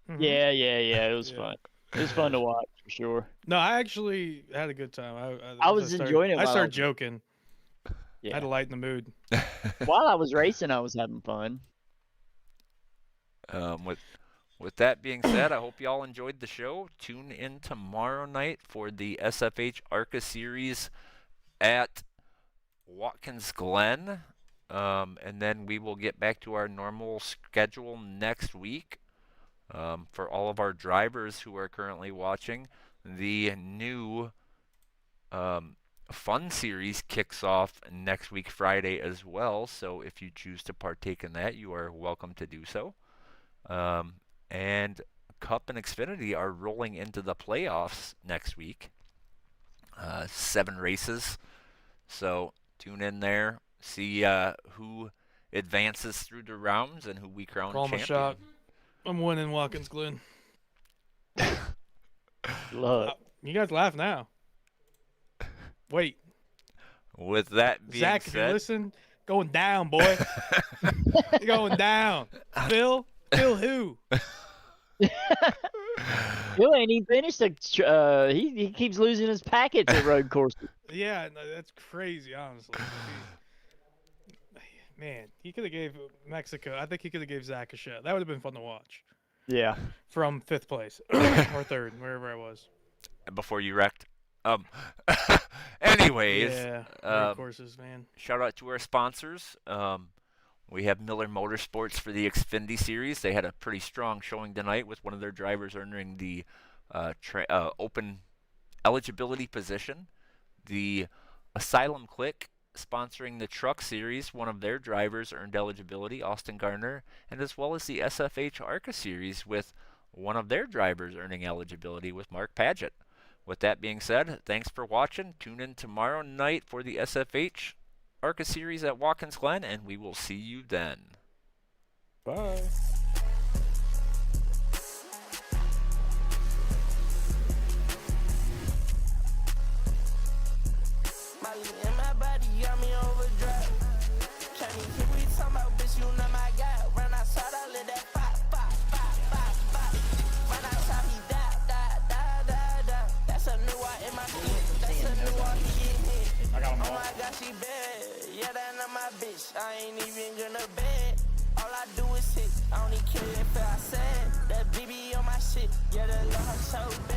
Mhm. Yeah. It was fun. It was fun to watch for sure. No, I actually had a good time. I was enjoying it I while started joking. I Yeah. had to lighten the mood. While I was racing, I was having fun. With that being said, I hope you all enjoyed the show. Tune in tomorrow night for the SFH ARCA Series at Watkins Glen. And then we will get back to our normal schedule next week. For all of our drivers who are currently watching, the new Fun Series kicks off next week Friday as well. So if you choose to partake in that, you are welcome to do so. And Cup and Xfinity are rolling into the playoffs next week. 7 races. So tune in there, see who advances through the rounds and who we crown Call my champion. shot. I'm winning Watkins Glen. Look. You guys laugh now. Wait. With that being Zach, if you said, listen, going down, boy. You're going down. Phil who? Phil ain't even finished. He keeps losing his packets at road courses. Yeah, no, that's crazy, honestly. Man, he could have gave Mexico. I think he could have gave Zach a shot. That would have been fun to watch. Yeah. From 5th place or 3rd, wherever I was. before you wrecked. Anyways, Yeah, road courses, man. Shout out to our sponsors. We have Miller Motorsports for the Xfinity Series. They had a pretty strong showing tonight with one of their drivers earning the open eligibility position. The Asylum Click sponsoring the Truck Series. One of their drivers earned eligibility, Austin Gardner, and as well as the SFH ARCA Series with one of their drivers earning eligibility with Mark Paget. With that being said, thanks for watching. Tune in tomorrow night for the SFH ARCA Series at Watkins Glen, and we will see you then. Bye. She bad, yeah, that not my bitch. I ain't even gonna bed. All I do is hit. I don't even care if I said that BB on my shit. Yeah, that love so bad.